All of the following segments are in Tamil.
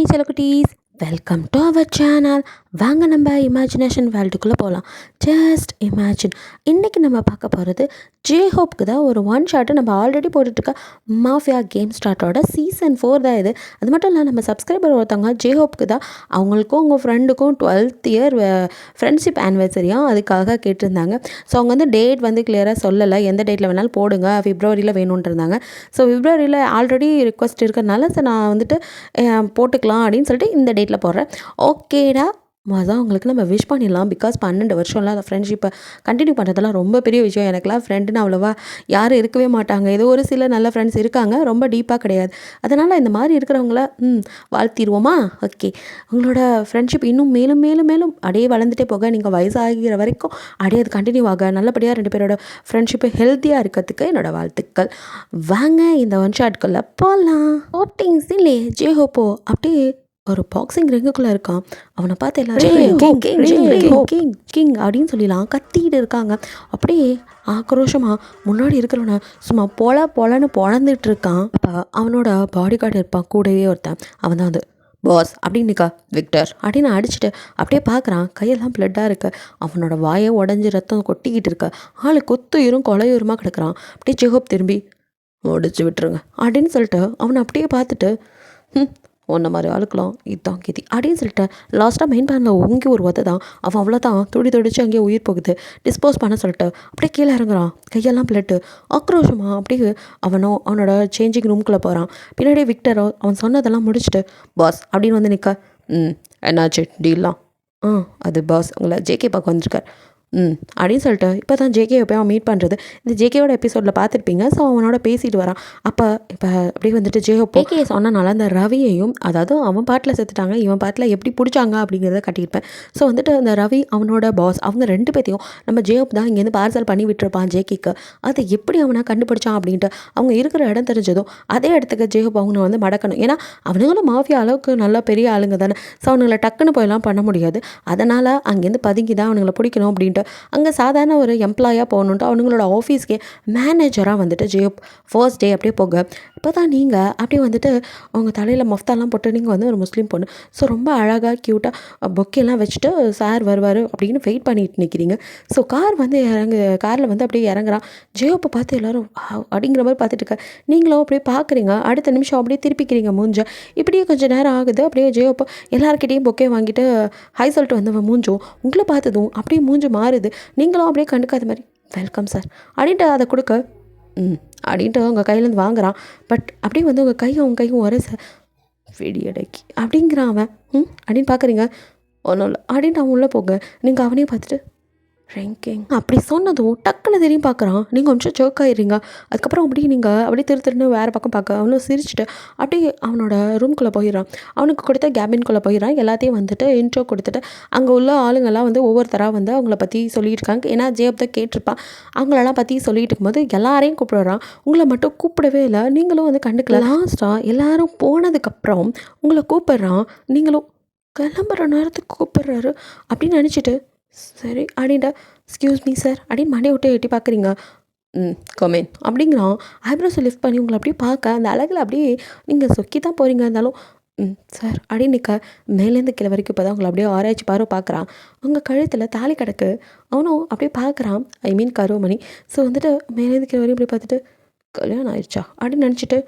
குட்டி செல்லக்குட்டீஸ், வெல்கம் டு அவர் சேனல். வாங்க நம்ம இமேஜினேஷன் வேர்ல்டுக்குள்ளே போகலாம். Just imagine. இன்றைக்கி நம்ம பார்க்க போகிறது ஜேஹோப்க்கு தான் ஒரு ஒன் ஷாட்டு நம்ம ஆல்ரெடி போட்டுட்ருக்க மாஃபியா கேம் ஸ்டார்ட்டோட சீசன் 4 தான் இது. அது மட்டும் இல்லை, நம்ம சப்ஸ்கிரைபர் ஒருத்தவங்க ஜேஹோப்க்கு தான் அவங்களுக்கும் உங்கள் ஃப்ரெண்டுக்கும் 12th இயர் ஃப்ரெண்ட்ஷிப் ஆனிவர்சரியாக அதுக்காக கேட்டிருந்தாங்க. ஸோ அவங்க வந்து டேட் வந்து கிளியராக சொல்லலை, எந்த டேட்டில் வேணாலும் போடுங்க, பிப்ரவரியில் வேணுன்ட்டு. ஸோ பிப்ரவரியில் ஆல்ரெடி ரிக்வஸ்ட் இருக்கிறதுனால ஸோ நான் வந்துட்டு போட்டுக்கலாம் அப்படின்னு சொல்லிட்டு இந்த டேட்டில் போடுறேன். ஓகேடா, மொதல் அவங்களுக்கு நம்ம விஷ் பண்ணிடலாம். பிகாஸ் 12 வருஷம்லாம் அந்த ஃப்ரெண்ட்ஷிப்பை கண்டினியூ பண்ணுறதெல்லாம் ரொம்ப பெரிய விஷயம். எனக்குலாம் ஃப்ரெண்டுன்னு அவ்வளோவா யாரும் இருக்கவே மாட்டாங்க. ஏதோ ஒரு சில நல்ல ஃப்ரெண்ட்ஸ் இருக்காங்க, ரொம்ப டீப்பாக கிடையாது. அதனால் இந்த மாதிரி இருக்கிறவங்கள வாழ்த்திடுவோமா? ஓகே, உங்களோட ஃப்ரெண்ட்ஷிப் இன்னும் மேலும் மேலும் மேலும் அப்படியே வளர்ந்துட்டே போக, நீங்கள் வயசாகிற வரைக்கும் அப்படியே அது கண்டினியூ ஆக, நல்லபடியாக 2 பேரோட ஃப்ரெண்ட்ஷிப்பு ஹெல்த்தியாக இருக்கிறதுக்கு என்னோடய வாழ்த்துக்கள். வாங்க இந்த ஒன் ஷாட்குள்ளே போகலாம். ஓட்டிங்ஸ் இல்லையே, ஜேஹோப்போ அப்படியே ஒரு பாக்ஸிங் ரிங்குக்குள்ளே இருக்கான். அவனை பார்த்து எல்லாரும் கிங் கிங் அப்படின்னு சொல்லிடலாம் கத்திக்கிட்டு இருக்காங்க. அப்படியே ஆக்ரோஷமாக முன்னாடி இருக்கிறவனை சும்மா பொலன்னு பொழந்துட்டு இருக்கான். அப்போ அவனோட பாடி கார்டு இருப்பான் கூடவே ஒருத்தன். அவன் தான் வந்து பாஸ் அப்படின்னு நிற்கா விக்டர் அப்படின்னு அடிச்சுட்டு அப்படியே பார்க்குறான். கையெல்லாம் பிளட்டாக இருக்கு. அவனோட வாயை உடஞ்சி ரத்தம் கொட்டிக்கிட்டு இருக்க. ஆள் கொத்துயிரும் கொலையுருமா கிடக்குறான். அப்படியே ஜேஹோப் திரும்பி முடிச்சு விட்டுருங்க அப்படின்னு சொல்லிட்டு அவனை அப்படியே பார்த்துட்டு ஒன்றை மாதிரி ஆளுக்கலாம் இதுதான் கீதி அப்படின்னு சொல்லிட்டு லாஸ்ட்டாக மெயின் பேனில் ஓங்கி ஒரு உதை தான். அவன் அவ்வளோதான் துடிச்சு அங்கேயே உயிர் போகுது. டிஸ்போஸ் பண்ண சொல்லிட்டு அப்படியே கீழே இறங்குறான். கையெல்லாம் பிளட்டு ஆக்ரோஷமாக அப்படியே அவனோட சேஞ்சிங் ரூம்குள்ளே போகிறான். பின்னாடியே விக்டரோ அவன் சொன்னதெல்லாம் முடிச்சுட்டு பாஸ் அப்படின்னு வந்து நிற்க. என்னாச்சு டீல்லாம்? அது பாஸ் உங்களை ஜேகே பார்க்க வந்திருக்கார் அப்படின்னு சொல்லிட்டு இப்போ தான் ஜேகேவை போய் அவன் மீட் பண்ணுறது. இந்த ஜேகேவோட எபிசோடில் பார்த்துருப்பீங்க. ஸோ அவனோட பேசிட்டு வரான். அப்போ இப்போ அப்படியே வந்துட்டு ஜேகே சொன்னனால அந்த ரவியையும், அதாவது அவன் பாட்டில் செத்துட்டாங்க, இவன் பாட்டில் எப்படி பிடிச்சாங்க அப்படிங்கிறத கட்டியிருப்பேன். ஸோ வந்துட்டு அந்த ரவி அவனோட பாஸ் அவங்க 2 பேர்த்தையும் நம்ம ஜேஹோப் தான் இங்கேருந்து பார்சல் பண்ணி விட்டுருப்பான் ஜேகேக்கு. அதை எப்படி அவனை கண்டுபிடிச்சான் அப்படின்ட்டு அவங்க இருக்கிற இடம் தெரிஞ்சதும் அதே இடத்துக்கு ஜேஹோப் அவனை வந்து மடக்கணும். ஏன்னா அவனுங்களும் மாஃபியா அளவுக்கு நல்லா பெரிய ஆளுங்க தானே. ஸோ அவனுங்களை டக்குன்னு போயெல்லாம் பண்ண முடியாது. அதனால் அங்கேருந்து பதுங்கி தான் அவனுங்களை பிடிக்கணும் அப்படின்ட்டு அங்கே சாதாரண ஒரு எம்ப்ளாயாக போகணுன்ட்டு அவங்களோட ஆஃபீஸ்க்கே மேனேஜராக வந்துட்டு ஜேஹோப் ஃபர்ஸ்ட் டே அப்படியே போக. இப்போ தான் நீங்கள் அப்படியே வந்துட்டு அவங்க தலையில் மஃப்தாலாம் போட்டு நீங்கள் வந்து ஒரு முஸ்லீம் பொண்ணு, ஸோ ரொம்ப அழகாக க்யூட்டாக பொக்கெல்லாம் வச்சுட்டு சார் வருவார் அப்படின்னு வெயிட் பண்ணிட்டு நிற்கிறீங்க. ஸோ காரில் வந்து அப்படியே இறங்குறான். ஜேஹோப்பை பார்த்து எல்லோரும் அப்படிங்கிற மாதிரி பார்த்துட்டு இருக்க. நீங்களும் அப்படியே பார்க்குறீங்க. அடுத்த நிமிஷம் அப்படியே திருப்பிக்கிறீங்க மூஞ்ச. இப்படியே கொஞ்சம் நேரம் ஆகுது. அப்படியே ஜேஹோப்பை எல்லாருக்கிட்டையும் பொக்கே வாங்கிட்டு ஹை சொல்லிட்டு வந்து மூஞ்சும் உங்களை பார்த்ததும் அப்படியே மூஞ்சு மாறுது. நீங்களும் அப்படியே கண்டுக்காத மாதிரி வெல்கம் சார் அப்படின்ட்டு அதை கொடுக்க அப்படின்ட்டு உங்கள் கையிலேருந்து வாங்குறான். பட் அப்படியே வந்து உங்கள் கையும் ஒரே சார் வெடியடைக்கி அப்படிங்கிறான் அவன். அப்படின்னு பார்க்குறீங்க. ஒன்றும் இல்லை அப்படின்ட்டு அவன் உள்ளே போங்க. நீங்கள் அவனையும் பார்த்துட்டு ரேங்கிங் அப்படி சொன்னதும் டக்குன்னு தெரியும் பார்க்குறான். நீங்கள் கொஞ்சம் ஜோக் ஆகிடுறீங்க. அதுக்கப்புறம் அப்படியே நீங்கள் அப்படியே திருன்னு வேறு பக்கம் பார்க்க அவனும் சிரிச்சுட்டு அப்படியே அவனோட ரூம்குள்ளே போயிடறான். அவனுக்கு கொடுத்த கேபின்குள்ளே போயிடறான். எல்லாத்தையும் வந்துட்டு இன்ட்ரோ கொடுத்துட்டு அங்கே உள்ள ஆளுங்கள்லாம் வந்து ஒவ்வொருத்தராக வந்து அவங்கள பற்றி சொல்லிட்டு இருக்காங்க. ஏன்னா ஜேப் தான் கேட்டிருப்பான். அவங்களெல்லாம் பற்றி சொல்லிட்டு இருக்கும்போது எல்லாரையும் கூப்பிடுறான். உங்களை மட்டும் கூப்பிடவே இல்லை. நீங்களும் வந்து கண்டுக்கல. லாஸ்ட்டாக எல்லாரும் போனதுக்கப்புறம் உங்களை கூப்பிட்றான். நீங்களும் கிளம்புற நேரத்துக்கு கூப்பிட்றாரு அப்படின்னு நினச்சிட்டு சரி அப்படின்ட்டு எக்ஸ்கியூஸ் மீ சார் அப்படின்னு மண்டையை விட்டு எட்டி பார்க்குறீங்க. கமென் அப்படிங்கிறான். ஐப்ரோஸை லிஃப்ட் பண்ணி உங்களை அப்படியே பார்க்க அந்த அழகில் அப்படியே நீங்கள் சொக்கி தான் போகிறீங்க. இருந்தாலும் சார் அப்படின்னு நிற்க மேலேருந்து கீழே வரைக்கும் இப்போ தான் உங்களை அப்படியே ஆராய்ச்சி பார்க்குறான். உங்கள் கழுத்தில் தாலி கிடக்கு. அவனும் அப்படியே பார்க்குறான். ஐ மீன் கருவமணி. ஸோ வந்துட்டு மேலேருந்து கீழே வரையும் அப்படியே பார்த்துட்டு கல்யாணம் ஆயிடுச்சா அப்படின்னு நினச்சிட்டு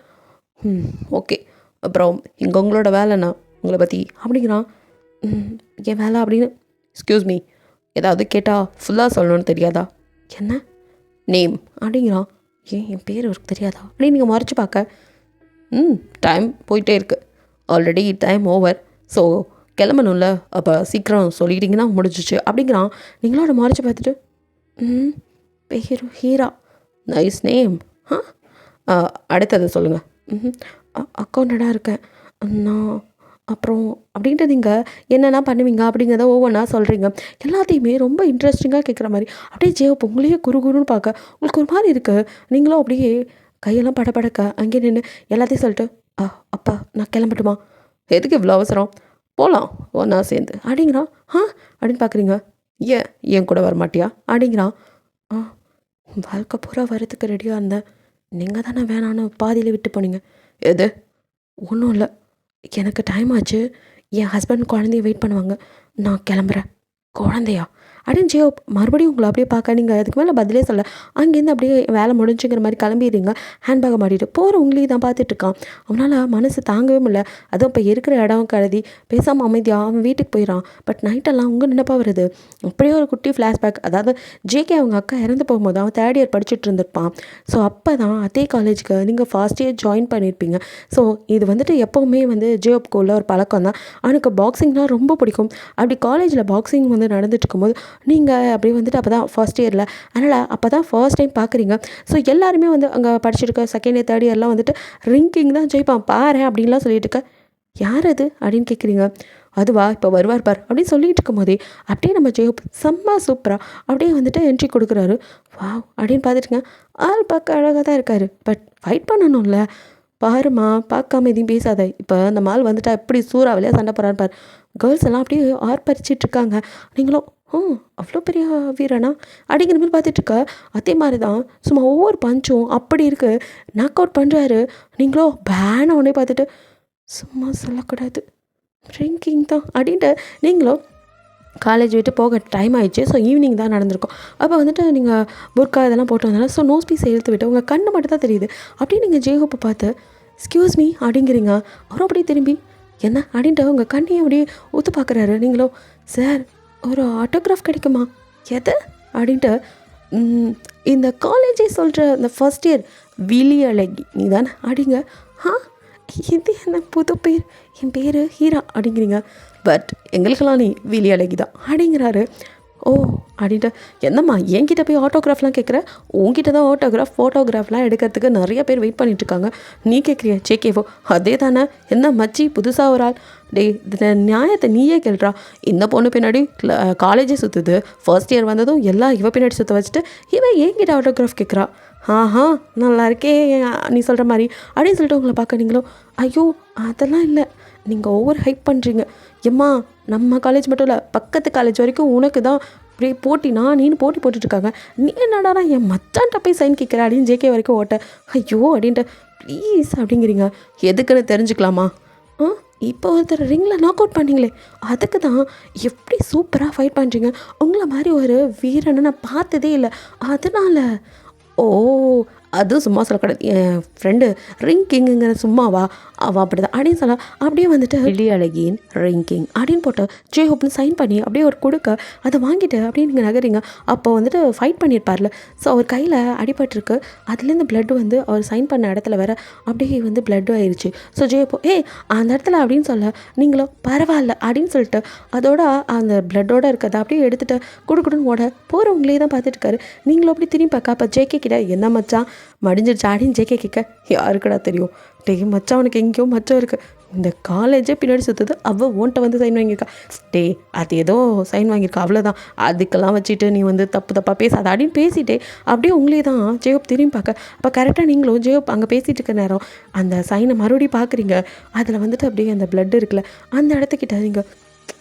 ஓகே அப்புறம் இங்கே உங்களோட வேலைண்ணா உங்களை பற்றி அப்படிங்கிறான். என் வேலை அப்படின்னு எக்ஸ்கியூஸ் மீ ஏதாவது கேட்டால் ஃபுல்லாக சொல்லணும்னு தெரியாதா? என்ன நேம் அப்படிங்கிறான். ஏன் என் பேர் அவருக்கு தெரியாதா அப்படின்னு நீங்கள் மறைச்சி பார்க்க. டைம் போயிட்டே இருக்குது. Already time over. ஸோ கிளம்பணும்ல, அப்போ சீக்கிரம் சொல்லிட்டிங்கன்னா முடிஞ்சிச்சு அப்படிங்கிறான். நீங்களோட மறைச்சி பார்த்துட்டு பேர் ஹீரா. Nice name. அடுத்ததை சொல்லுங்கள். அக்கௌண்டடாக இருக்கேன் நான். அப்புறம் அப்படின்ட்டு நீங்கள் என்னென்ன பண்ணுவீங்க அப்படிங்கிறத ஒவ்வொன்றா சொல்கிறீங்க. எல்லாத்தையுமே ரொம்ப இன்ட்ரெஸ்டிங்காக கேட்குற மாதிரி அப்படியே ஜேஹோப் உங்களையே குறுன்னு பார்க்க உங்களுக்கு ஒரு மாதிரி இருக்குது. நீங்களும் அப்படியே கையெல்லாம் படக்க அங்கே நின்று எல்லாத்தையும் சொல்லிட்டு அப்பா நான் கிளம்பட்டுமா? எதுக்கு இவ்வளோ அவசரம்? போகலாம் ஒன்றா சேர்ந்து அப்படிங்கிறான். அப்படின்னு பார்க்குறீங்க. ஏன் கூட வரமாட்டியா அப்படிங்கிறான். வாழ்க்கை பூரா வரத்துக்கு ரெடியாக இருந்தேன். நீங்கள் தானே வேணான்னு பாதியில் விட்டு போனீங்க. எது? ஒன்றும் இல்லை, எனக்கு டைம் ஆச்சு, என் ஹஸ்பண்ட் குழந்தைய வெயிட் பண்ணுவாங்க, நான் கிளம்புறேன். குழந்தையா அப்படின்னு ஜியோ மறுபடியும் உங்களை அப்படியே பார்க்க நீங்கள் அதுக்கு மேலே பதிலே சொல்ல அங்கேருந்து அப்படியே வேலை முடிஞ்சுங்கிற மாதிரி கிளம்பிடுறீங்க. ஹேண்ட்பேக்கை மாட்டிட்டு போகிற உங்களையும் தான் பார்த்துட்ருக்கான். அவனால் மனசு தாங்கவே முடியல. அதுவும் இப்போ இருக்கிற இடம் கருதி பேசாமல் அமைதியாக அவன் வீட்டுக்கு போயிடறான். பட் நைட்டெல்லாம் உங்கள் நினைப்பா வருது. அப்படியே ஒரு குட்டி ஃப்ளாஷ்பேக். அதாவது ஜேகே அவங்க அக்கா இறந்து போகும்போது அவன் தேர்ட் இயர் படிச்சுட்டு இருந்திருப்பான். ஸோ அப்போ தான் அதே காலேஜுக்கு நீங்கள் ஃபர்ஸ்ட் இயர் ஜாயின் பண்ணியிருப்பீங்க. ஸோ இது வந்துட்டு எப்போவுமே வந்து ஜியோப்குள்ள ஒரு பழக்கம் தான். அவனுக்கு பாக்ஸிங்னால் ரொம்ப பிடிக்கும். அப்படி காலேஜில் பாக்ஸிங் வந்து நடந்துட்டு இருக்கும்போது நீங்கள் அப்படியே வந்துட்டு அப்போ தான் ஃபர்ஸ்ட் இயரில், அதனால் அப்போ தான் ஃபர்ஸ்ட் டைம் பார்க்குறீங்க. ஸோ எல்லாருமே வந்து அங்கே படிச்சிருக்க செகண்ட் இயர் தேர்ட் இயர்லாம் வந்துட்டு ரிங்கிங் தான் ஜெயிப்பான் பாரு அப்படின்லாம் சொல்லிட்டு இருக்க. யார் அது அப்படின்னு கேட்குறீங்க. அதுவா இப்போ வருவார் பார் அப்படின்னு சொல்லிட்டு இருக்கும் போதே அப்படியே நம்ம ஜெயப் செம்ம சூப்பராக அப்படியே வந்துட்டு என்ட்ரி கொடுக்குறாரு. வாவ் அப்படின்னு பார்த்துட்டுங்க. ஆள் பார்க்க அழகாக தான் இருக்கார். பட் ஃபைட் பண்ணணும்ல. பாருமா பார்க்காம எதையும் பேசாத. இப்போ அந்த மால் வந்துட்டா எப்படி சூறாவளியாக சண்டை போகிறான்னு பாரு. கேர்ள்ஸ் எல்லாம் அப்படியே ஆர்ப்பரிச்சிட்டு இருக்காங்க. நீங்களும் அவ்வளோ பெரிய வீரனா அப்படிங்கிற மாதிரி பார்த்துட்ருக்க. அதே மாதிரி தான் சும்மா ஒவ்வொரு பஞ்சும் அப்படி இருக்குது. நாக் அவுட் பண்ணுறாரு. நீங்களோ பேனை உடனே பார்த்துட்டு சும்மா சொல்லக்கூடாது, ட்ரிங்கிங் தான் அப்படின்ட்டு நீங்களும் காலேஜ் விட்டு போக டைம் ஆயிடுச்சு. ஸோ ஈவினிங் தான் நடந்திருக்கும். அப்போ வந்துட்டு நீங்கள் புர்கா இதெல்லாம் போட்டு வந்தாலும் ஸோ நோஸ் பீஸ் இழுத்து விட்டு உங்கள் கண்ணு மட்டும் தான் தெரியுது. அப்படியே நீங்கள் ஜேஹோப்பை பார்த்து எக்ஸ்கியூஸ் மீ அப்படிங்கிறீங்க. அவரும் அப்படியே திரும்பி என்ன அப்படின்ட்டு உங்கள் கண்ணையை அப்படியே ஊற்று பார்க்குறாரு. நீங்களும் சார் ஒரு ஆட்டோகிராஃப் கிடைக்குமா? எது அப்படின்ட்டு இந்த காலேஜே சொல்கிற இந்த ஃபர்ஸ்ட் இயர் விழி அழகி நீ தானே அப்படிங்க. இது என்ன புது பேர், என் பேர் ஹீரா அப்படிங்கிறீங்க. பட் எங்களுக்கெல்லாம் நீ விழி அழகி தான் அப்படிங்கிறாரு. ஓ அப்படின்ட்டு என்னம்மா என்கிட்ட போய் ஆட்டோகிராஃப்லாம் கேட்குற? உங்ககிட்ட தான் ஆட்டோகிராஃப் ஃபோட்டோகிராஃப்லாம் எடுக்கிறதுக்கு நிறைய பேர் வெயிட் பண்ணிட்டுருக்காங்க. நீ கேட்குறிய சேகேவோ அதே தானே? என்ன மச்சி புதுசாக ஒரு ஆள்? டே நியாயத்தை நீயே கேள்றா. இந்த பொண்ணு பின்னாடி காலேஜே சுற்றுது. ஃபர்ஸ்ட் இயர் வந்ததும் எல்லாம் இவ பின்னாடி சுற்ற வச்சுட்டு இவன் என்கிட்ட ஆட்டோகிராஃப் கேட்குறா. நல்லா இருக்கே நீ சொல்கிற மாதிரி அப்படின்னு சொல்லிட்டு உங்களை பார்க்க நீங்களும் ஐயோ அதெல்லாம் இல்லை, நீங்கள் ஓவர் ஹைப் பண்ணுறீங்க. எம்மா நம்ம காலேஜ் மட்டும் இல்லை பக்கத்து காலேஜ் வரைக்கும் உனக்கு தான் அப்படியே போட்டினா நீனு போட்டி போட்டுட்ருக்காங்க. நீ என்னடா என் மச்சான்ட்ட போய் சைன் கேட்குற அப்படின்னு ஜேகே வரைக்கும் ஓட்ட. ஐயோ அப்படின்ட்டு ப்ளீஸ் அப்படிங்கிறீங்க. எதுக்குன்னு தெரிஞ்சுக்கலாமா? இப்போ ஒருத்தர் ரிங்கில் நாக் அவுட் பண்ணிங்களே அதுக்கு தான். எப்படி சூப்பராக ஃபைட் பண்ணுறீங்க. உங்களை மாதிரி ஒரு வீரனை நான் பார்த்ததே இல்லை. அதனால் ஓ அதுவும் சும்மா சொல்லக்கூடாது. என் ஃப்ரெண்டு ரிங் கிங்குங்கிற சும்மாவா அவள் அப்படி தான் அப்படின்னு சொல்ல அப்படியே வந்துட்டு விழி அழகின் ரிங் கிங் அப்படின்னு போட்டு ஜேஹோப்னு சைன் பண்ணி அப்படியே ஒரு கொடுக்க அதை வாங்கிட்டு அப்படியே நீங்கள் நகரிங்க. அப்போ வந்துட்டு ஃபைட் பண்ணியிருப்பார்ல. ஸோ அவர் கையில் அடிபட்டிருக்கு. அதுலேருந்து பிளட் வந்து அவர் சைன் பண்ண இடத்துல வேற அப்படியே வந்து பிளட்டும் ஆயிடுச்சு. ஸோ ஜேஹோப் அந்த இடத்துல அப்படின்னு சொல்ல நீங்களும் பரவாயில்ல அப்படின்னு சொல்லிட்டு அதோட அந்த பிளட்டோடு இருக்கிறத அப்படியே எடுத்துகிட்டு குடுக்குடுன்னு ஓட போகிறவங்களே தான் பார்த்துட்டு இருக்காரு. நீங்களும் அப்படி திரும்பி பார்க்க அப்போ ஜேகே கிட்ட என்ன மச்சான் மடிஞ்சிருச்சு அப்படின்னு ஜேகே கேட்க யாருக்குடா தெரியும்? டே மச்சான் அவனுக்கு எங்கேயோ மச்சம் இருக்குது. இந்த காலேஜே பின்னாடி சுற்றுது. அவள் ஓன்ட்ட வந்து சைன் வாங்கியிருக்கா. டே அது ஏதோ சைன் வாங்கியிருக்கா அவ்வளோதான். அதுக்கெல்லாம் வச்சுட்டு நீ வந்து தப்பாக பேசாத அப்படின்னு பேசிட்டே அப்படியே உங்களே தான் ஜேயோப் திரும்பி பார்க்க. அப்போ கரெக்டாக நீங்களும் ஜேயோப் அங்கே பேசிகிட்டு இருக்க நேரம் அந்த சைனை மறுபடியும் பார்க்குறீங்க. அதில் வந்துட்டு அப்படியே அந்த பிளட் இருக்குல்ல அந்த இடத்துக்கிட்ட நீங்கள்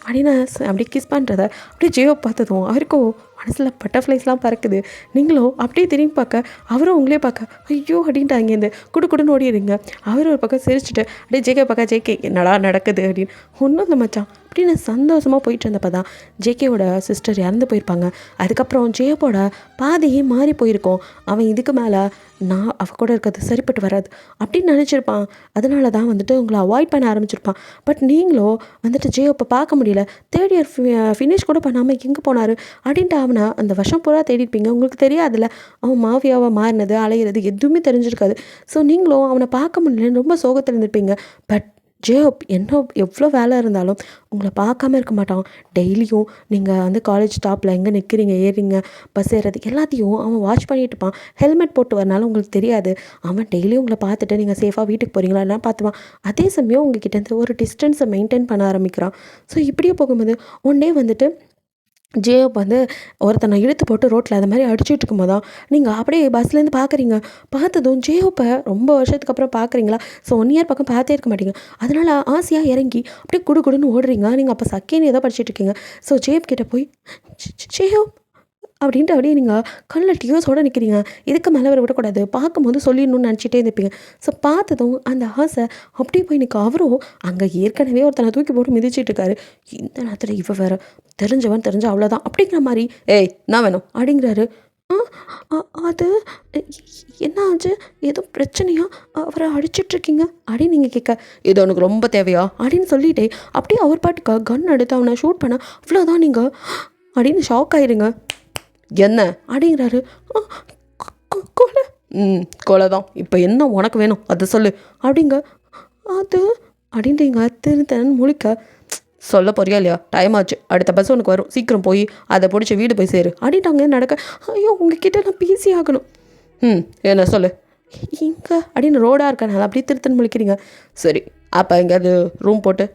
அப்படின்னு அப்படியே கிஸ் பண்ணுறத அப்படியே ஜேயோப் பார்த்ததும் அவருக்கும் மனசில் பட்டர்ஃப்ளைஸ்லாம் பறக்குது. நீங்களும் அப்படியே திரும்பி பார்க்க அவரும் உங்களே பார்க்க ஐயோ அப்படின்ட்டு அங்கேருந்து குடுன்னு ஓடிடுங்க. அவர் ஒரு பக்கம் சிரிச்சுட்டு அப்படியே ஜேகே பார்க்க ஜேகே என்னடா நடக்குது அப்படின்னு ஒன்றும் இல்லை மச்சான் அப்படின்னு சந்தோஷமாக போயிட்டு இருந்தப்போ தான் ஜேகேவோட சிஸ்டர் இறந்து போயிருப்பாங்க. அதுக்கப்புறம் ஜேயோப்போட பாதையே மாறி போயிருக்கோம். அவன் இதுக்கு மேலே நான் அவ கூட இருக்கிறது சரிப்பட்டு வராது அப்படின்னு நினச்சிருப்பான். அதனால தான் வந்துட்டு உங்களை அவாய்ட் பண்ண ஆரம்பிச்சிருப்பான். பட் நீங்களும் வந்துட்டு ஜேயோப்பை பார்க்க முடியல. தேர்ட் இயர் ஃபினிஷ் கூட பண்ணாமல் எங்கே போனார் அப்படின்ட்டு அவனை அந்த வருஷம் பூரா தேடிருப்பீங்க. உங்களுக்கு தெரியாதுல்ல அவன் மாஃபியாவை மாறினது அலையிறது எதுவுமே தெரிஞ்சிருக்காது. ஸோ நீங்களும் அவனை பார்க்க முடியலன்னு ரொம்ப சோகத்தில் இருந்திருப்பீங்க. பட் ஜேயோப் என்ன எவ்வளோ வேலை இருந்தாலும் உங்களை பார்க்காம இருக்க மாட்டான். டெய்லியும் நீங்கள் வந்து காலேஜ் ஸ்டாப்பில் எங்கே நிற்கிறீங்க ஏறிங்க பஸ் ஏறது எல்லாத்தையும் அவன் வாட்ச் பண்ணிட்டு இருப்பான். ஹெல்மெட் போட்டு வரனால உங்களுக்கு தெரியாது. அவன் டெய்லியும் உங்களை பார்த்துட்டு நீங்கள் சேஃபாக வீட்டுக்கு போகிறீங்களா எல்லாம் பார்த்துவான். அதே சமயம் உங்ககிட்ட ஒரு டிஸ்டன்ஸை மெயின்டைன் பண்ண ஆரம்பிக்கிறான். ஸோ இப்படியே போகும்போது ஒன் டே வந்துட்டு ஜேயோப் வந்து ஒருத்தனை இழுத்து போட்டு ரோட்டில் அது மாதிரி அடிச்சுட்டு இருக்கும்போது தான் நீங்கள் அப்படியே பஸ்லேருந்து பார்க்குறீங்க. பார்த்ததும் ஜேயோப்பை ரொம்ப வருஷத்துக்கு அப்புறம் பார்க்குறீங்களா. ஸோ 1 இயர் பக்கம் பார்த்தே இருக்க மாட்டீங்க. அதனால் ஆசையாக இறங்கி அப்படியே குடுன்னு ஓடுறீங்க. நீங்கள் அப்போ சக்கேன்னு ஏதோ படிச்சுட்டு இருக்கீங்க. ஸோ ஜேயோப் கிட்டே போய் ஜேயோப் அப்படின்ட்டு அப்படியே நீங்கள் கண்ணில் டியோஸோடு நிற்கிறீங்க. இதுக்கு மேலே வர விடக்கூடாது, பார்க்கும்போது சொல்லிடணும்னு நினச்சிட்டே இருப்பீங்க. ஸோ பார்த்ததும் அந்த ஆசை அப்படியே போய் நிற்க. அவரும் அங்கே ஏற்கனவே ஒருத்தனை தூக்கி போட்டு மிதிச்சிட்டு இருக்காரு. இந்த நேரத்தில் இவ வேறு தெரிஞ்சவன் தெரிஞ்ச அவ்வளோதான் அப்படிங்கிற மாதிரி, ஏய் நான் வேணும் அப்படிங்கிறாரு. அது என்ன ஆச்சு, ஏதோ பிரச்சனையா, அவரை அடிச்சிட்ருக்கீங்க அப்படின்னு நீங்கள் கேட்க, இது உனக்கு ரொம்ப தேவையா அப்படின்னு சொல்லிட்டே அப்படியே அவர் பாட்டுக்கா கன் எடுத்து அவனை ஷூட் பண்ண. அவ்வளோதான் நீங்கள் அப்படின்னு ஷாக் ஆயிருங்க. என்ன அப்படிங்கிறாரு. கொலை. கொலை தான். இப்போ என்ன உனக்கு வேணும் அதை சொல்லு அப்படிங்க. அது அப்படின்றீங்க திருத்தன் முழிக்க. சொல்ல போறியா இல்லையா? டைம் ஆச்சு, அடுத்த பஸ் உனக்கு வரும், சீக்கிரம் போய் அதை பிடிச்சி வீடு போய் சேரு அப்படின்ட்டாங்க நடக்க. ஐயோ உங்ககிட்ட நான் பேசி ஆகணும். என்ன சொல்லு இங்கே அப்படின்னு ரோடாக இருக்கனால அப்படியே திருத்தன் முழிக்கிறீங்க. சரி அப்போ எங்கேயாவது ரூம் போட்டு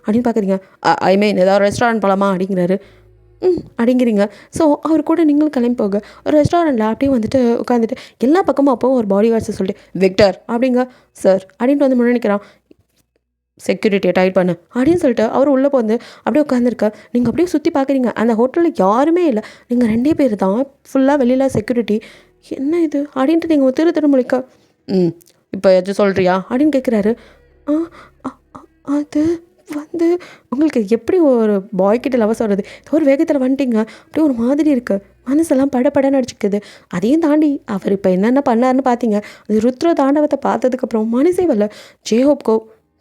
அப்படின்னு பார்க்குறீங்க. ஐ மீன் ஏதாவது ரெஸ்டாரண்ட் போகலாமா அப்படிங்கிறாரு. அப்படிங்கிறீங்க. ஸோ அவர் கூட நீங்களும் கிளம்பி போக ஒரு ரெஸ்டாரண்ட்டில் அப்படியே வந்துட்டு உட்காந்துட்டு எல்லா பக்கமும் அப்போவும் ஒரு பாடி கார்ட்ஸை சொல்லிட்டு, விக்டர் அப்படிங்க சார் அப்படின்ட்டு வந்து முன்னாடி நிற்கிறான். செக்யூரிட்டியை டைட் பண்ணு அப்படின்னு சொல்லிட்டு அவர் உள்ளே வந்து அப்படியே உட்காந்துருக்க. நீங்கள் அப்படியே சுற்றி பார்க்குறீங்க, அந்த ஹோட்டலில் யாருமே இல்லை, நீங்கள் 2 பேர் தான், ஃபுல்லாக வெளியில் செக்யூரிட்டி. என்ன இது அப்படின்ட்டு நீங்கள் திரு முழிக்க. இப்போ எதாச்சும் சொல்கிறியா அப்படின்னு கேட்குறாரு. அது வந்து உங்களுக்கு எப்படி ஒரு பாய்கிட்ட லவ் சொல்கிறது, ஒரு வேகத்தில் வந்துட்டிங்க, அப்படியே ஒரு மாதிரி இருக்குது, மனசெல்லாம் படப்படன்னு அடிச்சுக்குது. அதையும் தாண்டி அவர் இப்போ என்னென்ன பண்ணாருன்னு பார்த்தீங்க. அது ருத்ர தாண்டவத்தை பார்த்ததுக்கப்புறம் மனசே வரல. ஜேஹோப்கோ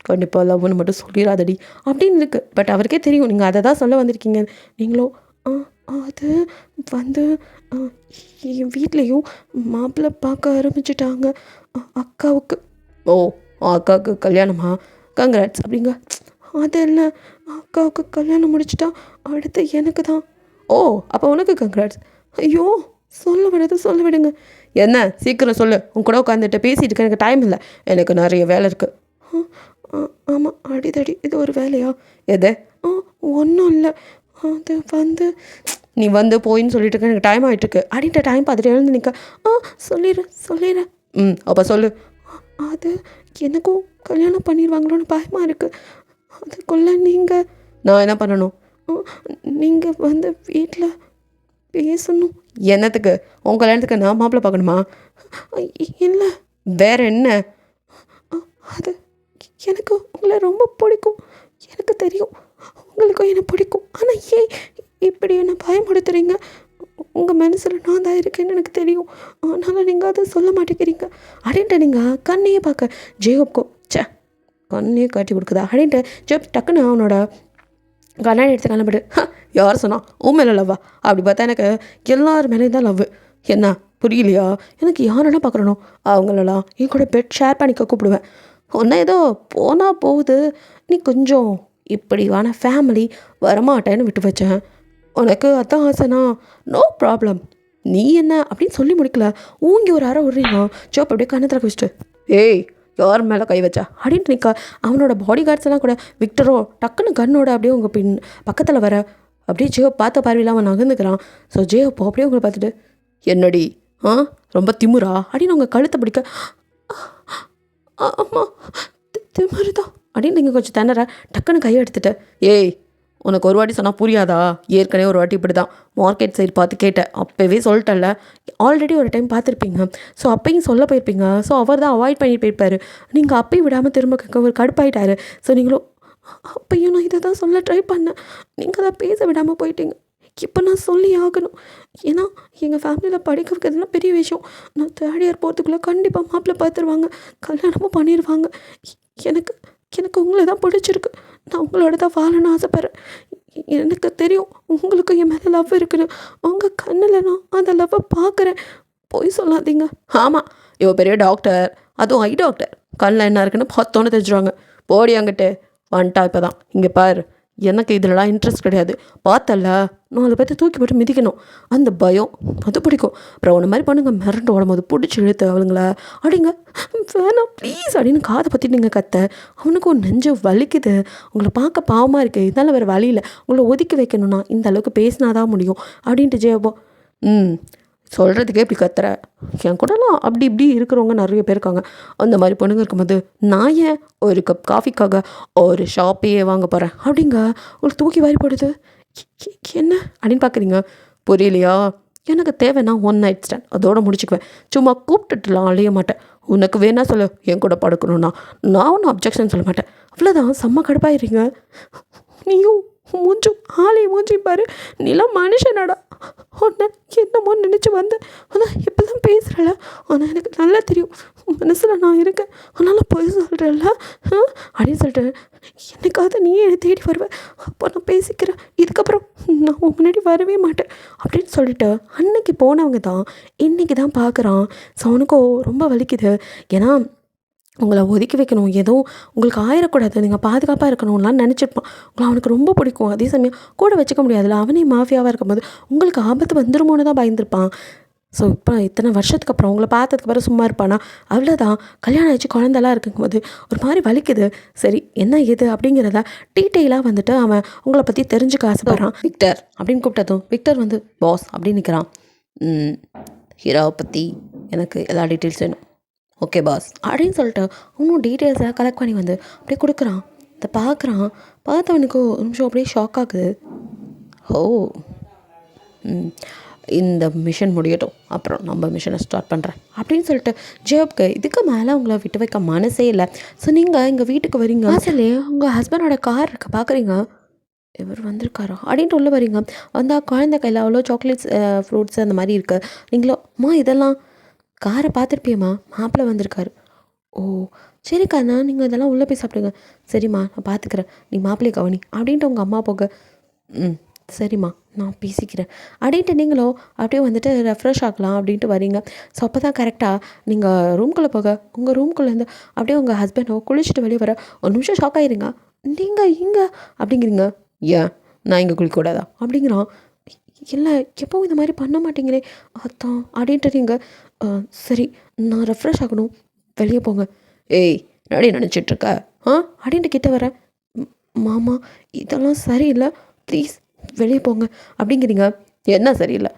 கண்டிப்பாக லவ்னு மட்டும் சொல்லிடாதடி அப்படின்னு இருக்குது. பட் அவருக்கே தெரியும் நீங்கள் அதை தான் சொல்ல வந்திருக்கீங்க. நீங்களோ அது வந்து என் வீட்லேயும் மாப்பிள்ளை பார்க்க ஆரம்பிச்சிட்டாங்க அக்காவுக்கு. ஓ அக்காவுக்கு கல்யாணமா? கங்க்ராட்ஸ் அப்படிங்க. அதெல்லாம் அக்காவுக்கு கல்யாணம் முடிச்சிட்டா அடுத்து எனக்கு தான். ஓ அப்போ உனக்கு கங்க்ராட்ஸ். ஐயோ சொல்ல விடுங்க. என்ன சீக்கிரம் சொல்லு, உன் கூட உட்காந்துட்டு பேசிகிட்டு இருக்க, எனக்கு டைம் இல்லை, எனக்கு நிறைய வேலை இருக்குது. ஆமாம் அடிதடி இது ஒரு வேலையா? எது? ஒன்றும் இல்லை, அது வந்து நீ வந்து போயின்னு சொல்லிட்டு இருக்க, எனக்கு டைம் ஆகிட்டுருக்கு அப்படின்ட்டு டைம் பார்த்துட்டு எழுந்து நிற்க. சொல்லிடுறேன். அப்போ சொல்லு. அது எனக்கும் கல்யாணம் பண்ணிடுவாங்களோன்னு பயமாக இருக்குது. அதுக்குள்ளே நீங்கள் நான் என்ன பண்ணணும்? நீங்கள் வந்து வீட்டில் பேசணும். என்னத்துக்கு? உன் கல்யாணத்துக்கு நான் மாப்பிள்ளை பார்க்கணுமா? இல்லை வேற என்ன? அது எனக்கு உங்களை ரொம்ப பிடிக்கும், எனக்கு தெரியும் உங்களுக்கும் என்னை பிடிக்கும். ஆனால் ஏன் இப்படி என்னை பயன்படுத்துகிறீங்க? உங்கள் மனசில் நான் தான் இருக்கேன்னு எனக்கு தெரியும், அதனால் நீங்கள் அதை சொல்ல மாட்டேங்கிறீங்க அப்படின்ட்டு நீங்கள் கண்ணையே பார்க்க. ஜேஹோப்கோ கண்ணையே காட்டி கொடுக்குதா அப்படின்ட்டு ஜேப் டக்குன்னு அவனோட கண்ணாடி எடுத்து கிளம்பிடு. யார் சொன்னா உன் மேலே லவ்வா? அப்படி பார்த்தா எனக்கு எல்லார் மேலேயும் தான் லவ். என்ன புரியலையா? எனக்கு யாரெல்லாம் பார்க்குறனோ அவங்களெல்லாம் என் கூட பெட் ஷேர் பண்ணிக்க கூப்பிடுவேன். ஒன்றா ஏதோ போனால் போகுது, நீ கொஞ்சம் இப்படி வான ஃபேமிலி வரமாட்டேன்னு விட்டு வச்சேன். உனக்கு அதான் ஆசைனா நோ ப்ராப்ளம். நீ என்ன அப்படின்னு சொல்லி முடிக்கல, ஊங்கி ஒரு அரை விடுறீங்க. ஜோப் அப்படியே கண்ணத்தில் வச்சுட்டு, ஏய் யார் மேலே கை வச்சா அப்படின்ட்டு நிற்க. அவனோட பாடி கார்ட்ஸ் எல்லாம் கூட விக்டரோ டக்குன்னு கண்ணோட அப்படியே உங்கள் பக்கத்தில் வர அப்படியே ஜியோ பார்த்த பார்வையில் அவன் நகர்ந்துக்கிறான். ஸோ ஜியோ அப்படியே உங்களை பார்த்துட்டு, என்னடி ரொம்ப திமுறா அப்படின்னு உங்கள் கழுத்தை பிடிக்க. ஆமாம் திமுறு தான் அப்படின்னு நீங்கள் கொஞ்சம் திணற டக்குன்னு கையை எடுத்துட்ட. ஏய் உனக்கு ஒரு வாட்டி சொன்னால் புரியாதா? ஏற்கனவே ஒரு வாட்டி இப்படி தான் மார்க்கெட் சைடு பார்த்து கேட்டேன், அப்போவே சொல்லிட்டல, ஆல்ரெடி ஒரு டைம் பார்த்துருப்பீங்க. ஸோ அப்பையும் சொல்ல போயிருப்பீங்க. ஸோ அவர் தான் அவாய்ட் பண்ணிட்டு போயிருப்பார். நீங்கள் அப்பையும் விடாமல் திரும்ப ஒரு கடுப்பாயிட்டார். ஸோ நீங்களும் அப்பையும் நான் இதை தான் சொல்ல ட்ரை பண்ணேன், நீங்கள் தான் பேச விடாமல் போயிட்டீங்க. இப்போ நான் சொல்லி ஆகணும், ஏன்னா எங்கள் ஃபேமிலியில் படிக்க வைக்கிறதுலாம் பெரிய விஷயம். நான் 3rd இயர் போகிறதுக்குள்ளே கண்டிப்பாக மாப்பிள்ளை பார்த்துருவாங்க, கல்யாணமும் பண்ணிடுவாங்க. எனக்கு எனக்கு உங்களை தான் பிடிச்சிருக்கு, நான் உங்களோட தான் வாழணும்னு ஆசைப்பட்றேன். எனக்கு தெரியும் உங்களுக்கு என் மேலே லவ் இருக்குன்னு, உங்கள் கண்ணில் நான் அந்த லவ்வை பார்க்குறேன், போய் சொல்லாதீங்க. ஆமாம் இவ பெரிய டாக்டர், அதுவும் ஐ டாக்டர், கண்ணில் என்ன இருக்குன்னு பார்த்தோன்னு தெரிஞ்சுருவாங்க. போடி அங்கிட்டு வந்துட்டா. இப்போ தான் இங்கே பாரு, எனக்கு இதிலலாம் இன்ட்ரெஸ்ட் கிடையாது. பார்த்தல 4 பேர்த்த தூக்கி போட்டு மிதிக்கணும், அந்த பயம் அது பிடிக்கும். அப்புறம் ஒன்று மாதிரி பண்ணுங்க, மிரண்டு ஓடும்போது பிடிச்சி இழுத்து அவளுங்கள அப்படிங்க. வேணாம் ப்ளீஸ் அப்படின்னு காதை பற்றி நீங்கள் கத்த. அவனுக்கு ஒரு நெஞ்சு வலிக்குது, உங்களை பார்க்க பாவமாக இருக்குது, இதனால் வேறு வழியில் உங்களை ஒதுக்கி வைக்கணும்னா இந்த அளவுக்கு பேசினாதான் முடியும் அப்படின்ட்டு ஜெயபோ. சொல்கிறதுக்கே இப்படி கத்துற, என் கூடலாம் அப்படி இப்படி இருக்கிறவங்க நிறைய பேர் இருக்காங்க. அந்த மாதிரி பொண்ணுங்க இருக்கும்போது நான் ஏன் ஒரு கப் காஃபிக்காக ஒரு ஷாப்பையே வாங்க போகிறேன் அப்படிங்க. உங்களுக்கு தூக்கி வாரி போடுது. என்ன அப்படின்னு பார்க்குறீங்க? புரியலையா? எனக்கு தேவைன்னா ஒன் நைட் ஸ்டாண்ட் அதோட முடிச்சுக்குவேன். சும்மா கூப்பிட்டுட்டுலாம் அழிய மாட்டேன். உனக்கு வேணா சொல்லு என் கூட படுக்கணும்னா, நான் ஒன்றும் அப்ஜெக்ஷன் சொல்ல மாட்டேன். அவ்வளோதான். செம்ம கடுப்பாயிருங்க. நீயும் மூஞ்சும் ஆளை மூஞ்சி பாரு, நீலாம் மனுஷனடா. உன்னை என்னமோ நினச்சி வந்தேன். ஆனால் இப்போதான் பேசுகிறல. ஆனால் எனக்கு நல்லா தெரியும் மனசில் நான் இருக்கேன். அதனால் போய் சொல்கிறல்ல அப்படின்னு சொல்லிட்டு என்னைக்காவது நீயே என்னை தேடி வருவேன். அப்போ நான் பேசிக்கிறேன். இதுக்கப்புறம் நான் உன் முன்னாடி வரவே மாட்டேன் அப்படின்னு சொல்லிட்டு அன்னைக்கு போனவங்க தான் இன்றைக்கி தான் பார்க்குறான். ஸோ அவனுக்கும் ரொம்ப வலிக்குது. ஏன்னா உங்களை ஒதுக்கி வைக்கணும், எதுவும் உங்களுக்கு ஆயிடக்கூடாது, நீங்கள் பாதுகாப்பாக இருக்கணும்லாம் நினச்சிருப்பான். உங்களை அவனுக்கு ரொம்ப பிடிக்கும். அதே சமயம் கூட வச்சுக்க முடியாதுல்ல. அவனே மாஃபியாவாக இருக்கும்போது உங்களுக்கு ஆபத்து வந்துருமோன்னு தான் பயந்துருப்பான். ஸோ இப்போ இத்தனை வருஷத்துக்கு அப்புறம் உங்களை பார்த்ததுக்கப்புறம் சும்மா இருப்பானா? அவ்வளோதான். கல்யாணம் ஆகிடுச்சு, குழந்தெல்லாம் இருக்கும்போது ஒரு மாதிரி வலிக்குது. சரி என்ன ஏது அப்படிங்கிறத டீட்டெயிலாக வந்துட்டு அவன் உங்களை பற்றி தெரிஞ்சுக்க ஆசைப்பட்றான். விக்டர் அப்படின்னு கூப்பிட்டதும் விக்டர் வந்து பாஸ் அப்படின்னு நிற்கிறான். ஹீரோவை பற்றி எனக்கு எல்லா டீட்டெயில்ஸ் வேணும். ஓகே பாஸ் அப்படின்னு சொல்லிட்டு இன்னும் டீட்டெயில்ஸை கலெக்ட் பண்ணி வந்து அப்படியே கொடுக்குறான். இதை பார்க்குறான். பார்த்தவனுக்கு ஒரு நிமிஷம் அப்படியே ஷாக் ஆகுது. ஓ இந்த மிஷன் முடியட்டும், அப்புறம் நம்ம மிஷனை ஸ்டார்ட் பண்ணுறேன் அப்படின்னு சொல்லிட்டு ஜேப்க்கு இதுக்கு மேலே உங்களை விட்டு வைக்க மனசே இல்லை. ஸோ நீங்கள் எங்கள் வீட்டுக்கு வரீங்க. அசலே உங்கள் ஹஸ்பண்டோட கார் இருக்க பார்க்குறீங்க. இவர் வந்திருக்காரா அப்படின்ட்டு உள்ளே வரீங்க. வந்தால் குழந்தை கையில் அவ்வளோ சாக்லேட்ஸ் ஃப்ரூட்ஸ் அந்த மாதிரி இருக்குது. நீங்களும் இதெல்லாம் காரை பார்த்துருப்பியம்மா, மாப்பிள்ளை வந்திருக்காரு. ஓ சரிக்காண்ணா, நீங்கள் இதெல்லாம் உள்ளே போய் சாப்பிடுங்க. சரிம்மா நான் பார்த்துக்கிறேன், நீ மாப்பிள்ளையை கவனி அப்படின்ட்டு உங்கள் அம்மா போக சரிம்மா நான் பேசிக்கிறேன் அப்படின்ட்டு நீங்களும் அப்படியே வந்துட்டு ரெஃப்ரெஷ் ஆகலாம் அப்படின்ட்டு வரீங்க. ஸோ அப்போ தான் கரெக்டாக நீங்கள் ரூம்குள்ளே போக உங்கள் ரூம்குள்ளேருந்து அப்படியே உங்கள் ஹஸ்பண்டோ குளிச்சுட்டு வெளியே வர ஒரு நிமிஷம் ஷாக் ஆகிருங்க. நீங்கள் இங்கே அப்படிங்கிறீங்க. ஏன் நான் இங்கே குளிக்கக்கூடாதா அப்படிங்கிறான். இல்லை எப்போவும் இந்த மாதிரி பண்ண மாட்டீங்களே அதான் அப்படின்ட்டு நீங்கள் சரி நான் ரெஃப்ரெஷ் ஆகணும், வெளியே போங்க. ஏய் நடி நினச்சிட்ருக்க அப்படின்ட்டு கிட்ட வரேன். மாமா இதெல்லாம் சரியில்லை, ப்ளீஸ் வெளியே போங்க அப்படிங்கிறீங்க. என்ன சரியில்லை?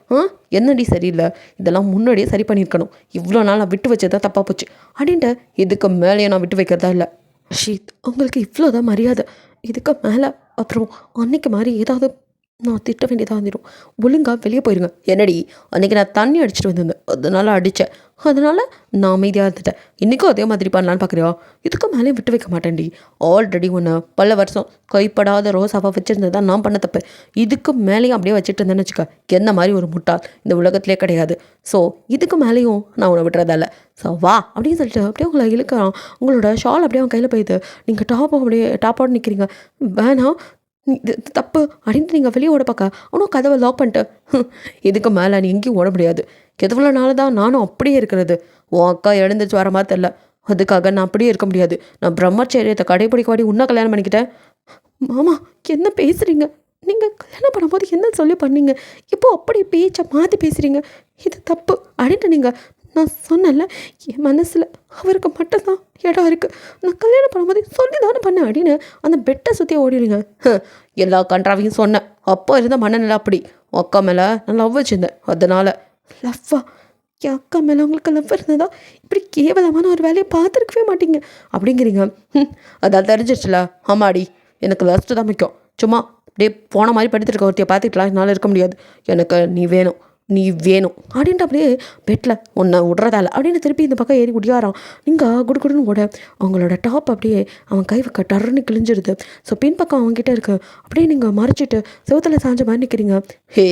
என்னடி சரியில்லை? இதெல்லாம் முன்னாடியே சரி பண்ணியிருக்கணும். இவ்வளோ நாள் நான் விட்டு வச்சதான் தப்பாக போச்சு அப்படின்ட்டு இதுக்கு மேலேயே நான் விட்டு வைக்கிறதா இல்லை. ஷீத் உங்களுக்கு இவ்வளோதான் மரியாதை. இதுக்கு மேலே அப்புறம் அன்னைக்கு மாதிரி ஏதாவது நான் திட்ட வேண்டியதாக வந்துடும். ஒழுங்காக வெளியே போயிருங்க. என்னடி அன்றைக்கி நான் தண்ணி அடிச்சுட்டு வந்திருந்தேன், அதனால் அடித்தேன், அதனால் நான் அமைதியாக இருந்துட்டேன். இன்றைக்கும் அதே மாதிரி பண்ணலான்னு பார்க்குறியா? இதுக்கு மேலே விட்டு வைக்க மாட்டேன்டி. ஆல்ரெடி ஒன்று பல வருஷம் கைப்படாத ரோஸாவாக வச்சுருந்தது தான் நான் பண்ண தப்பு. இதுக்கு மேலேயும் அப்படியே வச்சுட்டு இருந்தேன்னு வச்சுக்க, என்ன மாதிரி ஒரு முட்டாள் இந்த உலகத்திலே கிடையாது. ஸோ இதுக்கு மேலேயும் நான் உன்னை விட்டுறதால. ஸோ வா அப்படின்னு சொல்லிட்டு அப்படியே உங்களை இழுக்கிறான். உங்களோட ஷால் அப்படியே அவன் கையில் போயிடுது. நீங்கள் அப்படியே டாப்போடு நிற்கிறீங்க. வேணாம் இது தப்பு அப்படின்ட்டு நீங்கள் வெளியே ஓட பார்க்க அவனும் கதவை லாக் பண்ணிட்டு இதுக்கு மேலே நீ எங்கேயும் ஓட முடியாது. எவ்வளோ நாள் தான் நானும் அப்படியே இருக்கிறது? உன் அக்கா எழுந்துச்சு வர மாதிரி தெரில, அதுக்காக நான் அப்படியே இருக்க முடியாது. நான் பிரம்மச்சரியத்தை கடைப்பிடிக்க உன்னை கல்யாணம் பண்ணிக்கிட்டேன். மாமா என்ன பேசுகிறீங்க? நீங்கள் கல்யாணம் பண்ணும்போது என்ன சொல்லி பண்ணீங்க? இப்போ அப்படி பேச்சை மாற்றி பேசுகிறீங்க. இது தப்பு அப்படின்ட்டு நீங்கள் நான் சொன்னேன்ல, என் மனசில் அவருக்கு மட்டும்தான் இடம் இருக்குது. நான் கல்யாணம் பண்ணும்போது சொல்லி தானே பண்ணேன் அப்படின்னு அந்த பெட்டை சுற்றி ஓடிடுங்க. எல்லா கன்றாவையும் சொன்னேன். அப்போ இருந்த மனநிலை அப்படி. அக்கா மேலே நான் லவ் வச்சுருந்தேன், அதனால். லவ்வா? என் அக்கா மேலே உங்களுக்கு லவ் இருந்ததா? இப்படி கேவலமான ஒரு வேலையை பார்த்துருக்கவே மாட்டீங்க அப்படிங்கிறீங்க. அதான் தெரிஞ்சிருச்சுல. ஆமாடி, எனக்கு லஸ்ட்டு தான் முக்கியம். சும்மா அப்படியே போன மாதிரி படுத்துட்டு இருக்க ஒருத்தையை பார்த்துக்கலாம் என்னால் இருக்க முடியாது. எனக்கு நீ வேணும் அப்படின்ட்டு அப்படியே பெட்டில் ஒன்றை விட்றதால அப்படின்னு திருப்பி இந்த பக்கம் ஏறி குடியாரான். நீங்கள் குடுக்குடுன்னு ஓட அவங்களோட டாப் அப்படியே அவன் கை வைக்க டர்ன்னு கிழிஞ்சிருது. ஸோ பின்பக்கம் அவங்ககிட்ட இருக்கு. அப்படியே நீங்கள் மறைச்சிட்டு செவத்தில் சாஞ்ச மாதிரி நிற்கிறீங்க. ஹே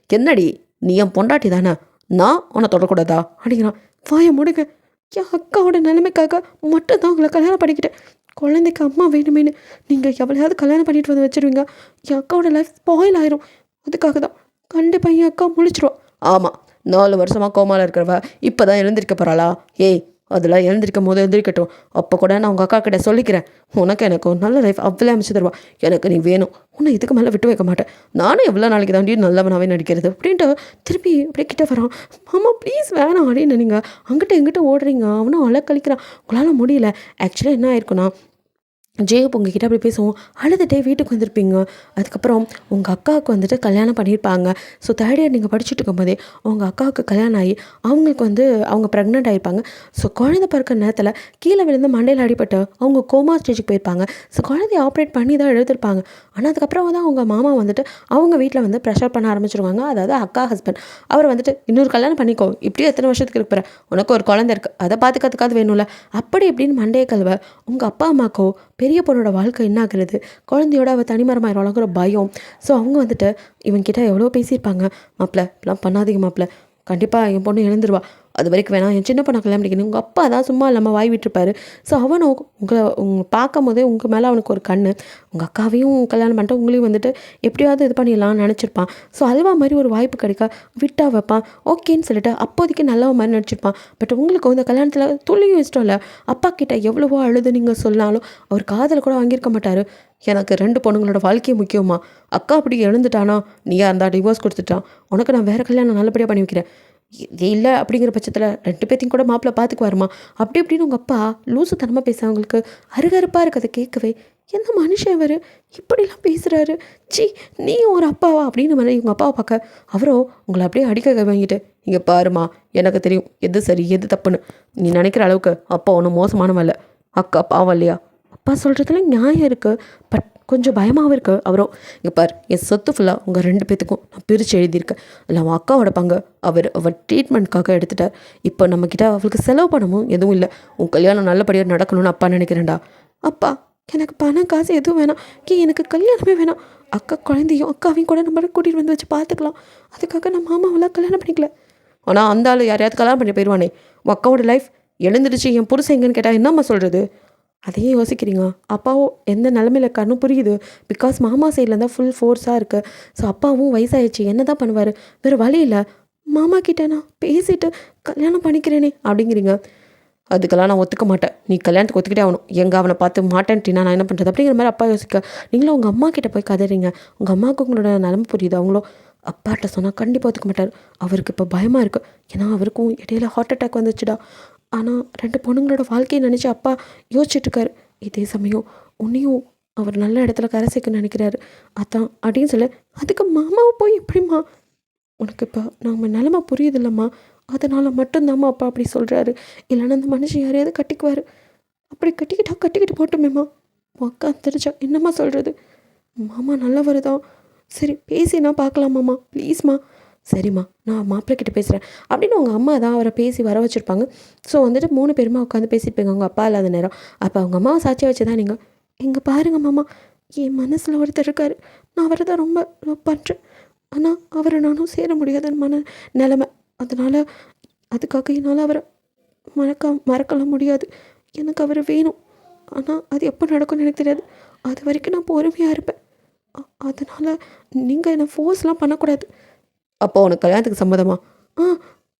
என்னடி நீ என் பொண்டாட்டி தானே, நான் உன்னை தொடக்கூடாதா அப்படிங்கிறான். வாயை முடுங்க. என் அக்காவோட நிலைமைக்காக மட்டும்தான் உங்களை கல்யாணம் பண்ணிக்கிட்டேன். குழந்தைக்கு அம்மா வேணுமேனு நீங்கள் எவ்வளையாவது கல்யாணம் பண்ணிட்டு வந்து வச்சுருவீங்க. என் அக்காவோட லைஃப் ஸ்பாயில் ஆயிரும். அதுக்காக தான் கண்டிப்பாக என் அக்கா முழிச்சிருவா. ஆமாம், 4 வருஷமாக கோமாவில் இருக்கிறவ இப்போ தான் எழுந்திருக்க போகிறாளா? ஏய் அதெல்லாம் எழுந்திருக்கும் போது எழுந்திருக்கட்டும். அப்போ கூட நான் உங்கள் அக்கா கிட்ட சொல்லிக்கிறேன், எனக்கு ஒரு நல்ல லைஃப் அவ்வளோ அமைச்சு தருவா. எனக்கு நீ வேணும், உன்னை இதுக்கு மேலே விட்டு வைக்க மாட்டேன். நானும் எவ்வளோ நாளைக்கு தாண்டி நல்லவனாகவே நடிக்கிறது அப்படின்ட்டு திருப்பி அப்படியே கிட்ட வரான். மாமா ப்ளீஸ் வேணாம் அப்படின்னு நீங்கள் அங்கிட்ட எங்கிட்ட ஓடுறீங்க. அவனும் அழ கழிக்கிறான். உங்களால் முடியல. ஆக்சுவலாக என்ன ஆயிருக்குன்னா, ஜேஹப் உங்ககிட்ட அப்படி பேசுவோம், அழுதுகிட்டே வீட்டுக்கு வந்திருப்பீங்க. அதுக்கப்புறம் உங்கள் அக்காவுக்கு வந்துட்டு கல்யாணம் பண்ணியிருப்பாங்க. ஸோ தேர்ட் இயர் நீங்கள் படிச்சுட்டு இருக்கும்போதே உங்கள் அக்காவுக்கு கல்யாணம் ஆகி அவங்களுக்கு வந்து அவங்க ப்ரெக்னென்ட் ஆகிருப்பாங்க. ஸோ குழந்தை பிறக்கிற நேரத்தில் கீழே விழுந்து மண்டையில் அடிபட்டு அவங்க கோமா ஸ்டேஜுக்கு போயிருப்பாங்க. ஸோ குழந்தைய ஆப்ரேட் பண்ணி தான் எழுதிருப்பாங்க. ஆனால் அதுக்கப்புறம் தான் அவங்க மாமா வந்துட்டு அவங்க வீட்டில் வந்து ப்ரெஷர் பண்ண ஆரம்பிச்சிருவாங்க. அதாவது அக்கா ஹஸ்பண்ட் அவர் வந்துட்டு இன்னொரு கல்யாணம் பண்ணிக்கோ, இப்படியே எத்தனை வருஷத்துக்கு இருக்கிற, உனக்கு ஒரு குழந்தை இருக்குது, அதை பார்த்துக்கிறதுக்காவது வேணும்ல, அப்படி இப்படின்னு மண்டையை கழுவ உங்கள் அப்பா அம்மாக்கோ பெரிய பொண்ணோட வாழ்க்கை என்ன ஆகுறது, குழந்தையோட அவள் தனிமரமாயிரவளங்கிற பயம். ஸோ அவங்க வந்துட்டு இவங்கிட்ட எவ்வளோ பேசியிருப்பாங்க, மாப்பிள்ள இப்பெல்லாம் பண்ணாதீங்க மாப்பிள்ள, கண்டிப்பாக என் பொண்ணு எழுந்துருவா, அது வரைக்கும் வேணாம், என் சின்ன பொண்ணை கல்யாணம் பண்ணிக்கணும். உங்கள் அப்பா தான் சும்மா இல்லாமல் வாய் விட்டுருப்பாரு. ஸோ அவனும் உங்களை பார்க்கும் போதே உங்கள் மேலே அவனுக்கு ஒரு கண், உங்கள் அக்காவையும் கல்யாணம் பண்ணிட்டு உங்களையும் வந்துட்டு எப்படியாவது இது பண்ணிடலாம்னு நினச்சிருப்பான். ஸோ அல்வா மாதிரி ஒரு வாய்ப்பு கிடைக்க விட்டா வைப்பான். ஓகேன்னு சொல்லிட்டு அப்போதைக்கு நல்லவ மாதிரி நடிச்சிருப்பான். பட் உங்களுக்கு வந்து கல்யாணத்தில் துளியும் இஷ்டம் இல்லை. அப்பா கிட்ட எவ்வளவோ அழுது நீங்கள் சொன்னாலும் அவர் காதல் கூட வாங்கியிருக்க மாட்டார். எனக்கு 2 பொண்ணுங்களோட வாழ்க்கையை முக்கியமா, அக்கா அப்படி எழுந்துட்டானா நீயா இருந்தால் டிவோர்ஸ் கொடுத்துட்டான், உனக்கு நான் வேறு கல்யாணம் நல்லபடியாக பண்ணி வைக்கிறேன், இல்லை அப்படிங்கிற பட்சத்தில் 2 பேர்த்தையும் கூட மாப்பிள்ளை பார்த்துக்குவாருமா, அப்படி இப்படின்னு உங்கள் அப்பா லூசுத்தனமாக பேசுகிறவங்களுக்கு அருகருப்பாக இருக்கிறத கேட்கவே, எந்த மனுஷன் இவர் இப்படிலாம் பேசுகிறாரு, சி நீ ஒரு அப்பாவா அப்படின்னு மாதிரி உங்கள் அப்பாவை பார்க்க அவரோ உங்களை அப்படியே அடிக்க வாங்கிட்டு, இங்கே பாருமா, எனக்கு தெரியும் எது சரி எது தப்புன்னு, நீ நினைக்கிற அளவுக்கு அப்பா ஒன்றும் மோசமானவன் இல்லை, அக்கா பாவம் இல்லையா, அப்பா சொல்கிறதுல நியாயம் இருக்குது, பட் கொஞ்சம் பயமாகவும் இருக்குது. அவரோ இங்கே பார், என் சொத்து ஃபுல்லாக உங்கள் 2 பேத்துக்கும் நான் பிரித்து எழுதியிருக்கேன், இல்லை அவன் அக்காவோட பங்கு அவர் ட்ரீட்மெண்ட்காக எடுத்துட்டார், இப்போ நம்மக்கிட்ட அவளுக்கு செலவு பண்ணவும் எதுவும் இல்லை, உன் கல்யாணம் நல்லபடியாக நடக்கணும்னு அப்பா நினைக்கிறேன்டா. அப்பா எனக்கு பணம் காசு எதுவும் வேணாம், எனக்கு கல்யாணமே வேணாம், அக்கா குழந்தையும் அக்காவையும் கூட நம்மளை கூட்டிகிட்டு வந்து வச்சு பார்த்துக்கலாம், அதுக்காக நான் மாமாவெல்லாம் கல்யாணம் பண்ணிக்கல. ஆனால் அந்த ஆள் யாரையாவது கல்யாணம் பண்ணி போயிடுவானே, உன் அக்காவோட லைஃப் எழுந்துடுச்சு, என் புருஷன் எங்கன்னு கேட்டால் என்னம்மா சொல்கிறது, அதையும் யோசிக்கிறீங்க. அப்பாவும் எந்த நிலமையில இருக்காருன்னு புரியுது. பிகாஸ் மாமா சைடில் தான் ஃபுல் ஃபோர்ஸாக இருக்குது. ஸோ அப்பாவும் வயசாகிடுச்சு, என்ன தான் பண்ணுவார், வேறு வழி இல்லை, மாமா கிட்டே நான் பேசிவிட்டு கல்யாணம் பண்ணிக்கிறேனே அப்படிங்கிறீங்க. அதுக்கெல்லாம் நான் ஒத்துக்க மாட்டேன், நீ கல்யாணத்துக்கு ஒத்துக்கிட்டே ஆகணும், எங்கே அவனை பார்த்து மாட்டேன்ட்டினா நான் என்ன பண்ணுறது அப்படிங்கிற மாதிரி அப்பா யோசிக்க, நீங்களும் உங்கள் அம்மா கிட்டே போய் கதறீங்க. உங்கள் அம்மாவுக்கு உங்களோட நிலமை புரியுது. அவங்களும் அப்பாட்ட சொன்னால் கண்டிப்பாக ஒத்துக்க மாட்டார். அவருக்கு இப்போ பயமாக இருக்குது, ஏன்னா அவருக்கும் இடையில ஹார்ட் அட்டாக் வந்துச்சுடா. ஆனால் 2 பொண்ணுங்களோட வாழ்க்கையை நினச்சி அப்பா யோசிச்சுட்ருக்காரு. இதே சமயம் உன்னையும் அவர் நல்ல இடத்துல கரை சேர்க்கணும்னு நினைக்கிறாரு. அதான் அப்படின்னு சொல்ல, அதுக்கு மாமாவை போய் எப்படிம்மா, உனக்கு இப்போ நம்ம நிலமை புரியுதில்லம்மா, அதனால் மட்டும்தாம்மா அப்பா அப்படி சொல்கிறாரு, இல்லைன்னா அந்த மனுஷன் யாரையாவது கட்டிக்குவார், அப்படி கட்டிக்கிட்டு போட்டுமேம்மா, அக்கா தெரிஞ்சா என்னம்மா சொல்கிறது, மாமா நல்லவர் தான், சரி பேசி நான் பார்க்கலாமாம்மா ப்ளீஸ்மா, சரிம்மா நான் மாப்பிள்ளைக்கிட்ட பேசுகிறேன் அப்படின்னு உங்கள் அம்மா தான் அவரை பேசி வர வச்சுருப்பாங்க. ஸோ வந்துட்டு 3 பேருமா உட்காந்து பேசியிருப்பீங்க அவங்க அப்பா இல்லாத நேரம். அப்போ அவங்க அம்மாவை சாட்சியாக வச்சு தான் நீங்கள், இங்கே பாருங்க மாமா, என் மனசில் ஒருத்தர் இருக்கார், நான் அவரை தான் ரொம்ப லவ் பண்ணுறேன், ஆனால் அவரை நானும் சேர முடியாத நிலமை, அதனால் அதுக்காக என்னால் அவரை மறக்கலாம் முடியாது, எனக்கு அவர் வேணும், ஆனால் அது எப்போ நடக்கும்னு எனக்கு தெரியாது, அது வரைக்கும் நான் பொறுமையாக இருப்பேன், அதனால் நீங்கள் என்னை ஃபோர்ஸ்லாம் பண்ணக்கூடாது. அப்போ உனக்கு கல்யாணத்துக்கு சம்மதமா?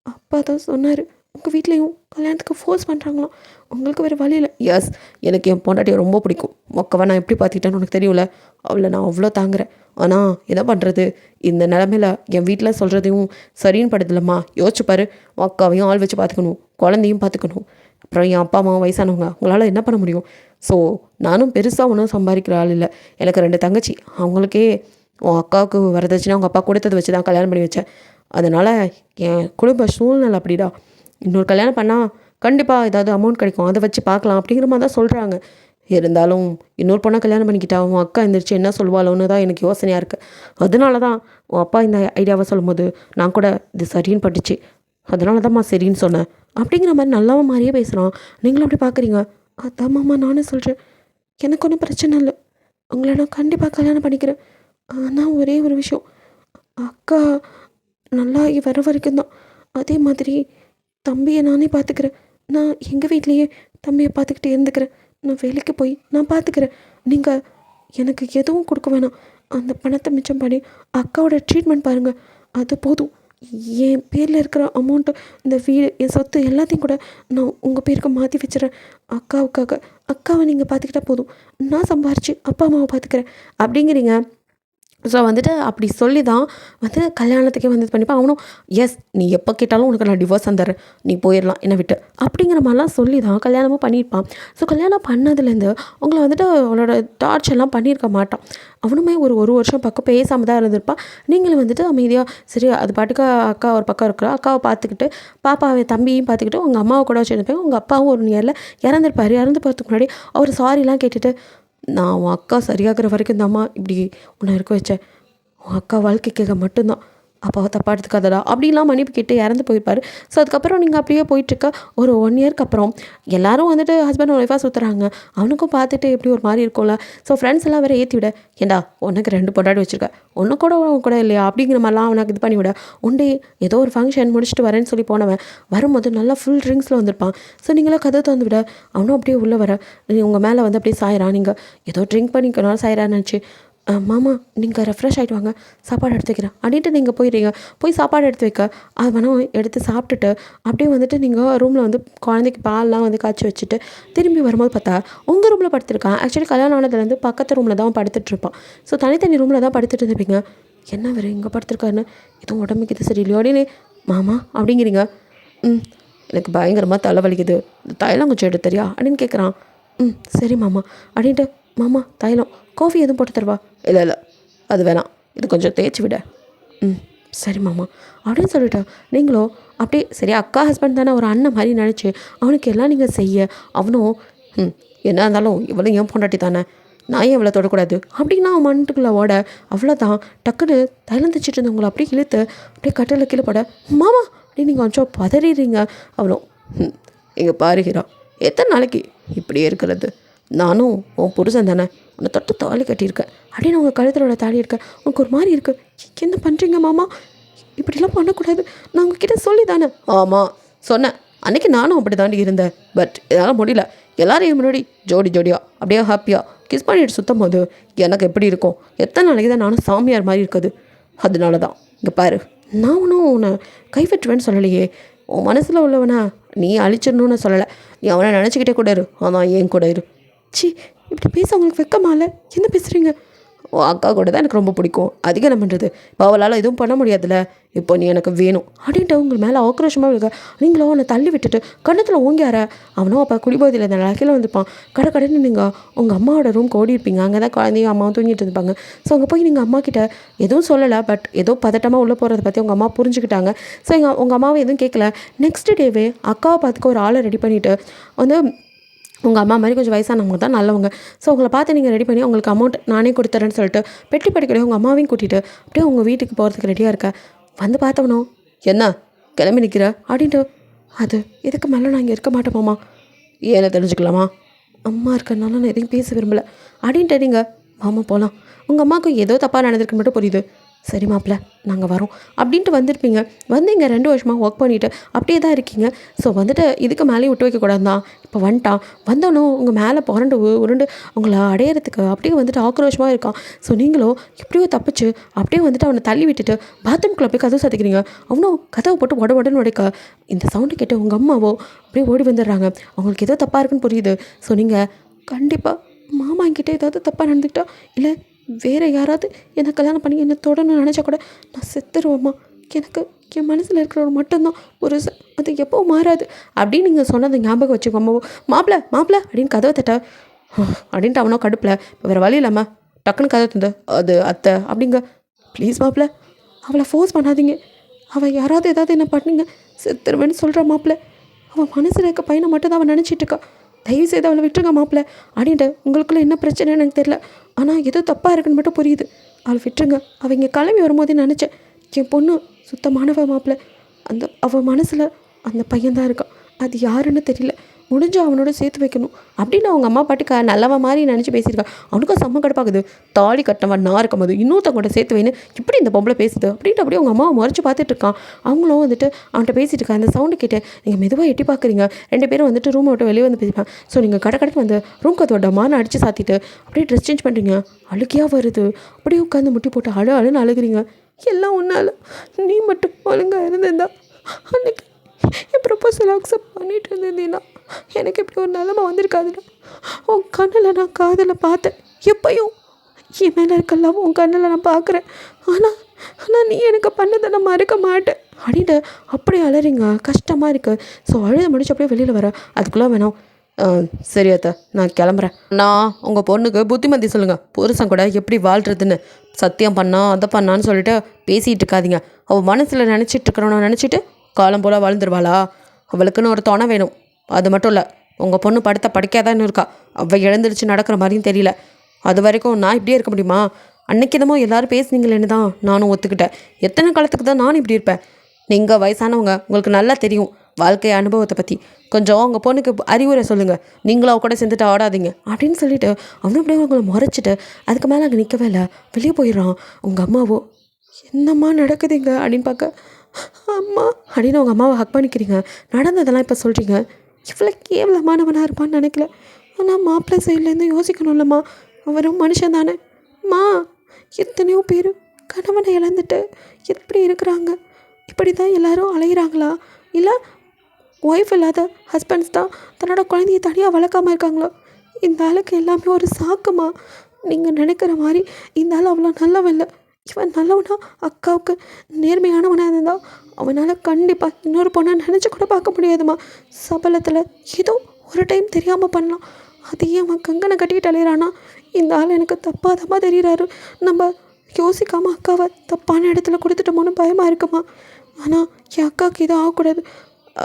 அப்பா தான் சொன்னார், உங்கள் வீட்லேயும் கல்யாணத்துக்கு ஃபோர்ஸ் பண்ணுறாங்களாம், உங்களுக்கு வேறு வழி இல்லை. எஸ், எனக்கு என் பொண்டாட்டியை ரொம்ப பிடிக்கும், மொக்கவை நான் எப்படி பார்த்துக்கிட்டேன்னு உனக்கு தெரியும்ல, அவளை நான் அவ்வளோ தாங்குறேன், ஆனால் என்ன பண்ணுறது, இந்த நிலமையில என் வீட்டில் சொல்கிறதையும் சரின்னு படுதில்லம்மா, யோசிச்சுப்பாரு, அக்காவையும் ஆள் வச்சு பார்த்துக்கணும், குழந்தையும் பார்த்துக்கணும், அப்புறம் என் அப்பா அம்மாவும் வயசானவங்க, உங்களால் என்ன பண்ண முடியும், ஸோ நானும் பெருசாக ஒன்றும் சம்பாதிக்கிற ஆள் இல்லை, எனக்கு 2 தங்கச்சி, அவங்களுக்கே உன் அக்காவுக்கு வரதட்சணை அவங்க அப்பா கொடுத்தது வச்சு தான் கல்யாணம் பண்ணி வச்சேன், அதனால் என் குடும்ப சூழ்நிலை அப்படிடா, இன்னொரு கல்யாணம் பண்ணால் கண்டிப்பாக ஏதாவது அமௌண்ட் கிடைக்கும், அதை வச்சு பார்க்கலாம் அப்படிங்கிற மாதிரி தான் சொல்கிறாங்க. இருந்தாலும் இன்னொரு பொண்ணை கல்யாணம் பண்ணிக்கிட்டா உன் அக்கா எந்திரிச்சு என்ன சொல்வாளோன்னு தான் எனக்கு யோசனையாக இருக்குது. அதனால தான் உன் அப்பா இந்த ஐடியாவை சொல்லும்போது நான் கூட இது சரின்னு பட்டுச்சு, அதனால தான்மா சரின்னு சொன்னேன் அப்படிங்கிற மாதிரி நல்லாவும் மாதிரியே பேசுகிறான். நீங்களும் அப்படி பார்க்குறீங்க. அதான் மாமா நானே சொல்கிறேன், எனக்கு ஒன்றும் பிரச்சனை இல்லை, உங்களை நான் கண்டிப்பாக கல்யாணம் பண்ணிக்கிறேன். ஆனால் ஒரே ஒரு விஷயம், அக்கா நல்லா வர வரைக்கும் தான், அதே மாதிரி தம்பியை நானே பார்த்துக்கிறேன், நான் எங்கள் வீட்லேயே தம்பியை பார்த்துக்கிட்டு இருந்துக்கிறேன், நான் வேலைக்கு போய் நான் பார்த்துக்கிறேன், நீங்கள் எனக்கு எதுவும் கொடுக்க வேணாம், அந்த பணத்தை மிச்சம் பண்ணி அக்காவோட ட்ரீட்மெண்ட் பாருங்கள், அது போதும், என் பேரில் இருக்கிற அமௌண்ட்டு, இந்த வீடு, என் சொத்து எல்லாத்தையும் கூட நான் உங்கள் பேருக்கு மாற்றி வச்சுறேன், அக்காவுக்காக, அக்காவை நீங்கள் பார்த்துக்கிட்டா போதும், நான் சம்பாரித்து அப்பா அம்மாவை பார்த்துக்கிறேன் அப்படிங்கிறீங்க. ஸோ வந்துட்டு அப்படி சொல்லி தான் வந்து கல்யாணத்துக்கே வந்து இது பண்ணிப்பேன். அவனும் எஸ் நீ எப்போ கேட்டாலும் உனக்கு நான் டிவோர்ஸ் தந்துடுறேன், நீ போயிடலாம் என்னை விட்டு அப்படிங்கிற மாதிரிலாம் சொல்லி தான் கல்யாணமும் பண்ணியிருப்பான். ஸோ கல்யாணம் பண்ணதுலேருந்து அவங்கள வந்துட்டு அவனோட டார்ச்சர்லாம் பண்ணியிருக்க மாட்டான். அவனுமே ஒரு வருஷம் பக்கம் பேசாமல் தான் இருந்திருப்பான். நீங்களும் வந்துட்டு அமைதியாக சரி அது பாட்டுக்கு அக்கா ஒரு பக்கம் இருக்கிறா, அக்காவை பார்த்துக்கிட்டு பாப்பாவை தம்பியும் பார்த்துக்கிட்டு உங்கள் அம்மாவை கூட வச்சுருப்பேன். உங்கள் அப்பாவும் ஒரு இயரில் இறந்துருப்பார். இறந்து போகிறதுக்கு முன்னாடி அவர் சாரிலாம் கேட்டுட்டு நான் உன் அக்கா சரியாகிற வரைக்கும் இந்த அம்மா இப்படி உன்னை இருக்க வச்சேன், உன் அக்கா வாழ்க்கைக்காக மட்டும்தான், அப்பாவை தப்பாக எடுத்துக்காதடா அப்படிலாம் மன்னிப்பு கேட்டு இறந்து போயிருப்பார். ஸோ அதுக்கப்புறம் நீங்கள் அப்படியே போயிட்டுருக்க ஒரு 1 இயர்க்கு அப்புறம் எல்லோரும் வந்துட்டு ஹஸ்பண்ட் ஒய்ஃபாக சுற்றுறாங்க. அவனுக்கும் பார்த்துட்டு எப்படி ஒரு மாதிரி இருக்கும்ல. ஸோ ஃப்ரெண்ட்ஸ் எல்லாம் வேறு ஏற்றி விட ஏண்டா உனக்கு 2 பொண்டாட்டி வச்சுருக்க, ஒன்று கூட உன் கூட இல்லையா அப்படிங்கிற மாதிரிலாம் அவனுக்கு இது பண்ணி விட உண்டே ஏதோ ஒரு ஃபங்க்ஷன் முடிச்சுட்டு வரேன்னு சொல்லி போனவன் வரும்போது நல்லா ஃபுல் ட்ரிங்க்ஸில் வந்திருப்பான். ஸோ நீங்களாம் கதை தந்து விட அவனும் அப்படியே உள்ளே வர உங்கள் மேலே வந்து அப்படியே சாயிறான். நீங்கள் ஏதோ ட்ரிங்க் பண்ணிக்கனால சாயிறான்னு நினச்சி மாமா நீங்கள் ரெஃப்ரெஷ் ஆகிட்டு வாங்க சாப்பாடு எடுத்து வைக்கிறேன் அப்படின்ட்டு நீங்கள் போயிடுறீங்க. போய் சாப்பாடு எடுத்து வைக்க அது வேணால் எடுத்து சாப்பிட்டுட்டு அப்படியே வந்துட்டு நீங்கள் ரூமில் வந்து குழந்தைக்கு பால்லாம் வந்து காய்ச்சி வச்சுட்டு திரும்பி வரும்போது பார்த்தா உங்கள் ரூமில் படுத்துருக்கான். ஆக்சுவலி கல்யாணம் ஆனதுலேருந்து பக்கத்து ரூமில் தான் படுத்துட்ருப்பான். ஸோ தனித்தனி ரூமில் தான் படுத்துட்டு இருந்திருப்பீங்க. என்ன வேறு இங்கே படுத்துருக்காருன்னு எதுவும் உடம்புக்கு இது சரியில்லையோ அப்படின்னு மாமா அப்படிங்கிறீங்க. எனக்கு பயங்கரமாக தலைவலிக்குது, தைலம் கொஞ்சம் எடுத்து தெரியா அப்படின்னு கேட்குறான். சரி மாமா அப்படின்ட்டு மாமா தைலம் காஃபி எதுவும் போட்டு தருவா, இல்லை அது வேணாம், இது கொஞ்சம் தேய்ச்சி விட. சரி மாமா அப்படின்னு சொல்லிட்டேன். நீங்களோ அப்படியே சரி அக்கா ஹஸ்பண்ட் தானே ஒரு அண்ணன் மாதிரி நினச்சி அவனுக்கு எல்லாம் நீங்கள் செய்ய அவனும் என்ன இருந்தாலும் இவ்வளோ ஏன் பொண்டாட்டி தானே, நான் ஏன் இவ்வளோ தொடக்கூடாது அப்படின்னா அவன் மண்ணுக்குள்ளே ஓட அவ்வளோதான் டக்குன்னு தைலம் தைச்சிட்டு இருந்தவங்களை அப்படியே இழுத்து அப்படியே கட்டில் கீழே போட மாமா அப்படின்னு நீங்கள் கொஞ்சம் பதறிடுறீங்க. அவ்வளோ இங்கே பாருகிறா எத்தனை நாளைக்கு இப்படியே இருக்கிறது, நானும் உன் புருஷன் தானே, உன்னை தொட்டு தாலி கட்டியிருக்கேன் அப்படின்னு உங்கள் கழுத்தலோட தாலி இருக்க உனக்கு ஒரு மாதிரி இருக்குது, என்ன பண்ணுறீங்க மாமா, இப்படிலாம் பண்ணக்கூடாது, நான் உங்ககிட்ட சொல்லி தானே. ஆமாம் சொன்னேன், அன்றைக்கி நானும் அப்படி தாண்டி இருந்தேன், பட் என்னால் முடியல, எல்லோரும் முன்னாடி ஜோடியாக அப்படியே ஹாப்பியாக கிஸ் பண்ணிட்டு சுத்தம் போது எனக்கு எப்படி இருக்கும், எத்தனை நாளைக்கு தான் நானும் சாமியார் மாதிரி இருக்குது, அதனால தான் இங்கே பாரு நான் ஒன்றும் உன்னை கைவிட்டுவேன்னு சொல்லலையே, உன் மனசில் உள்ளவனா நீ அழிச்சிடணுன்னு சொல்லலை, நீ அவனை நினச்சிக்கிட்டே கூட இரு, அதான் ஏன் கூட இரு. சி இப்படி பேச உங்களுக்கு வெக்கமா இல்லை, என்ன பேசுகிறீங்க, அக்கா கூட தான் எனக்கு ரொம்ப பிடிக்கும், அதிகம் என்ன பண்ணுறது, இப்போ அவளால் எதுவும் பண்ண முடியாதுல்ல, இப்போ நீ எனக்கு வேணும் அப்படின்ட்டு உங்கள் மேலே ஆக்ரோஷமாக இருக்க நீங்களும் அவனை தள்ளி விட்டுட்டு கண்ணத்தில் ஓங்கியார அவனும் அப்போ குடிபோதையில் இந்த நிலக்கையில் வந்துப்பான். கடைன்னு நீங்கள் உங்கள் அம்மாவோட ரூம்க்கு ஓடி இருப்பீங்க, அங்கே தான் குழந்தையும் அம்மாவும் தூங்கிட்டு இருப்பாங்க. ஸோ அங்கே போய் நீங்கள் அம்மா கிட்ட எதுவும் சொல்லலை, பட் ஏதோ பதட்டமாக உள்ளே போகிறத பற்றி உங்கள் அம்மா புரிஞ்சுக்கிட்டாங்க. ஸோ உங்கள் அம்மாவை எதுவும் கேட்கல. நெக்ஸ்ட் டேவே அக்காவை பார்த்துக்க ஒரு ஆளை ரெடி பண்ணிவிட்டு வந்து உங்கள் அம்மா மாதிரி கொஞ்சம் வயசானவங்க தான் நல்லவங்க, ஸோ உங்களை பார்த்து நீங்கள் ரெடி பண்ணி உங்களுக்கு அமௌண்ட் நானே கொடுத்துறேன்னு சொல்லிட்டு பெட்டி படிக்கடி உங்கள் அம்மாவையும் கூட்டிகிட்டு அப்படியே உங்கள் வீட்டுக்கு போகிறதுக்கு ரெடியாக இருக்க வந்து பார்த்தவனோ என்ன கிளம்பி நிற்கிற அப்படின்ட்டு அது இதுக்கு மேலே நான் இங்கே இருக்க மாட்டேமாம்மா, ஏன்னு தெரிஞ்சுக்கலாமா, அம்மா இருக்கிறனால நான் எதையும் பேச விரும்பலை அப்படின்ட்டு நீங்கள் மாமா போகலாம், உங்கள் அம்மாவுக்கு ஏதோ தப்பாக நடந்திருக்கு மட்டும் புரியுது, சரி மாப்பிள்ள நாங்கள் வரோம் அப்படின்ட்டு வந்திருப்பீங்க. வந்து இங்கே 2 வருஷமாக ஒர்க் பண்ணிவிட்டு அப்படியே தான் இருக்கீங்க. ஸோ வந்துட்டு இதுக்கு மேலேயும் விட்டு வைக்கக்கூடாது தான், இப்போ வந்துட்டான் வந்தோன்னும் உங்கள் மேலே புரண்டு உருண்டு உங்களை அடையிறதுக்கு அப்படியே வந்துட்டு ஆக்ரோஷமாக இருக்கான். ஸோ நீங்களும் எப்படியோ தப்பிச்சு அப்படியே வந்துட்டு அவனை தள்ளி விட்டுட்டு பாத்ரூம்குள்ளே போய் கதவு சாத்திக்கிறீங்க. அவனும் கதவை போட்டு உடனே உடைக்க இந்த சவுண்டு கேட்டு உங்கள் அம்மாவோ அப்படியே ஓடி வந்துடுறாங்க. அவங்களுக்கு ஏதோ தப்பாக இருக்குன்னு புரியுது. ஸோ நீங்கள் கண்டிப்பாக மாமா என்கிட்ட ஏதாவது தப்பாக நடந்துக்கிட்டா இல்லை வேறு யாராவது என்னை கல்யாணம் பண்ணி என்னை தொடணும்னு நினச்சா கூட நான் செத்துருவேம்மா, எனக்கு என் மனசில் இருக்கிறவர் மட்டும்தான் ஒரு அது எப்போவும் மாறாது அப்படின்னு நீங்கள் சொன்னதை ஞாபகம் வச்சுக்கோமா. மாப்பிள்ள அப்படின்னு கதவை தட்ட அப்படின்ட்டு அவனோ கடுப்பில் இப்போ வேறு வழி இல்லாமல் டக்குன்னு கதவை தந்து அது அத்தை அப்படிங்க, ப்ளீஸ் மாப்பிள்ள அவளை ஃபோர்ஸ் பண்ணாதீங்க, அவள் யாராவது ஏதாவது என்ன பண்ணுங்க செத்துருவேன்னு சொல்கிற மாப்பிள்ள, அவன் மனசில் இருக்க பையனை மட்டும் தான் அவன் நினச்சிட்டு இருக்கா, தயவுசெய்து அவளை விட்டுருங்க மாப்பிள்ள அப்படின்ட்டு உங்களுக்குள்ளே என்ன பிரச்சனைன்னு எனக்கு தெரியல, ஆனால் எதோ தப்பாக இருக்குன்னு மட்டும் புரியுது, அவளை விட்டுருங்க. அவள் இங்கே கிளம்பி வரும்போதே நினச்சேன் என் பொண்ணு சுத்தமானவ மாப்பிள்ள, அவள் மனசில் அந்த பையன்தான் இருக்கான், அது யாருன்னு தெரியல, முடிஞ்சு அவனோட சேர்த்து வைக்கணும் அப்படின்னு அவங்க அம்மா பாட்டுக்கு நல்லவன் மாதிரி நினச்சி பேசியிருக்கான். அவனுக்கும் செம்ம கடுப்பாகுது, தாலி கட்டினவன் நான் இருக்கும்போது இன்னொருத்தவங்கள்ட்ட சேர்த்து வைன்னு இப்படி இந்த பொம்பளை பேசுது அப்படின்ட்டு அப்படியே அவங்க அம்மாவை முறைச்சி பார்த்துட்டு இருக்கான். அவங்களும் வந்துட்டு அவன்கிட்ட பேசிட்டு இருக்கான். அந்த சவுண்டு கேட்டு நீங்கள் மெதுவாக எட்டி பார்க்குறீங்க, 2 பேரும் வந்துட்டு ரூமை விட்டு வெளியே வந்து பேசிப்பான். ஸோ நீங்கள் கடைக்கு வந்து ரூம் கதோட மானை அடித்து சாத்திட்டு அப்படியே ட்ரெஸ் சேஞ்ச் பண்ணுறீங்க, அழுகியாக வருது, அப்படியே உட்காந்து முட்டி போட்டு அழுன்னு அழுகிறீங்க. எல்லாம் ஒன்றால் நீ மட்டும் ஒழுங்காக இருந்திருந்தா அன்னைக்கு என் ப்ரொபோசல் அக்செப்ட் பண்ணிட்டு இருந்தேன்னா எனக்கு இப்படி ஒரு நிலமை வந்திருக்காதுடா. உன் கண்ணில் நான் காதில் பார்த்தேன், எப்பயும் என் மேலே இருக்க லவ் உன் கண்ணில் நான் பார்க்குறேன். ஆனால் ஆனால் நீ எனக்கு பண்ணதை நான் மறக்க மாட்டேன் அப்படின்ட்டு அப்படியே அலறிங்க. கஷ்டமாக இருக்குது. ஸோ அழுத முடிச்சு அப்படியே வெளியில் வர அதுக்குள்ளே வேணாம். சரி அத்தை, நான் கிளம்புறேன். நான் உங்கள் பொண்ணுக்கு புத்திமதி சொல்லுங்கள், புருஷன் கூட எப்படி வாழ்கிறதுன்னு. சத்தியம் பண்ணா அதை பண்ணான்னு சொல்லிட்டு பேசிகிட்டு இருக்காதீங்க. அவள் மனசில் நினச்சிட்டு இருக்கிறோன்னு நினச்சிட்டு காலம் போல் வாழ்ந்துருவாளா? அவளுக்குன்னு ஒரு துணை வேணும். அது மட்டும் இல்லை, உங்கள் பொண்ணு படிக்காதான்னு இருக்கா. அவள் எழுந்திரிச்சு நடக்கிற மாதிரியும் தெரியல. அது வரைக்கும் நான் இப்படியே இருக்க முடியுமா? அன்றைக்கி என்னமோ எல்லோரும் பேசுனீங்களேன்னு தான் நானும் ஒத்துக்கிட்டேன். எத்தனை காலத்துக்கு தான் நானும் இப்படி இருப்பேன்? நீங்கள் வயசானவங்க, உங்களுக்கு நல்லா தெரியும் வாழ்க்கை அனுபவத்தை பற்றி. கொஞ்சம் உங்கள் பொண்ணுக்கு அறிவுரை சொல்லுங்கள். நீங்களும் அவ கூட சேர்ந்துட்டு ஆடாதீங்க அப்படின்னு சொல்லிவிட்டு அவனும் அப்படியே அவங்களை முறைச்சிட்டு அதுக்கு மேலே அங்கே நிற்கவே இல்லை, வெளியே போயிடுறான். உங்கள் அம்மாவோ என்னம்மா நடக்குதுங்க அப்படின்னு பார்க்க, அம்மா அப்படின்னு உங்கள் அம்மாவை ஹக் பண்ணிக்கிறீங்க. நடந்ததெல்லாம் இப்போ சொல்கிறீங்க. இவ்வளோ கேவலமானவனாக இருப்பான்னு நினைக்கல. ஆனால் மாப்பிள்ளை சைட்லேருந்து யோசிக்கணும்லம்மா, அவரும் மனுஷன் தானே. மா எத்தனையோ பேர் கணவனை இழந்துட்டு எப்படி இருக்கிறாங்க? இப்படி தான் எல்லோரும் அலைகிறாங்களா? இல்லை ஒய்ஃப் இல்லாத ஹஸ்பண்ட்ஸ் தான் தன்னோட குழந்தைய தனியாக வளர்க்காமல் இருக்காங்களோ? இந்த ஆளுக்கு எல்லாமே ஒரு சாக்குமா? நீங்கள் நினைக்கிற மாதிரி இந்த ஆள் அவ்வளோ நல்லவன் இல்லை. இவன் நல்லவனா அக்காவுக்கு நேர்மையானவனாக இருந்தால் அவனால் கண்டிப்பாக இன்னொரு பொண்ணை நினச்சி கூட பார்க்க முடியாதுமா. சபலத்தில் ஏதோ ஒரு டைம் தெரியாமல் பண்ணலாம். அதையே அவன் கங்கனை கட்டிக்கிட்டு அலையிறானா? இந்த ஆள் எனக்கு தப்பாதமாக தெரிகிறாரு. நம்ம யோசிக்காமல் அக்காவை தப்பான இடத்துல கொடுத்துட்டோமோன்னு பயமாக இருக்குமா? ஆனால் என் அக்காவுக்கு எதுவும் ஆகக்கூடாது,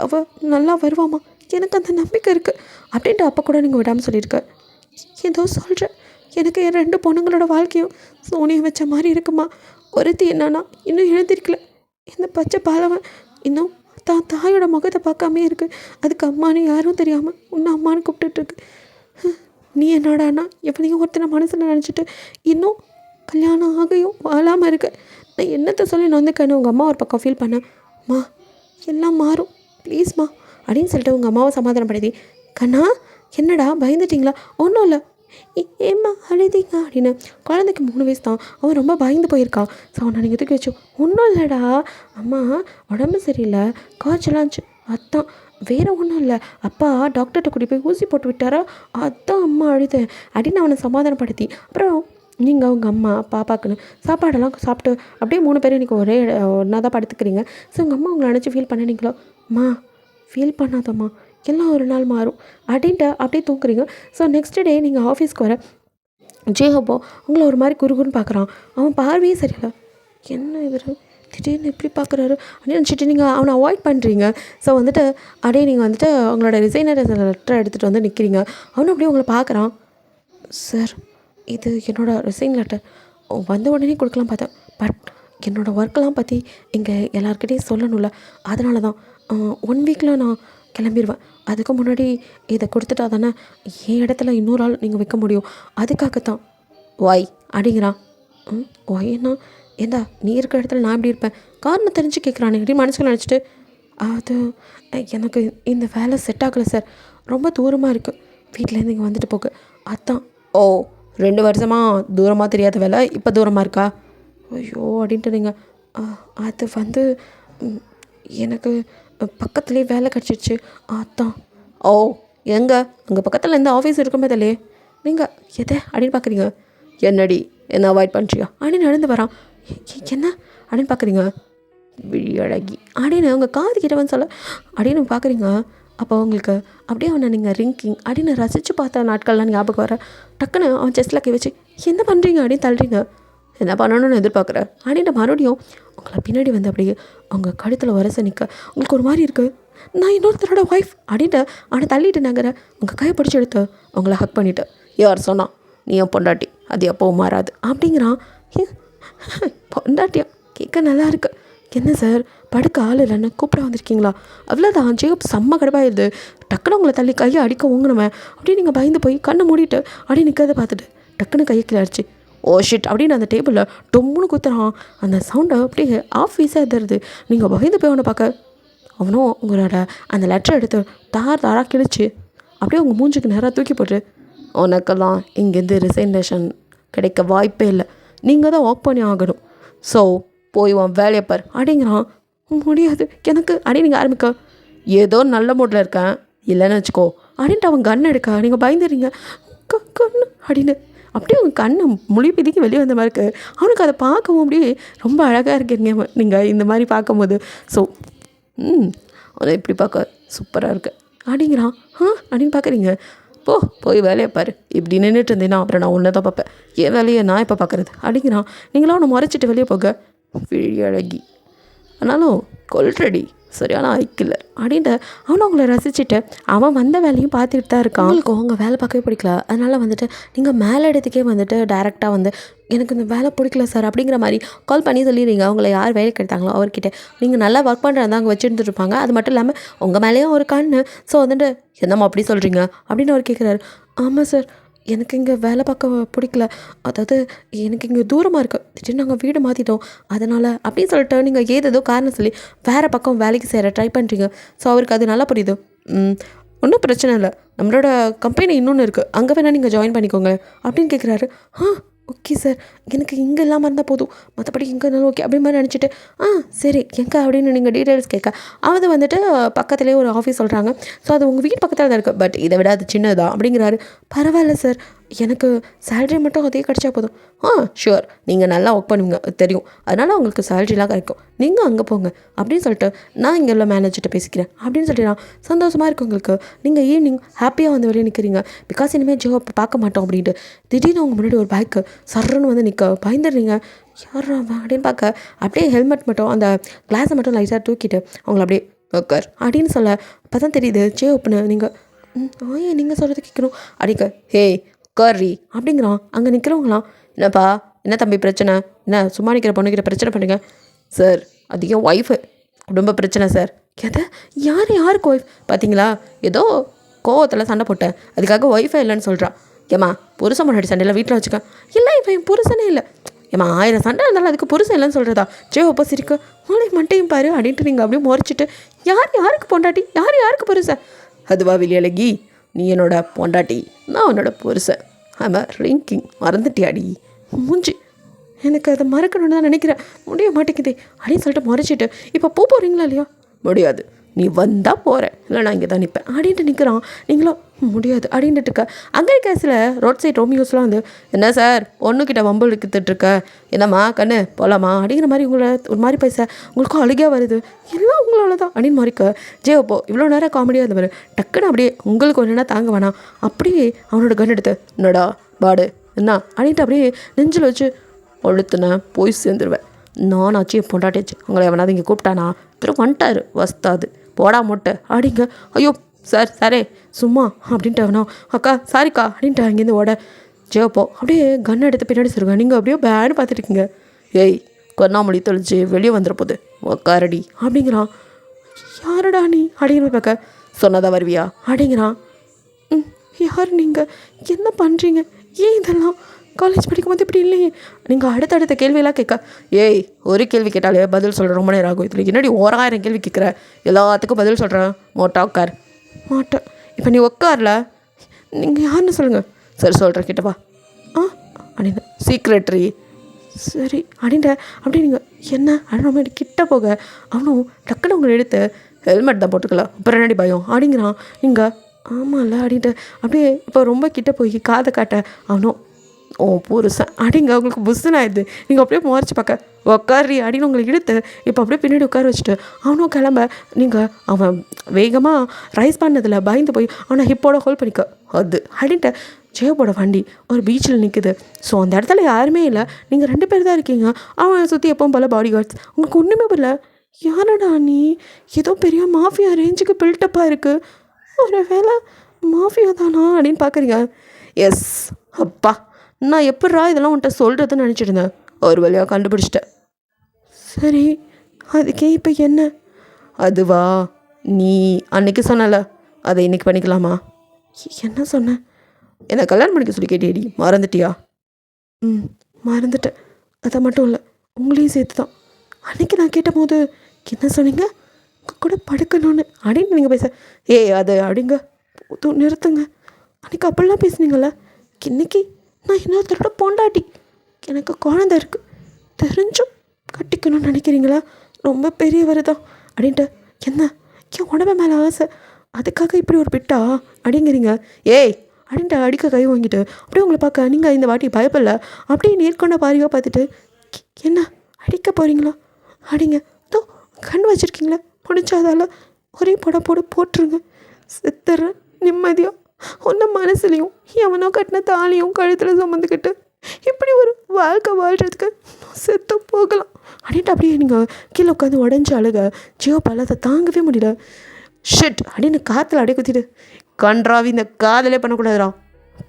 அவள் நல்லா வருவாம்மா, எனக்கு அந்த நம்பிக்கை இருக்குது அப்படின்ட்டு அப்போ கூட நீங்கள் விடாமல் சொல்லியிருக்க. ஏதோ சொல்கிறேன், எனக்கு என் 2 பொண்ணுங்களோட வாழ்க்கையும் சோனியம் வச்ச மாதிரி இருக்குமா. ஒருத்தி என்னன்னா இன்னும் எழுந்திருக்கல. இந்த பச்சை பாலவன் இன்னும் தாயோட முகத்தை பார்க்காமே இருக்குது. அதுக்கு அம்மானு யாரும் தெரியாமல் இன்னும் அம்மானு கூப்பிட்டுட்ருக்கு. நீ என்னடானா எவனையும் ஒருத்தனை மனசில் நினச்சிட்டு இன்னும் கல்யாணம் ஆகையும் வாழாமல் இருக்கு. நான் என்னத்தை சொல்லி நான் வந்து உங்கள் அம்மா ஒரு பக்கம் ஃபீல் பண்ணேன்மா, எல்லாம் மாறும் ப்ளீஸ்மா அப்படின்னு சொல்லிட்டு உங்கள் அம்மாவை சமாதானப்படுத்தி, கண்ணா என்னடா பயந்துட்டிங்களா? ஒன்றும் இல்லை, ஏம்மா அழுதிங்க அப்படின்னு. குழந்தைக்கு 3 வயசு தான், அவன் ரொம்ப பயந்து போயிருக்கான். ஸோ அவனை நீங்கள் தூக்கி வச்சு, ஒன்றும் இல்லைடா அம்மா, உடம்பு சரியில்லை, காய்ச்சலாக இருந்துச்சு, அதான், வேறு ஒன்றும் இல்லை, அப்பா டாக்டர்கிட்ட கூட்டி போய் ஊசி போட்டு விட்டாரா, அதான் அம்மா அழுதேன் அப்படின்னு அவனை சமாதானப்படுத்தி, அப்புறம் நீங்கள் உங்கள் அம்மா பாப்பாக்குன்னு சாப்பாடெல்லாம் சாப்பிட்டு அப்படியே 3 பேரும் இன்றைக்கி ஒரே ஒன்றா தான் படுத்துக்கிறீங்க. ஸோ உங்கள் அம்மா உங்களை நினச்சி ஃபீல் பண்ணினீங்களோ? அம்மா ஃபீல் பண்ணாதம்மா, எல்லாம் ஒரு நாள் மாறும் அப்படின்ட்டு அப்படியே தூக்குறீங்க. ஸோ நெக்ஸ்ட் டே நீங்கள் ஆஃபீஸ்க்கு வர ஜேஹப்போ உங்களை ஒரு மாதிரி குறுகுன்னு பார்க்குறான். அவன் பார்வையே சரியில்லை. என்ன இவர் திடீர்னு இப்படி பார்க்குறாரு அப்படின்னு நினச்சிட்டு நீங்கள் அவனை அவாய்ட் பண்ணுறீங்க. ஸோ வந்துட்டு அப்படியே நீங்கள் வந்துட்டு உங்களோட ரிசைனர் லெட்டரை எடுத்துகிட்டு வந்து நிற்கிறீங்க. அவனும் அப்படியே உங்களை பார்க்குறான். சார், இது என்னோடய ரிசைன் லெட்டர், வந்த உடனே கொடுக்கலாம் பார்த்தேன், பட் என்னோடய ஒர்க்கெல்லாம் பற்றி இங்கே எல்லாருக்கிட்டையும் சொல்லணும்ல, அதனால தான் 1 வீக்கில் நான் கிளம்பிடுவேன். அதுக்கு முன்னாடி இதை கொடுத்துட்டா தானே என் இடத்துல இன்னொரு ஆள் நீங்கள் வைக்க முடியும், அதுக்காகத்தான். ஒய் அப்படிங்கிறான். ஒய்னா ஏண்டா நீ இருக்கிற இடத்துல நான் எப்படி இருப்பேன், காரணம் தெரிஞ்சு கேட்குறானே இப்படி மனசுக்கு நினச்சிட்டு, அது எனக்கு இந்த வேலை செட் ஆகலை சார், ரொம்ப தூரமாக இருக்குது வீட்டிலேருந்து இங்கே வந்துட்டு போக, அதான். ஓ, 2 வருஷமாக தூரமாக தெரியாத வேலை இப்போ தூரமாக இருக்கா? ஐயோ அப்படின்ட்டு நீங்கள், அது வந்து எனக்கு பக்கத்துலேயே வேலை கிடச்சிருச்சு, அதான். ஓ, எங்கே அங்கே பக்கத்தில் எந்த ஆஃபீஸ் இருக்குமே தெரியலையே, நீங்கள் எதை அப்படின்னு பார்க்குறீங்க? என்னடி என்ன அவாய்ட் பண்ணுறியா அப்படின்னு நடந்து வரான். என்ன அப்படின்னு பார்க்குறீங்க? விழியழகி அப்படின்னு உங்கள் காது கிட்ட வந்து சொல்ல அப்படின்னு பார்க்குறீங்க. அப்போ உங்களுக்கு அப்படியே அவனை நீங்கள் ரிங்கிங் அப்படின்னு ரசித்து பார்த்த நாட்கள்லாம் ஞாபகம் வர, டக்குன்னு அவன் செஸ்ட்டில் கை வச்சு என்ன பண்ணுறீங்க அப்படின்னு தள்ளுறீங்க. என்ன பண்ணணும்னு எதிர்பார்க்குற அப்படின்ட்டு மறுபடியும் உங்களை பின்னாடி வந்து அப்படியே அவங்க கழுத்தில் வரச நிற்க உங்களுக்கு ஒரு மாதிரி இருக்குது. நான் இன்னொருத்தரோட ஒய்ஃப் அப்படின்ட்டு அவனை தள்ளிட்டு நகர உங்கள் கையை பிடிச்சி எடுத்து உங்களை ஹக் பண்ணிவிட்டு, யார் சொன்னான் நீ என் பொண்டாட்டி, அது எப்போவும் மாறாது அப்படிங்கிறான். பொண்டாட்டியா கேட்க நல்லா இருக்கு. என்ன சார் படுக்க ஆள் இல்லைன்னு கூப்பிட வந்திருக்கீங்களா? அவ்வளோதான். ஜேகப் செம்ம கடுப்பாயிருது. டக்குன்னு உங்களை தள்ளி கையை அடிக்க ஓங்கினவன் அப்படியே நீங்கள் பயந்து போய் கண்ணை மூடிட்டு அப்படியே நிற்கிறத பார்த்துட்டு டக்குன்னு கையை கீழே அடிச்சு ஓ ஷிட் அப்படின்னு அந்த டேபிளில் டொம்முன்னு குத்துறான். அந்த சவுண்டை அப்படியே ஆஃப் வீஸாக எதிருது. நீங்கள் பயந்து போய் அவனை பார்க்க அவனும் உங்களோட அந்த லெட்டரை எடுத்து தாராக கிழிச்சு அப்படியே உங்கள் மூஞ்சுக்கு நேராக தூக்கி போட்டு, உனக்கெல்லாம் இங்கேருந்து ரிசைனேஷன் கிடைக்க வாய்ப்பே இல்லை, நீங்கள் தான் ஒர்க் பண்ணி ஆகணும், ஸோ போய் உன் வேலையை பார் அப்படிங்கிறான். முடியாது எனக்கு அப்படி நீங்கள் ஆரம்பிக்க, ஏதோ நல்ல மூட்டில் இருக்கேன் இல்லைன்னு வச்சுக்கோ அப்படின்ட்டு அவன் கன் எடுக்க நீங்கள் பயந்துடுறீங்க. கண்ணு அப்படின்னு அப்படியே உங்கள் கண்ணு மொழி பிதிக்கி வெளியே வந்த மாதிரி இருக்குது. அவனுக்கு அதை பார்க்கவும் அப்படியே ரொம்ப அழகாக இருக்கீங்க நீங்கள் இந்த மாதிரி பார்க்கும்போது. ஸோ அதை எப்படி பார்க்க சூப்பராக இருக்கு அப்படிங்கிறான். அப்படின்னு பார்க்குறீங்க. போய் வேலையை பாரு. இப்படி நின்றுட்டு இருந்தேன்னா அப்புறம் நான் ஒன்று தான் பார்ப்பேன். என் வேலையை நான் இப்போ பார்க்குறது அப்படிங்கிறான். நீங்களாம் அவனை முறைச்சிட்டு வெளியே போக விழி அழகி ஆனாலும் கொல்றடி சரியான ஐக்கில்லர் அப்படின்ட்டு அவனை அவங்கள ரசிச்சுட்டு அவன் வந்த வேலையும் பார்த்துக்கிட்டு தான் இருக்கான். அவங்களுக்கு அவங்க வேலை பார்க்கவே பிடிக்கல. அதனால் வந்துட்டு நீங்கள் மேலே இடத்துக்கே வந்துட்டு டேரெக்டாக வந்து எனக்கு இந்த வேலை பிடிக்கல சார் அப்படிங்கிற மாதிரி கால் பண்ணி சொல்லிடுறீங்க. அவங்கள யார் வேலைக்கு எடுத்தாங்களோ அவர்கிட்ட நீங்கள் நல்லா ஒர்க் பண்ணுறதா அங்கே வச்சுருந்துட்டு இருப்பாங்க. அது மட்டும் இல்லாமல் உங்கள் மேலேயும் ஒரு கண்ணு. ஸோ வந்துட்டு என்னம்மா அப்படி சொல்கிறீங்க அப்படின்னு அவர் கேட்குறாரு. ஆமாம் சார், எனக்கு இங்கே வேலை பார்க்க பிடிக்கல. அதாவது எனக்கு இங்கே தூரமாக இருக்குது. திடீர்னு நாங்கள் வீடு மாற்றிட்டோம் அதனால் அப்படின்னு சொல்லிட்டு நீங்கள் ஏதேதோ காரணம் சொல்லி வேறு பக்கம் வேலைக்கு செய்கிற ட்ரை பண்ணுறீங்க. ஸோ அவருக்கு அது நல்லா புரியுது. ஒன்றும் பிரச்சனை இல்லை, நம்மளோட கம்பெனி இன்னொன்று இருக்குது, அங்கே வேணால் நீங்கள் ஜாயின் பண்ணிக்கோங்க அப்படின்னு கேட்குறாரு. ஓகே சார், எனக்கு இங்கே இல்லாமல் இருந்தால் போதும், மற்றபடி இங்கே இருந்தாலும் ஓகே அப்படி மாதிரி நினச்சிட்டு சரி எங்கே அப்படின்னு நீங்கள் டீட்டெயில்ஸ் கேட்க அது வந்துட்டு பக்கத்துலேயே ஒரு ஆஃபீஸ் சொல்கிறாங்க. ஸோ அது உங்கள் வீட்டு பக்கத்தில் தான் இருக்குது, பட் இதை விட அது சின்னதான் அப்படிங்கிறாரு. பரவாயில்ல சார், எனக்கு சேலரி மட்டும் அதே கிடச்சா போதும். ஷுவர், நீங்கள் நல்லா ஒர்க் பண்ணுவீங்க தெரியும், அதனால் உங்களுக்கு சேலரிலாம் கிடைக்கும், நீங்கள் அங்கே போங்க அப்படின்னு சொல்லிட்டு நான் இங்கே உள்ள மேனேஜர்கிட்ட பேசிக்கிறேன் அப்படின்னு சொல்லிட்டு சந்தோஷமாக இருக்குது உங்களுக்கு. நீங்கள் ஈவினிங் ஹாப்பியாக வந்து வெளியே நிற்கிறீங்க. பிகாஸ் இனிமேல் ஜாப் பார்க்க மாட்டோம் அப்படின்ட்டு திடீர்னு அவங்க முன்னாடி ஒரு பைக்கு சர்றன்னு வந்து நிற்க பயந்துடுறீங்க. யார் அப்படின்னு பார்க்க அப்படியே ஹெல்மெட் மட்டும் அந்த கிளாஸை மட்டும் லைட்டாக தூக்கிட்டு அவங்கள அப்படியே உக்கார் அப்படின்னு சொல்ல அப்போ தான் தெரியுது ஜே ஓப்பனு. நீங்கள் நீங்கள் சொல்கிறது கேட்கணும் அப்படிங்க. உட்காரி அப்படிங்கிறான். அங்கே நிற்கிறவங்களாம் என்னப்பா என்ன தம்பி பிரச்சனை, என்ன சும்மா நிற்கிற பொண்ணுக்கிட்ட பிரச்சனை பண்ணுங்க சார், அது என் ஒய்ஃபு குடும்ப பிரச்சனை சார். எதை யாருக்கு ஒய்ஃப் பார்த்தீங்களா, ஏதோ கோவத்தில் சண்டை போட்டேன் அதுக்காக ஒய்ஃபை இல்லைன்னு சொல்கிறான். ஏம்மா புருஷன் முன்னாடி சண்டையில் வீட்டில் வச்சுக்க. இல்லை இப்போ என் புருஷனே இல்லை. ஏம்மா 1000 சண்டை இருந்தாலும் அதுக்கு புருஷன் இல்லைன்னு சொல்கிறதா. ஜே ஒப்போ சிரிக்க உங்களை மண்டையும் பாரு அப்படின்ட்டு நீங்கள் அப்படியே முறைச்சிட்டு யாருக்கு பொண்டாட்டி யாருக்கு புருஷன். அதுவா வெளியழகி, நீ என்னோட பொண்டாட்டி, நான் உன்னோட புருஷன். ஆமாம் ரிங்கிங் மறந்துட்டியாடி மூஞ்சி, எனக்கு அதை மறக்கணும்னு தான் நினைக்கிறேன், முடிய மாட்டேங்குதே அப்படின்னு சொல்லிட்டு முறைச்சிட்டு இப்போ போகிறீங்களா இல்லையா. முடியாது, நீ வந்தால் போகிறேன், இல்லை நான் இங்கே தான் நிற்பேன் அப்படின்ட்டு நிற்கிறான். நீங்களும் முடியாது அப்படின்ட்டு இருக்க. அங்கே இருக்க சில ரோட் சைட் ரோமியோஸ்லாம் வந்து என்ன சார் பொண்ணுக்கிட்ட வம்பு இழுத்துட்ருக்க, என்னம்மா கண்ணு போகலாமா அப்படிங்கிற மாதிரி உங்களை ஒரு மாதிரி பேச உங்களுக்கும் அழுகையாக வருது. எல்லாம் உங்களால் தான் அப்படின்னு மாறிக்க. ஜே அப்போ இவ்வளோ நேரம் காமெடியாக இருந்தவர் டக்குன்னு அப்படியே உங்களுக்கு ஒன்றுனா தாங்க வேணாம் அப்படியே அவனோட கண் எடுத்து என்னடா பாடு என்ன அப்படின்ட்டு அப்படியே நெஞ்சில் வச்சு ஒழுத்துனேன் போய் சேர்ந்துருவேன். நானாச்சு என் பொண்டாட்டியாச்சு, உங்களை எவனாவது இங்கே கூப்பிட்டானா திரும்ப வந்துட்டாரு வஸ்தாது போடா மொட்டை அப்படிங்க. ஐயோ சார் சாரே சும்மா அப்படின்ட்டு அவனா அக்கா சாரிக்கா அப்படின்ட்டு அங்கேருந்து ஓட. ஜேப்போ அப்படியே கன் எடுத்து பின்னாடி சொல்லுங்க. நீங்கள் அப்படியே பேன்னு பார்த்துருக்கீங்க. கொன்னாமொழி தொழிச்சு வெளியே வந்துட போகுது உக்காரடி அப்படிங்கிறான். யாரடா நீ அப்படிங்கிற பார்க்க சொன்னதா வருவியா அப்படிங்கிறான். யார் நீங்கள், என்ன பண்ணுறீங்க, ஏன் இதெல்லாம் காலேஜ் படிக்கும்போது இப்படி இல்லையே. நீங்கள் அடுத்தடுத்த கேள்வியெல்லாம் கேட்க ஏய் ஒரு கேள்வி கேட்டாலே பதில் சொல்கிற ரொம்ப நேரம் ஆகும், இதில் என்னடி 1000 கேள்வி கேட்குற, எல்லாத்துக்கும் பதில் சொல்கிறேன் மோட்டா உட்கார். மாட்டேன், இப்போ நீ உட்கார்ல, நீங்கள் யாருன்னு சொல்லுங்கள். சரி சொல்கிறேன் கிட்டவா அப்படின்னு. சீக்ரெட்ரி சரி அப்படின்ட்டு அப்படி நீங்கள் என்ன அப்படின்னு கிட்ட போக அவனும் டக்குன்னு உங்களை எடுத்து ஹெல்மெட் தான் போட்டுக்கலாம் அப்புறம் என்னடி பயம் அப்படிங்கிறான். நீங்கள் ஆமாம்ல அப்படின்ட்டு அப்படியே இப்போ ரொம்ப கிட்ட போய் காதை காட்ட அவனும் புருஷன் அப்படிங்க அவங்களுக்கு புஸ்ஸுன்னு ஆயிடுது. நீங்கள் அப்படியே முறைச்சி பார்க்க உக்காரி அப்படின்னு உங்களை இழுத்து இப்போ அப்படியே பின்னாடி உட்கார வச்சுட்டு அவனும் கிளம்ப. நீங்கள் அவன் வேகமாக ரைஸ் பண்ணதில் பயந்து போய் அவனை ஹிப்போட ஹோல்ட் பண்ணிக்க அது அப்படின்ட்டு ஜேயோட வண்டி ஒரு பீச்சில் நிற்குது. ஸோ அந்த இடத்துல யாருமே இல்லை, நீங்கள் 2 பேர் தான் இருக்கீங்க. அவன் சுற்றி எப்பவும் போல் பாடி கார்ட்ஸ், உங்களுக்கு ஒன்றுமே இல்லை. யாரடா நீ, ஏதோ பெரிய மாஃபியா ரேஞ்சுக்கு பில்டப்பாக இருக்குது, ஒரு வேளை மாஃபியா தானா அப்படின்னு பார்க்குறீங்க. எஸ் அப்பா, நான் எப்பட்றா இதெல்லாம் உன்ட்ட சொல்கிறதுன்னு நினச்சிட்டு இருந்தேன், ஒரு வழியாக கண்டுபிடிச்சிட்டேன். சரி அதுக்கே இப்போ என்ன. அதுவா, நீ அன்னைக்கு சொன்னல அதை இன்னைக்கு பண்ணிக்கலாமா. என்ன சொன்னேன், என்னை கல்யாணம் பண்ணிக்க சொல்லி கேட்டேடி, மறந்துட்டியா. மறந்துட்டேன், அதை மட்டும் இல்லை உங்களையும் சேர்த்து தான். அன்றைக்கி நான் கேட்டபோது என்ன சொன்னீங்க, உங்கள் கூட படுக்கணும்னு அப்படின்னு நீங்கள் பேச அது அப்படிங்க நிறுத்துங்க. அன்றைக்கி அப்படிலாம் பேசுனீங்கள, இன்னைக்கு நான் இன்னொருத்தரோட பொண்டாட்டி, எனக்கு குழந்தை இருக்குது, தெரிஞ்சும் கட்டிக்கணும்னு நினைக்கிறீங்களா, ரொம்ப பெரியவர் தான் அப்படின்ட்டு. என்ன என் உடம்பு மேலே ஆசை, அதுக்காக இப்படி ஒரு பிட்டா அப்படிங்கிறீங்க. அப்படின்ட்டு அடிக்க கை வாங்கிட்டு அப்படியே உங்களை பார்க்க நீங்கள் இந்த வாட்டி பயப்படல அப்படியே நேர்கொண்ட பாரியாக பார்த்துட்டு என்ன அடிக்க போகிறீங்களா அடிங்க தோ கண் வச்சுருக்கீங்களா முடிச்சாதால ஒரே போட்டுருங்க செத்துற நிம்மதியாக ஒன்றும் மனசுலையும் எவனோ கட்டின தாலியும் கழுத்தில் சுமந்துக்கிட்டு இப்படி ஒரு வாழ்க்கை வாழ்கிறதுக்கு செத்து போகலாம் அப்படின்ட்டு அப்படியே நீங்கள் கீழே உட்காந்து உடஞ்சி அழுக ஜியோ பல்லத்தை தாங்கவே முடியல ஷிட் அப்படின்னு காற்றுல அடி குத்திட்டு கன்றாவி இந்த காதலே பண்ணக்கூடாதுடா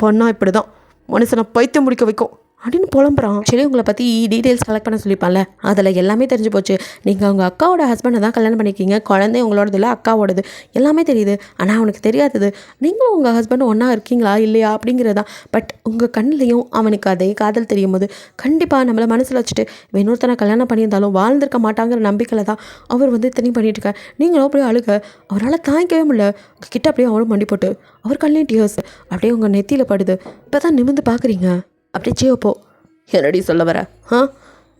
பொண்ணா இப்படி தான் மனுஷனை பைத்தியம் முடிக்க வைக்கும் அப்படின்னு புலம்புறான். சரி உங்களை பற்றி டீட்டெயில்ஸ் கலெக்ட் பண்ண சொல்லிப்பான்ல அதில் எல்லாமே தெரிஞ்சு போச்சு. நீங்கள் அவங்க அக்காவோட ஹஸ்பண்டை தான் கல்யாணம் பண்ணியிருக்கீங்க. குழந்தை உங்களோடது இல்லை அக்காவோடது எல்லாமே தெரியுது. ஆனால் அவனுக்கு தெரியாதது நீங்களும் உங்கள் ஹஸ்பண்ட் ஒன்றா இருக்கீங்களா இல்லையா அப்படிங்கிறதான். பட் உங்கள் கண்ணிலையும் அவனுக்கு அதே காதல் தெரியும் போது கண்டிப்பாக நம்மளை மனசில் வச்சுட்டு இன்னொருத்தனை கல்யாணம் பண்ணியிருந்தாலும் வாழ்ந்திருக்க மாட்டாங்கிற நம்பிக்கையில் தான் அவர் இத்தனையும் பண்ணிட்டுருக்கார். நீங்களும் அப்படியே அழுக அவரால் தாங்கிக்கவே முடியல. உங்கள் கிட்ட அப்படியே அவரும் மண்டி போட்டு அவர் கல்லையும் டியர்ஸ் அப்படியே உங்கள் நெத்தியில் படுது. இப்போ தான் நிமிர்ந்து பார்க்குறீங்க. அப்படியே ஜியோப்போ என்னடி சொல்ல வர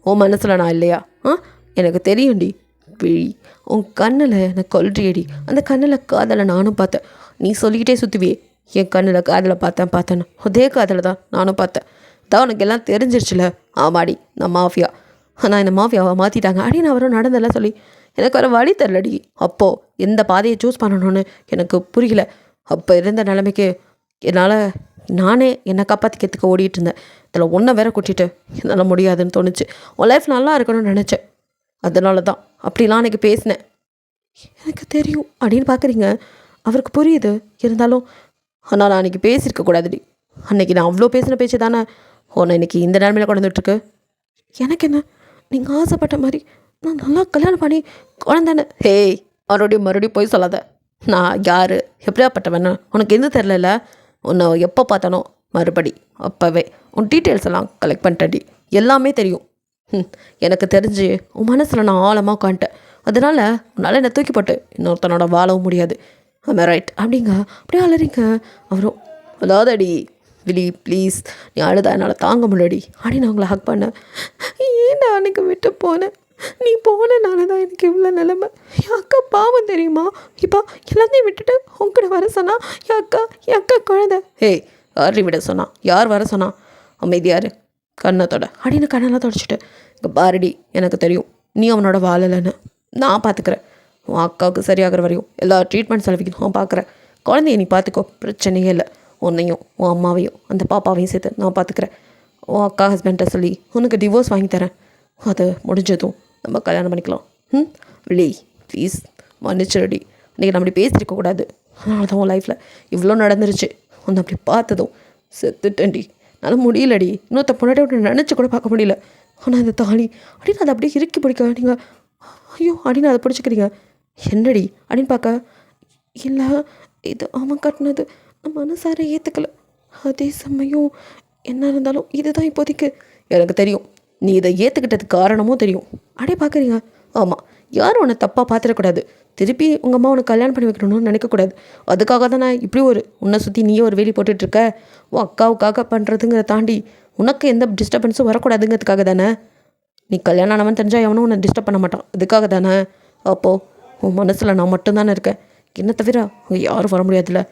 உன் மனசில் நான் இல்லையா எனக்கு தெரியும்டி விழி உன் கண்ணில் எனக்கு கொல்றியடி. அந்த கண்ணில் காதலை நானும் பார்த்தேன். நீ சொல்லிக்கிட்டே சுற்றுவியே என் கண்ணில் காதலை பார்த்தேன்னு அதே காதலை தான் நானும் பார்த்தேன். தான் உனக்கு எல்லாம் தெரிஞ்சிருச்சுல. ஆமாடி நான் மாஃபியா. ஆனால் இந்த மாஃபியாவை மாற்றிட்டாங்க அப்படின்னு அவரும் நடந்தெல்லாம் சொல்லி எனக்கு வர வழி தரலடி. அப்போது எந்த பாதையை சூஸ் பண்ணணும்னு எனக்கு புரியல. அப்போ இருந்த நிலைமைக்கு என்னால் நானே என்னை காப்பாற்றிக்கிறதுக்கு ஓடிட்டு இருந்தேன். இதில் ஒன்றை வேற கூட்டிட்டு என்னால் முடியாதுன்னு தோணுச்சு. உன் லைஃப் நல்லா இருக்கணும்னு நினச்சேன். அதனால தான் அப்படிலாம் அன்றைக்கி பேசினேன். எனக்கு தெரியும் அப்படின்னு பார்க்குறீங்க. அவருக்கு புரியுது. இருந்தாலும் ஆனால் நான் அன்றைக்கி பேசியிருக்கக்கூடாதுடி. அன்றைக்கி நான் அவ்வளோ பேசின பேச்சு தானே உன்னை இன்றைக்கி இந்த நிலமையில கொண்டு வந்துட்டுருக்கு. எனக்கு என்ன நீங்கள் ஆசைப்பட்ட மாதிரி நான் நல்லா கல்யாணம் பண்ணி குழந்தைன்னு ஹேய் மறுபடியும் போய் சொல்லாத. நான் யார் எப்படியாப்பட்டவன்னு உனக்கு எதுவும் தெரில. உன்னை எப்போ பார்த்தானோ மறுபடி அப்போவே உன் டீட்டெயில்ஸ் எல்லாம் கலெக்ட் பண்ணிட்டேன்டி. எல்லாமே தெரியும். எனக்கு தெரிஞ்சு உன் மனசில் நான் ஆழமாக உட்காந்துட்டேன். அதனால் உன்னால் என்னை தூக்கி போட்டு இன்னொருத்தனோட வாழவும் முடியாது. ஆமாம் ரைட் அப்படிங்க அப்படியே அலறிங்க. அவரும் அதாவதடி விழி ப்ளீஸ் நீ அழுதா என்னால் தாங்க முடியடி அப்படின்னு அவங்கள ஹக் பண்ணேன். ஏன்டா அன்னைக்கு விட்டு போனேன். நீ போனனால தான் எனக்கு இவ்வளோ நிலைமை. என் அக்கா பாவம் தெரியுமா. இப்போ எல்லாத்தையும் விட்டுட்டு உங்ககிட்ட வர சொன்னா என் அக்கா குழந்தை. ஏய் யார் விட சொன்னா யார் வர சொன்னா அமைதியாரு கண்ணத்தோட அப்படின்னு கண்ணெல்லாம் தொடச்சிட்டு இங்கே பாரடி எனக்கு தெரியும் நீ அவனோட வாழலைன்னு. நான் பார்த்துக்கிறேன். உன் அக்காவுக்கு சரியாகிற வரையும் எல்லா ட்ரீட்மெண்ட் செலவிக்கும் நான் பார்க்குறேன். குழந்தைய நீ பார்த்துக்கோ பிரச்சனையே இல்லை. உன்னையும் உன் அம்மாவையும் அந்த பாப்பாவையும் சேர்த்து நான் பார்த்துக்கிறேன். உன் அக்கா ஹஸ்பண்ட்டை சொல்லி உனக்கு டிவோர்ஸ் வாங்கி தரேன். அது முடிஞ்சதும் நம்ம கல்யாணம் பண்ணிக்கலாம். விழி ப்ளீஸ் மன்னிச்சிருடி. இன்றைக்கி நம்ம அப்படி பேசியிருக்கக்கூடாது. அதனால தான் உன் லைஃப்பில் இவ்வளோ நடந்துருச்சு. உன்னை அப்படி பார்த்ததும் செத்துட்டேன்டி. என்னால் முடியலடி. இன்னொருத்த பொண்ணாடி அப்படி நினச்சி கூட பார்க்க முடியல. ஆனால் அந்த தாலி அப்படின்னு அதை அப்படியே இறுக்கி பிடிக்க நீங்கள் ஐயோ அப்படின்னு அதை பிடிச்சிக்கிறீங்க. என்னடி அப்படின்னு பார்க்க இல்லை இது அவன் கட்டினது நம்ம மனசார ஏற்றுக்கலை. அதே சமயம் என்ன இருந்தாலும் இதுதான் இப்போதைக்கு எனக்கு தெரியும். நீ இதை ஏற்றுக்கிட்டதுக்கு காரணமும் தெரியும். அப்படியே பார்க்குறீங்க. ஆமாம் யாரும் உன்னை தப்பாக பார்த்துடக்கூடாது. திருப்பி உங்கள் அம்மா உனக்கு கல்யாணம் பண்ணி வைக்கணும்னு நினைக்கக்கூடாது. அதுக்காக தான் நான் இப்படி உன்னை சுற்றி நீயே ஒரு வேலி போட்டுட்ருக்க. உன் அக்காவுக்காக பண்ணுறதுங்கிறத தாண்டி உனக்கு எந்த டிஸ்டர்பன்ஸும் வரக்கூடாதுங்கிறதுக்காக தானே. நீ கல்யாணம் ஆனவன் தெரிஞ்சால் எவனும் உன்னை டிஸ்டர்ப் பண்ண மாட்டான். அதுக்காக தானே. அப்போது உன் மனசில் நான் மட்டும்தானே இருக்கேன். என்ன தவிர அங்கே யாரும் வர முடியாதுல்ல.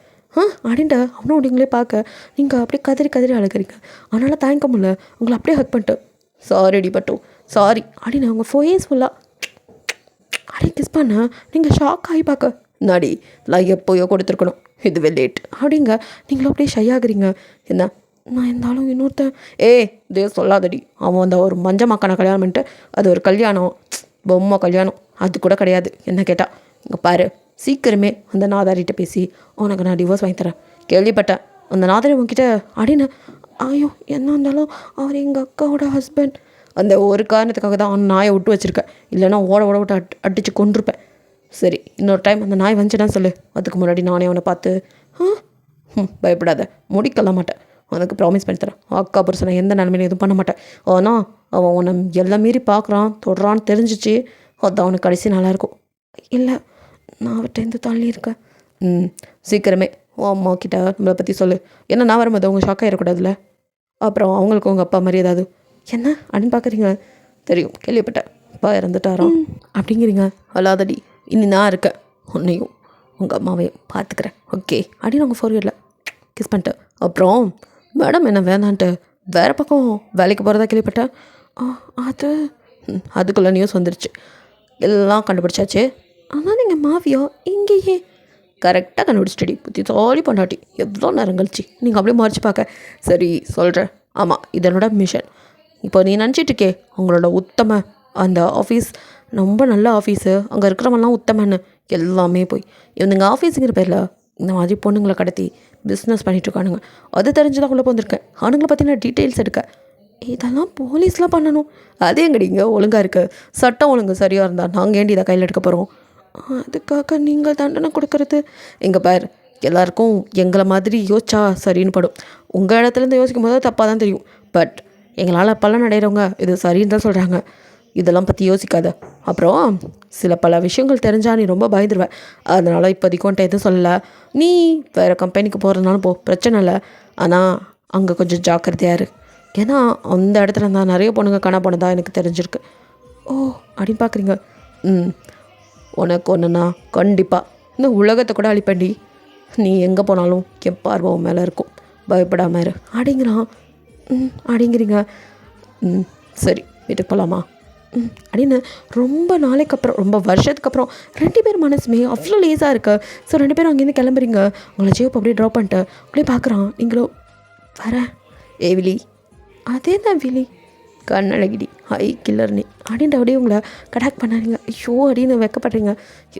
அப்படின்ட்டு அவனும் அப்படிங்களே பார்க்க நீங்கள் அப்படியே கதறி அழுகிறீங்க. அதனால் தாங்கிக்க முடியல. உங்களை அப்படியே ஹக் பண்ணிட்டு சாரிடி பட்டு சாரி அப்படின்னு அவங்க ஃபோயேஸ் ஃபுல்லாக அப்படியே கிஸ் பண்ண நீங்கள் ஷாக் ஆகி பார்க்க நாடி நான் எப்போயோ கொடுத்துருக்கணும். இதுவே லேட் அப்படிங்க நீங்களும் அப்படியே ஷை ஆகுறீங்க. என்ன நான் இருந்தாலும் இன்னொருத்தன் இதே சொல்லாதடி. அவன் ஒரு மஞ்ச மக்கான கல்யாணம் பண்ணிட்டு அது ஒரு கல்யாணம் பொம்மை கல்யாணம் அது கூட கிடையாது. என்ன கேட்டால் இங்கே பாரு சீக்கிரமே அந்த நாதாரிகிட்ட பேசி உனக்கு நான் டிவோர்ஸ் வாங்கி தரேன். கேள்விப்பட்டேன் அந்த நாதாரி உங்ககிட்ட அப்படின்னு. ஐயோ என்ன இருந்தாலும் அவர் எங்கள் அக்காவோட ஹஸ்பண்ட். அந்த ஒரு காரணத்துக்காக தான் அவன் நாயை விட்டு வச்சுருக்கேன். இல்லைன்னா ஓட விட்டு அடித்து கொண்டிருப்பேன். சரி இன்னொரு டைம் அந்த நாய் வந்துச்சுன்னா சொல்லு. அதுக்கு முன்னாடி நானே அவனை பார்த்து பயப்படாத முடிக்கலாம் மாட்டேன். உனக்கு ப்ராமிஸ் பண்ணி தரேன். அக்கா புருஷனை எந்த நிலைமையிலும் எதுவும் பண்ண மாட்டேன். ஆனால் அவன் உன்னை எல்லாம் மீறி பார்க்குறான் தொடுறான்னு தெரிஞ்சிச்சு. அது அவனுக்கு கடைசி நல்லாயிருக்கும். இல்லை நான் அவர்கிட்ட எந்த தள்ளி இருக்கேன். சீக்கிரமே உன் அம்மா கிட்ட நம்மளை பற்றி சொல்லு. ஏன்னா நான் வரும்போது அவங்க ஷாக் ஆகிடக்கூடாதுல்ல. அப்புறம் அவங்களுக்கு உங்கள் அப்பா மாதிரி ஏதாவது என்ன அப்படின்னு பார்க்குறீங்க. தெரியும் கேள்விப்பட்டேன் அப்பா இறந்துட்டாராம் அப்படிங்கிறீங்க. அல்லாதடி இனி நான் இருக்கேன். உன்னையும் உங்கள் அம்மாவையும் பார்த்துக்கிறேன் ஓகே அப்படின்னு அவங்க ஃபோர்வேர்டில் கிஸ் பண்ணிட்டு. அப்புறம் மேடம் என்ன வேணான்ட்டு வேறு பக்கம் வேலைக்கு போகிறதா கேள்விப்பட்டேன். அது அதுக்குள்ளே நியூஸ் வந்துருச்சு, எல்லாம் கண்டுபிடிச்சாச்சு. ஆனால் நீங்கள் மாஃபியா இங்கேயே கரெக்டாக கண்டுபிடிச்சிட்டடி. புத்திசாலி பொண்டாட்டி. எவ்வளோ நேரம் கழிச்சு நீங்கள் அப்படியே மறைச்சி பார்க்க. சரி சொல்கிறேன். ஆமாம், இதனோட மிஷன். இப்போ நீ நினச்சிட்ருக்கே உங்களோட உத்தம அந்த ஆஃபீஸ் ரொம்ப நல்ல ஆஃபீஸு, அங்கே இருக்கிறவங்கலாம் உத்தமன்னு எல்லாமே போய் இவனுங்க ஆஃபீஸுங்கிற பேரில் இந்த மாதிரி பொண்ணுங்களை கடத்தி பிஸ்னஸ் பண்ணிகிட்ருக்கானுங்க. அது தெரிஞ்சுதான் உள்ளே போந்திருக்கேன். அவனுங்களை பற்றின டீட்டெயில்ஸ் எடுக்க. இதெல்லாம் போலீஸ்லாம் பண்ணணும். அதே எங்கடிங்க ஒழுங்காக இருக்குது. சட்டம் ஒழுங்கு சரியாக இருந்தால் நாங்கள் ஏண்டி இதை கையில் எடுக்க போகிறோம்? அதுக்காக நீங்கள் தண்டனை கொடுக்கறது? எங்கள் பேர் எல்லாருக்கும் எங்களை மாதிரி யோசிச்சா சரின்னு படும். உங்கள் இடத்துலேருந்து யோசிக்கும் போது தப்பாக தான் தெரியும். பட் எங்களால் பலன் அடைகிறவங்க இது சரின்னு தான் சொல்கிறாங்க. இதெல்லாம் பற்றி யோசிக்காத. அப்புறம் சில பல விஷயங்கள் தெரிஞ்சால் நீ ரொம்ப பயந்துருவேன். அதனால் இப்போதைக்கு வந்துட்டு எதுவும் சொல்லலை. நீ வேறு கம்பெனிக்கு போகிறதுனாலும் போ, பிரச்சனை இல்லை. ஆனால் அங்கே கொஞ்சம் ஜாக்கிரதையாக இரு. ஏன்னா அந்த இடத்துல இருந்தால் நிறைய பொண்ணுங்க காணா போனதா எனக்கு தெரிஞ்சிருக்கு. ஓ அப்படின்னு பார்க்குறீங்க? உனக்கு ஒன்றுனா கண்டிப்பாக இந்த உலகத்தை கூட அழிப்பண்டி. நீ எங்கே போனாலும் என் பார்வம் மேலே இருக்கும், பயப்படாமல் இரு அப்படிங்கிறான். அப்படிங்கிறீங்க? சரி வீட்டுக்கு போகலாமா அப்படின்னு ரொம்ப நாளைக்கு அப்புறம், ரொம்ப வருஷத்துக்கு அப்புறம் 2 பேர் மனசுமே அவ்வளோ லேஸாக இருக்குது. ஸோ 2 பேரும் அங்கேருந்து கிளம்புறீங்க. உங்களை ஜேப் அப்படியே ட்ராப் பண்ணிட்டு அப்படியே பார்க்குறான். நீங்களும் வரேன். ஏ விழி. அதே தான் விழி, கண்ணழகிடி, ஹை கில்லர் நீ அப்படின்ட்டு அப்படியே உங்களை கடாக் பண்ணாதீங்க. ஐயோ அப்படின்னு வைக்கப்படுறீங்க.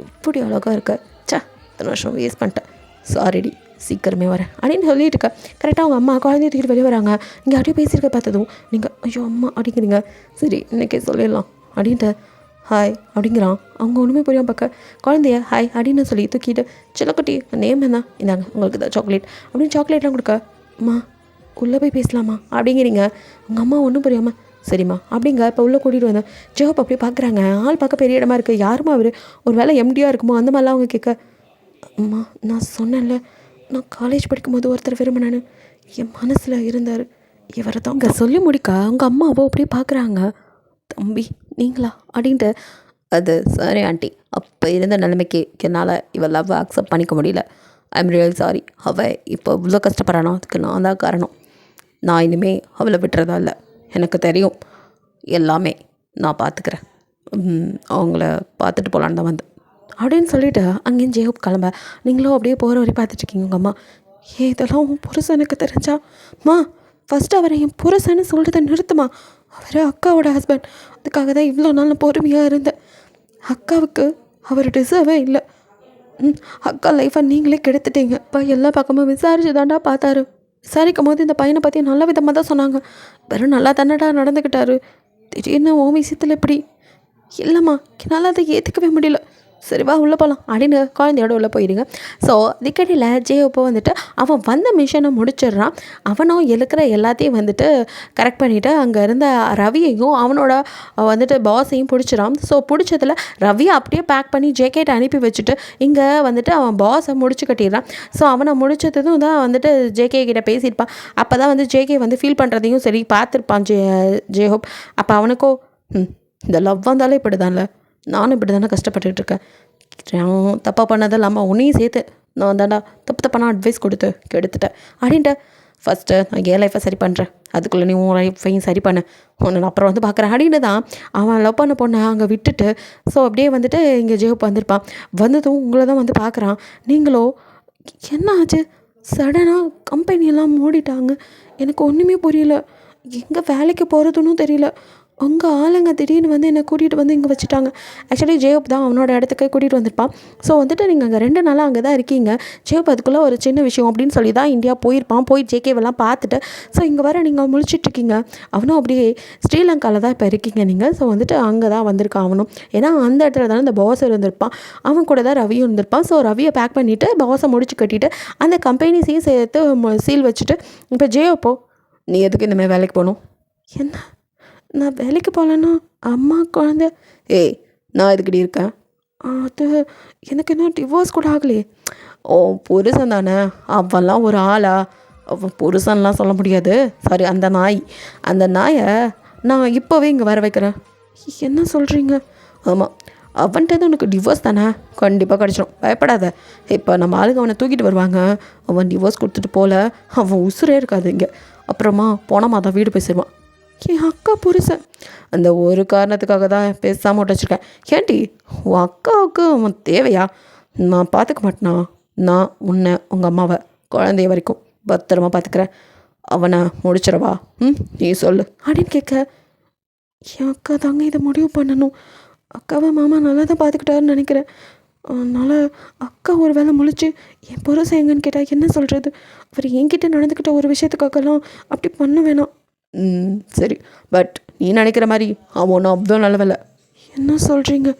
எப்படி அழகாக இருக்க. சா, இத்தனை வருஷம் வேஸ்ட் பண்ணிட்டேன். சாரிடி, சீக்கிரமே வரேன் அப்படின்னு சொல்லிட்டு இருக்க. கரெக்டாக அவங்க அம்மா குழந்தைய தூக்கிட்டு வெளியே வராங்க. நீங்கள் அப்படியே பேசியிருக்க பார்த்ததும் நீங்கள் ஐயோ அம்மா அப்படிங்கிறீங்க. சரி இன்றைக்கே சொல்லிடலாம் அப்படின்ட்டு ஹாய் அப்படிங்கிறான். அவங்க ஒன்றுமே புரியாமல் பார்க்க குழந்தைய ஹாய் அப்படின்னு சொல்லி தூக்கிட்டு சிலக்குட்டி நேம் என்ன இந்தாங்க உங்களுக்கு தான் சாக்லேட் அப்படின்னு சாக்லேட்லாம் கொடுக்க. அம்மா உள்ளே போய் பேசலாமா அப்படிங்கிறீங்க. உங்கள் அம்மா ஒன்றும் புரியாமல் சரிம்மா அப்படிங்க. இப்போ உள்ளே கூட்டிகிட்டு வந்தேன். ஜோப் அப்படியே பார்க்குறாங்க. ஆள் பார்க்க பெரிய இடமா இருக்குது. யாருமா அவர்? ஒரு வேளை எம்டியாக இருக்குமோ அந்த மாதிரிலாம் அவங்க கேட்க. அம்மா நான் சொன்னேன்ல, நான் காலேஜ் படிக்கும்போது ஒருத்தர் விரும்பினேன்னு என் மனசில் இருந்தார், இவரை தான். அங்கே சொல்லி முடிக்க அவங்க அம்மாவோ அப்படியே பார்க்குறாங்க. தம்பி நீங்களா அப்படின்ட்டு. அது சரி ஆண்டி, அப்போ இருந்த நிலைமைக்கு என்னால் இவள் லவ் அக்செப்ட் பண்ணிக்க முடியல. I'm real sorry. அவள் இப்போ இவ்வளோ கஷ்டப்படுறானோ அதுக்கு நான் தான் காரணம். நான் இனிமேல் அவளை விட்டுறதா இல்லை. எனக்கு தெரியும் எல்லாமே, நான் பார்த்துக்கிறேன். அவங்கள பார்த்துட்டு போகலான்னு தான் வந்தேன் அப்படின்னு சொல்லிவிட்டு அங்கேயும் ஜேஹோப் கிளம்ப. நீங்களும் அப்படியே போகிற வரையும் பார்த்துட்ருக்கீங்க. உங்கள் அம்மா இதெல்லாம் உன் புருஷனுக்கு தெரிஞ்சாம்மா ஃபஸ்ட்டு அவரை என் புருஷன்னு சொல்கிறத நிறுத்துமா. அவர் அக்காவோட ஹஸ்பண்ட். அதுக்காக தான் இவ்வளோ நாள் நான் பொறுமையாக இருந்தேன். அக்காவுக்கு அவர் டிசர்வே இல்லை. அக்கா லைஃப்பை நீங்களே கெடுத்துட்டீங்க. இப்போ எல்லா பக்கமும் விசாரிச்சு தாண்டா பார்த்தாரு. விசாரிக்கும் போது இந்த பையனை பற்றி நல்ல விதமாக தான் சொன்னாங்க. வெறும் நல்லா தானடா நடந்துக்கிட்டாரு. திடீர்னு ஓ விஷயத்தில் இப்படி இல்லைம்மா, என்னால் அதை ஏற்றுக்கவே முடியல. சரிவா உள்ளே போகலாம் அப்படின்னு குழந்தையோட உள்ளே போயிடுங்க. ஸோ அதுக்கடியில் ஜேஹோப்போ வந்துட்டு அவன் வந்த மிஷனை முடிச்சிடுறான். அவனும் இருக்கிற எல்லாத்தையும் வந்துட்டு கரெக்ட் பண்ணிவிட்டு அங்கே இருந்த ரவியையும் அவனோட வந்துட்டு பாஸையும் பிடிச்சிடான். ஸோ பிடிச்சதில் ரவியை அப்படியே பேக் பண்ணி ஜேகேட்டை அனுப்பி வச்சுட்டு இங்கே வந்துட்டு அவன் பாஸை முடிச்சு கட்டிடுறான். ஸோ அவனை முடிச்சதும் தான் வந்துட்டு ஜேகே கிட்ட பேசியிருப்பான். அப்போ தான் வந்து ஜேகே வந்து ஃபீல் பண்ணுறதையும் சரி பார்த்துருப்பான் ஜேஹோப். அப்போ அவனுக்கோ இந்த லவ் வந்தாலே இப்படி தான்ல, நானும் இப்படி தானே கஷ்டப்பட்டுட்டு இருக்கேன். நான் தப்பாக பண்ணதும் இல்லாமல் உன்னையும் சேர்த்து நான் தாண்டா தப்பு தப்பான அட்வைஸ் கொடுத்து கெடுத்துட்டேன் அப்படின்ட்டு. ஃபஸ்ட்டு நான் என் லைஃப்பை சரி பண்ணுறேன், அதுக்குள்ளே நீ உன் லைஃப்பையும் சரி பண்ணு, உன்னை நான் அப்புறம் வந்து பார்க்குறேன் அப்படின்னு தான் அவன் லவ் பண்ண பொண்ணை அங்கே விட்டுட்டு ஸோ அப்படியே வந்துட்டு இங்கே ஜேஹோப் வந்திருப்பான். வந்ததும் உங்களை தான் வந்து பார்க்குறான். நீங்களோ என்ன ஆச்சு சடனாக கம்பெனியெல்லாம் மூடிட்டாங்க. எனக்கு ஒன்றுமே புரியல. எங்கே வேலைக்கு போகிறதுன்னு தெரியல. அங்கே ஆளுங்க திடீர்னு வந்து என்னை கூட்டிகிட்டு வந்து இங்கே வச்சுட்டாங்க. ஆக்சுவலி ஜேஹோப் தான் அவனோட இடத்துக்கு கூட்டிகிட்டு வந்திருப்பான். ஸோ வந்துட்டு நீங்கள் அங்கே 2 நாளாக அங்கே தான் இருக்கீங்க. ஜேஹோப் அதுக்குள்ளே ஒரு சின்ன விஷயம் அப்படின்னு சொல்லி தான் இந்தியா போயிருப்பான். போய் ஜேகேவெல்லாம் பார்த்துட்டு ஸோ இங்கே வர நீங்கள் முழிச்சிட்ருக்கீங்க. அவனும் அப்படியே ஸ்ரீலங்காவில் தான் இப்போ இருக்கீங்க நீங்கள். ஸோ வந்துட்டு அங்கே தான் வந்திருக்கான் அவனும். ஏன்னா அந்த இடத்துல தானே இந்த பாஸ் இருந்திருப்பான். அவன் கூட தான் ரவியும் இருந்திருப்பான். ஸோ ரவியை பேக் பண்ணிவிட்டு பாஸை முடிச்சு கட்டிட்டு அந்த கம்பெனிஸையும் சேர்த்து சீல் வச்சுட்டு இப்போ ஜேஹோப்போ நீ எதுக்கு இந்தமாதிரி வேலைக்கு போகணும்? என்ன நான் வேலைக்கு போகலன்னா அம்மா குழந்தை? ஏய் நான் எதுக்கிட்டே இருக்கேன்? அது எனக்கு இன்னும் டிவோர்ஸ் கூட ஆகலையே. ஓ புருஷன் தானே, அவன்லாம் ஒரு ஆளா? அவன் புருஷன்லாம் சொல்ல முடியாது. சாரி அந்த நாயை நான் இப்போவே இங்கே வர வைக்கிறேன். என்ன சொல்கிறீங்க? ஆமாம் அவன்கிட்ட உனக்கு டிவோர்ஸ் தானே கண்டிப்பாக கிடச்சிடும், பயப்படாத. இப்போ நம்ம ஆளுங்க அவனை தூக்கிட்டு வருவாங்க, அவன் டிவோர்ஸ் கொடுத்துட்டு போல அவன் உசுரே இருக்காது இங்கே. அப்புறமா போன மாதம் வீடு பேசிடுவான். என் அக்கா புருஷன் அந்த ஒரு காரணத்துக்காக தான் பேசாமல் விட்டு வச்சுருக்கேன். ஏன்டி உன் அக்காவுக்கு அவன் தேவையா? நான் பார்த்துக்க மாட்டேனா? நான் உன்னை உங்கள் அம்மாவை குழந்தைய வரைக்கும் பத்திரமா பார்த்துக்கிறேன். அவனை முடிச்சிடவா? நீ சொல்லு அப்படின்னு கேட்க, என் அக்கா தாங்க இதை முடிவு பண்ணணும். அக்காவை மாமா நல்லா தான் பார்த்துக்கிட்டாருன்னு நினைக்கிறேன். அதனால் அக்கா ஒரு வேளை முழிச்சு என் புருஷன் எங்கன்னு கேட்டால் என்ன சொல்கிறது? அவர் என்கிட்ட நடந்துக்கிட்ட ஒரு விஷயத்துக்காகலாம் அப்படி பண்ண வேணாம். சரி, பட் நீ நினைக்கிற மாதிரி அவன் ஒன்றும் அவ்வளோ நல்லவில்லை. என்ன சொல்கிறீங்க?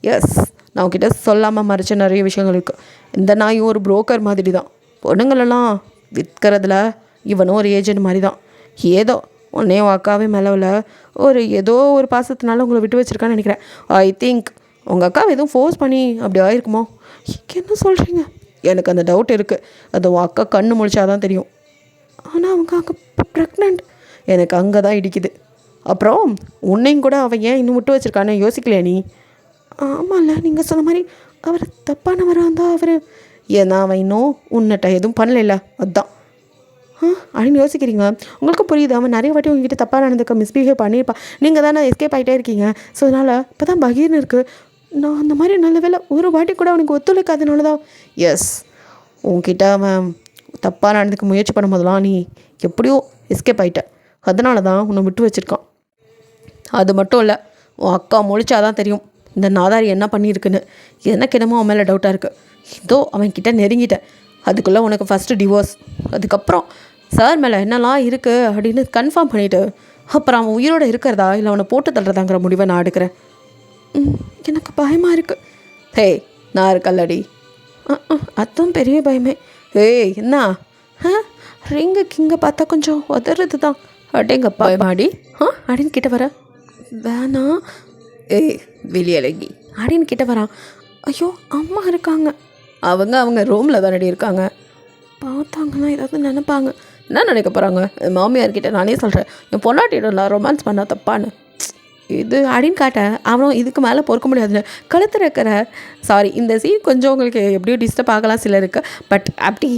எஸ், நான் உன்கிட்ட சொல்லாமல் மறைச்ச நிறைய விஷயங்கள் இருக்குது. இந்த நாயும் ஒரு புரோக்கர் மாதிரி தான். பொண்ணுங்களெல்லாம் விற்கிறதுல இவனும் ஒரு ஏஜென்ட் மாதிரி தான். ஏதோ உன்னையும் அக்காவே மேலே ஏதோ ஒரு பாசத்தினால உங்களை விட்டு வச்சுருக்கான்னு நினைக்கிறேன். ஐ திங்க் உங்கள் அக்காவை எதுவும் ஃபோர்ஸ் பண்ணி அப்படி ஆயிருக்குமோ? என்ன சொல்கிறீங்க? எனக்கு அந்த டவுட் இருக்குது. அது உன் அக்கா கண்ணு முழிச்சாதான் தெரியும். ஆனால் அவங்க அங்கே ப்ரெக்னென்ட். எனக்கு அங்கே தான் இடிக்குது. அப்புறம் உன்னையும் கூட அவன் ஏன் இன்னும் விட்டு வச்சுருக்கான்னு யோசிக்கலையா நீ? ஆமாம்ல, நீங்கள் சொன்ன மாதிரி அவர் தப்பானவராக இருந்தால் அவர் ஏன்னா அவன் இன்னும் உன்னிட்ட எதுவும் பண்ணல, அதுதான் அப்படின்னு யோசிக்கிறீங்க. உங்களுக்கு புரியுது, அவன் நிறைய வாட்டி உங்ககிட்ட தப்பாக நடந்துக்க மிஸ்பிஹேவ் பண்ணியிருப்பான். நீங்கள் தானே எஸ்கேப் ஆகிட்டே இருக்கீங்க. ஸோ அதனால் இப்போ தான் பகீர்னு இருக்குது. நான் அந்த மாதிரி நல்ல வேலை ஒரு வாட்டி கூட அவனுக்கு ஒத்துழைக்காதனால தான். எஸ், உங்ககிட்ட அவன் தப்பாக நடந்துக்க முயற்சி பண்ணும்போதெல்லாம் நீ எப்படியோ எஸ்கேப் ஆகிட்ட. அதனால தான் உன்னை விட்டு வச்சுருக்கான். அது மட்டும் இல்லை, உன் அக்கா முழிச்சாதான் தெரியும் இந்த நாதாரி என்ன பண்ணியிருக்குன்னு. எனக்கு என்னமோ அவன் மேலே டவுட்டாக இருக்குது. இதோ அவன்கிட்ட நெருங்கிட்டேன். அதுக்குள்ளே உனக்கு ஃபஸ்ட்டு டிவோர்ஸ், அதுக்கப்புறம் சார் மேலே என்னெல்லாம் இருக்குது அப்படின்னு கன்ஃபார்ம் பண்ணிவிட்டு அப்புறம் அவன் உயிரோடு இருக்கிறதா இல்லை அவனை போட்டு தள்ளுறதாங்கிற முடிவை நான் எடுக்கிறேன். எனக்கு பயமாக இருக்குது. ஹே, நான் இருக்கல்லடி. அதுதான் பெரிய பயமே. ஏய் என்ன ரிங்கு கிங்க பார்த்தா கொஞ்சம் உதறது தான். அடேங்கப்பா மாடி அப்படின்னு கிட்ட வர வேணா. ஏய் வெளியலகி அப்படின்னு கிட்ட வரான். ஐயோ அம்மா இருக்காங்க. அவங்க ரூமில் தானடி இருக்காங்க. பார்த்தாங்கன்னா ஏதாவது நினைப்பாங்க. என்ன நினைக்க போகிறாங்க? மாமியார்கிட்ட நானே சொல்கிறேன், என் பொண்டாட்டியிடம் ரொமான்ஸ் பண்ணா தப்பான்னு. இது அப்படின்னு காட்ட அவனும் இதுக்கு மேலே பொறுக்க முடியாதுன்னு கழுத்தில் இருக்கிற இந்த சீன் கொஞ்சம் உங்களுக்கு எப்படியும் டிஸ்டர்ப் ஆகலாம் சிலருக்கு. பட் அப்படி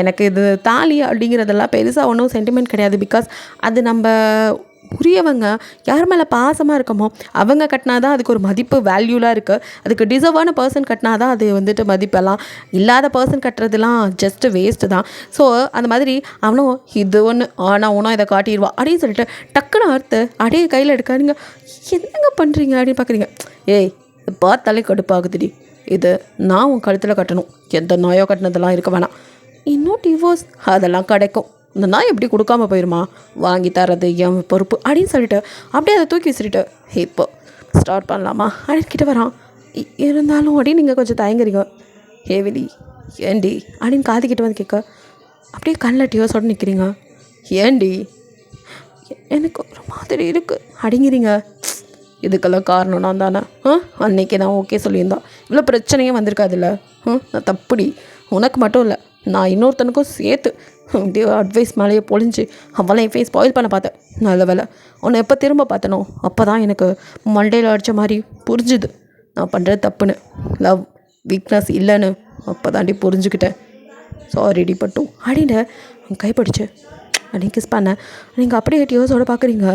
எனக்கு இது தாலி அப்படிங்கிறதெல்லாம் பெருசாக ஒன்றும் சென்டிமெண்ட் கிடையாது. பிகாஸ் அது நம்ம உரியவங்க யார் மேலே பாசமாக இருக்கமோ அவங்க கட்டினா தான் அதுக்கு ஒரு மதிப்பு வேல்யூலாக இருக்குது. அதுக்கு டிசர்வான பர்சன் கட்டினா தான் அது வந்துட்டு மதிப்பெல்லாம். இல்லாத பர்சன் கட்டுறதுலாம் ஜஸ்ட்டு வேஸ்ட்டு தான். ஸோ அந்த மாதிரி அவனும் இது ஒன்று ஆனால் ஒன்றும் இதை காட்டிடுவா அப்படின்னு சொல்லிட்டு டக்குன்னு அறுத்து அடையே கையில் எடுக்காதீங்க. என்னங்க பண்ணுறீங்க அப்படின்னு பார்க்குறீங்க. ஏய் இது பார்த்தாலே கடுப்பாகுதுடி. இது நான் உன் கழுத்தில் கட்டணும், எந்த நாயோ கட்டினதெல்லாம் இருக்க வேணாம். இன்னும் டிவோர்ஸ் அதெல்லாம் கிடைக்கும். இந்த நாய் எப்படி கொடுக்காம போயிருமா? வாங்கி தரது என் பொறுப்பு அப்படின்னு சொல்லிட்டு அப்படியே அதை தூக்கி வச்சுட்டு இப்போ ஸ்டார்ட் பண்ணலாமா அப்படின்னு கிட்ட வரான். இருந்தாலும் அப்படின்னு நீங்கள் கொஞ்சம் தயங்குறீங்க. ஹேவிலி ஏண்டி அப்படின்னு காதுக்கிட்ட வந்து கேட்க அப்படியே கண்ணில் டியோஸோடு நிற்கிறீங்க. ஏண்டி எனக்கு ஒரு மாதிரி இருக்குது அப்படிங்கிறீங்க. இதுக்கெல்லாம் காரணம் நான் தானே. அன்னைக்கு நான் ஓகே சொல்லியிருந்தான் இவ்வளோ பிரச்சனையே வந்திருக்காதுல்ல. நான் தப்புடி. உனக்கு மட்டும் இல்லை, நான் இன்னொருத்தனுக்கும் சேர்த்து இப்படியே அட்வைஸ் மேலேயே பொழிஞ்சு அவளை என் ஃபேஸ் ஸ்பாயில் பண்ண பார்த்தேன். நல்ல வேலை உன்னை எப்போ திரும்ப பார்த்தனோ அப்போ தான் எனக்கு மண்டையில் அடித்த மாதிரி புரிஞ்சுது நான் பண்ணுறது தப்புன்னு, லவ் வீக்னஸ் இல்லைன்னு அப்போ தாண்டி புரிஞ்சுக்கிட்டேன். சாரிடி பட்டும் அப்படின்னு கைப்பிடிச்சு அப்படின்னு கிஸ் பண்ணேன். நீங்கள் அப்படியே டியோஸோடு பார்க்குறீங்க.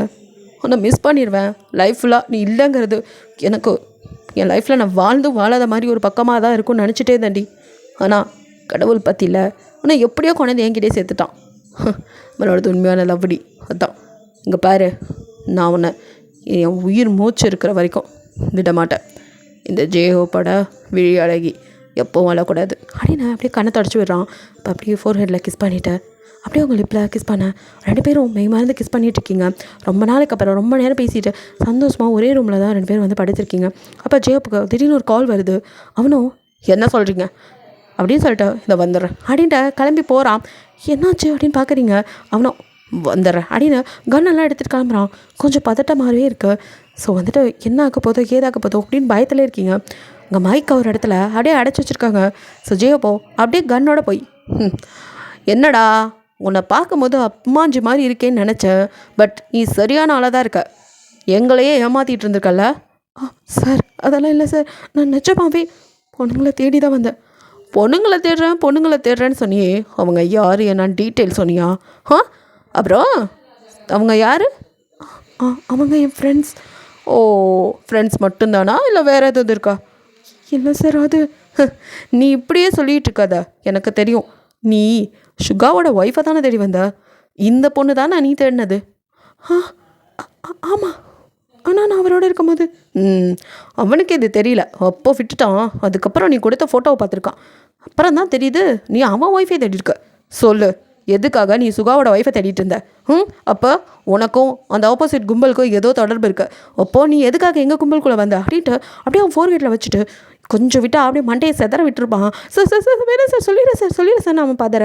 உன்னை மிஸ் பண்ணிடுவேன் லைஃப் ஃபுல்லாக. நீ இல்லைங்கிறது எனக்கு என் லைஃப்பில் நான் வாழாத மாதிரி ஒரு பக்கமாக தான் இருக்கும்னு நினச்சிட்டே தாண்டி. ஆனால் கடவுள் பற்றியில் ஆனால் எப்படியோ கொண்டாந்து என்கிட்டே சேர்த்துட்டான். நம்மளோட உண்மையான லவ்டி அதுதான். இங்கே பாரு, நான் உன்னை என் உயிர் மூச்சு இருக்கிற வரைக்கும் விட மாட்டேன். இந்த ஜேஹோப்போட விழி அழகி எப்போவும் வரக்கூடாது அப்படின்னு அப்படியே கண்ணை தொடச்சி விடுறான். இப்போ அப்படியே ஃபோர்ஹெட்டில் கிஸ் பண்ணிவிட்டேன். அப்படியே உங்கள் லிப்பில் கிஸ் பண்ணேன். 2 பேரும் மெய் மறந்து கிஸ் பண்ணிகிட்டு இருக்கீங்க. ரொம்ப நாளைக்கு அப்புறம் ரொம்ப நேரம் பேசிட்டு சந்தோஷமாக ஒரே ரூமில் தான் 2 பேரும் வந்து படுத்திருக்கீங்க. அப்போ ஜேஹோப்புக்கு திடீர்னு ஒரு கால் வருது. அவனும் என்ன சொல்கிறீங்க அப்படின்னு சொல்லிட்டு இதை வந்துடுறேன் அப்படின்ட்டு கிளம்பி போகிறான். என்னாச்சு அப்படின்னு பார்க்குறீங்க. அவனும் வந்துடுறேன் அப்படின்னு கன்னெல்லாம் எடுத்துகிட்டு கிளம்புறான். கொஞ்சம் பதட்டமாகவே இருக்குது. ஸோ வந்துட்டு என்ன ஆக்க போதோ ஏதாக்க போதோ அப்படின்னு பயத்தில் இருக்கீங்க. உங்கள் மைக் ஒரு இடத்துல அப்படியே அடைச்சி வச்சுருக்காங்க. ஸோ ஜேயப்போ அப்படியே கன்னோட போய் என்னடா உன்னை பார்க்கும்போது அம்மாஞ்சி மாதிரி இருக்கேன்னு நினச்சேன். பட் நீ சரியான ஆளாக தான் இருக்க. எங்களையே ஏமாற்றிட்டு இருந்திருக்கல்ல. சார் அதெல்லாம் இல்லை சார். நான் நிஜமாவே பொண்ணுங்களை தேடி தான் வந்தேன். பொண்ணுங்களை தேடுறேன்னு சொன்னியே, அவங்க யார் என்னன்னு டீட்டெயில் சொன்னியா? ஆ அப்புறம் அவங்க யார்? அவங்க என் ஃப்ரெண்ட்ஸ். ஓ, ஃப்ரெண்ட்ஸ் மட்டும்தானா இல்லை வேறு எதாவது இருக்கா? இல்லை சார், அது நீ இப்படியே சொல்லிகிட்டு இருக்காத. எனக்கு தெரியும், நீ சுகாவோட ஒய்ஃபை தானே தேடி வந்த. இந்த பொண்ணு தானே நீ தேடினது? ஆ ஆமாம். ஆனால் நான் அவரோட இருக்கும்போது அவனுக்கு இது தெரியல. அப்போ விட்டுட்டான். அதுக்கப்புறம் நீ கொடுத்த ஃபோட்டோவை பார்த்துருக்கான். அப்புறம் தான் தெரியுது நீ அவன் ஒய்ஃபை தேடிருக்க. சொல்லு, எதுக்காக நீ சுகாவோட ஒய்ஃபை தேடிட்டு இருந்த? அப்போ உனக்கும் அந்த ஆப்போசிட் கும்பலுக்கும் ஏதோ தொடர்பு இருக்குது. அப்போது நீ எதுக்காக எங்கள் கும்பலுக்குள்ளே வந்த அப்படின்ட்டு அப்படியே அவன் ஃபோர்கேட்டில் வச்சுட்டு கொஞ்சம் விட்டா அப்படியே மண்டையை செதற விட்டுருப்பான். சார் சார் சார் வேணும் சார், சொல்லிடுறேன் சார் நான் அவன் பாதற.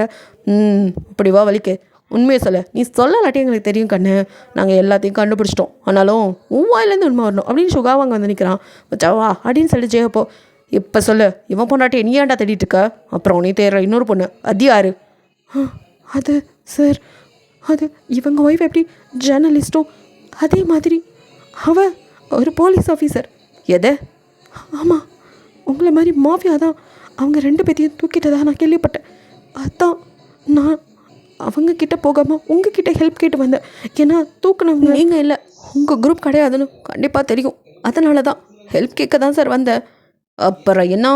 இப்படி வா வலிக்கு. உண்மையை சொல்ல, நீ சொல்லலாட்டி எங்களுக்கு தெரியும் கண்ணு. நாங்கள் எல்லாத்தையும் கண்டுபிடிச்சிட்டோம். ஆனாலும் உன் வாயிலேருந்து உண்மை வரணும் அப்படின்னு சுகாவை அங்கே வந்து நிற்கிறான். வா அப்படின்னு சொல்லிட்டு ஜெயப்போ, இப்போ சொல்லு, இவன் பொண்ணாட்டி நீ ஏன்டா தேடிட்டு இருக்க? அப்புறம் நீ தேடுற இன்னொரு பொண்ணு அது யாரு? அது சார், அது இவங்க ஒய்ஃப் எப்படி ஜேர்னலிஸ்ட்டும் அதே மாதிரி அவ ஒரு போலீஸ் ஆஃபீஸர். எதை? ஆமாம், உங்களை மாதிரி மாஃபியா தான் அவங்க 2 பேத்தையும் தூக்கிட்டதாக நான் கேள்விப்பட்டேன். அதான் நான் அவங்கக்கிட்ட போகாமல் உங்ககிட்ட ஹெல்ப் கேட்டு வந்தேன். ஏன்னா தூக்குனவங்க நீங்கள் இல்லை, உங்கள் குரூப் கிடையாதுன்னு கண்டிப்பாக தெரியும். அதனால தான் ஹெல்ப் கேட்க தான் சார் வந்தேன். அப்புறம் என்ன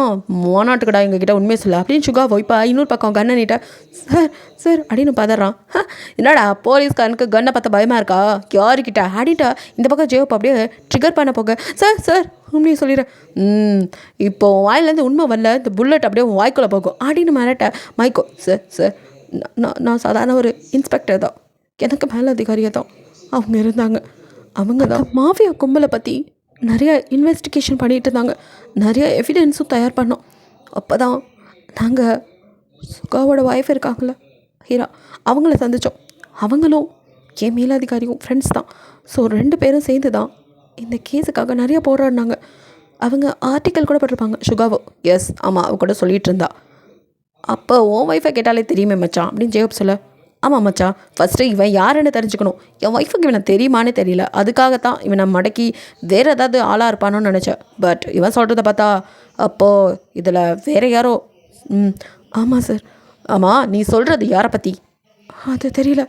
மாநாட்டுக்கடா எங்ககிட்ட உண்மையை சொல்ல அப்படின்னு சுகா இப்போ இன்னொரு பக்கம் கண்ணை நீட்ட. சார் அப்படின்னு பதறான். என்னடா போலீஸ்காரனுக்கு கண்ணை பார்த்த பயமாக இருக்கா? யாருக்கிட்ட ஆடிட்டா இந்த பக்கம் ஜெயப் அப்படியே ட்ரிகர் பண்ண போக, சார் உண்மையை சொல்லிடுறேன். இப்போ வாயிலேருந்து உண்மை வரல, இந்த புல்லட் அப்படியே வாய்க்குள்ளே போகும் அப்படின்னு மிரட்ட. மைக்கோ, சார் நான் சாதாரண ஒரு இன்ஸ்பெக்டர் தான், எனக்கு மேலே அதிகாரியாக தான் அவங்க இருந்தாங்க. அவங்க தான் மாஃபியா கும்பலை பற்றி நிறைய இன்வெஸ்டிகேஷன் பண்ணிகிட்டு இருந்தாங்க. நிறைய எவிடன்ஸும் தயார் பண்ணோம். அப்போ தான் நாங்கள் சுகாவோட ஒய்ஃப் இருக்காங்கள ஹீரா, அவங்கள சந்தித்தோம். அவங்களும் என் மேலதிகாரியும் ஃப்ரெண்ட்ஸ் தான். ஸோ 2 பேரும் சேர்ந்து தான் இந்த கேஸுக்காக நிறைய போராடினாங்க. அவங்க ஆர்டிக்கல் கூட போட்டிருப்பாங்க சுகாவோ. எஸ் ஆமாம், அவ கூட சொல்லிகிட்டு இருந்தா. அப்போ உன் ஒய்ஃபை கேட்டாலே தெரியுமே மச்சான் அப்படின்னு ஜெயப் சொல்ல. ஆமாம் மச்சான், ஃபஸ்ட்டு இவன் யாருன்னு தெரிஞ்சுக்கணும். என் ஒய்ஃபுக்கு இவனை தெரியுமான்னு தெரியல. அதுக்காகத்தான் இவனை மடக்கி வேறு ஏதாவது ஆளாக இருப்பானோன்னு நினச்சேன். பட் இவன் சொல்கிறத பார்த்தா அப்போது இதில் வேறு யாரோ. ஆமாம் சார். ஆமாம், நீ சொல்கிறது யாரை பற்றி? அது தெரியல.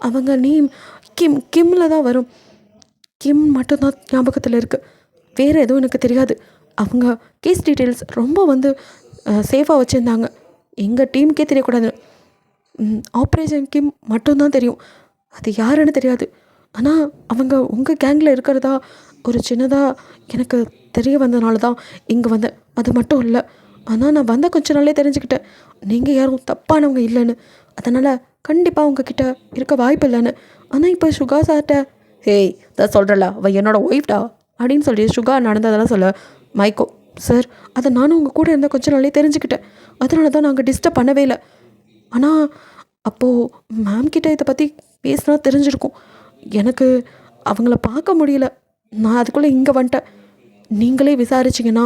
அவங்க நேம் கிம்மில் தான் வரும். கிம் மட்டும்தான் ஞாபகத்தில் இருக்குது. வேறு எதுவும் எனக்கு தெரியாது. அவங்க கேஸ் டீட்டெயில்ஸ் ரொம்ப சேஃபாக வச்சுருந்தாங்க. எங்கள் டீமுக்கே தெரியக்கூடாது. ஆப்ரேஷன் கிம் மட்டும்தான் தெரியும். அது யாருன்னு தெரியாது. ஆனால் அவங்க உங்கள் கேங்கில் இருக்கிறதா ஒரு சின்னதாக எனக்கு தெரிய வந்ததுனால தான் இங்கே வந்தேன். அது மட்டும் இல்லை, ஆனால் நான் வந்த கொஞ்ச நாளே தெரிஞ்சுக்கிட்டேன் நீங்கள் யாரும் தப்பானவங்க இல்லைன்னு. அதனால் கண்டிப்பாக உங்ககிட்ட இருக்க வாய்ப்பு இல்லைன்னு. ஆனால் இப்போ சுகா சார்ட்ட ஹேய் தான் சொல்கிறல, அவள் என்னோடய ஒய்ஃப்டா அப்படின்னு சொல்லி சுகா நடந்ததெல்லாம் சொல்ல. மைக்கோ, சார் அதை நானும் உங்கள் கூட இருந்த கொஞ்ச நாளே தெரிஞ்சுக்கிட்டேன். அதனால தான் நாங்கள் டிஸ்டர்ப் பண்ணவே இல்லை. ஆனால் அப்போது மேம் கிட்டே இதை பற்றி பேசினா தெரிஞ்சிருக்கும். எனக்கு அவங்கள பார்க்க முடியல. நான் அதுக்குள்ளே இங்கே வந்துட்டேன். நீங்களே விசாரிச்சிங்கன்னா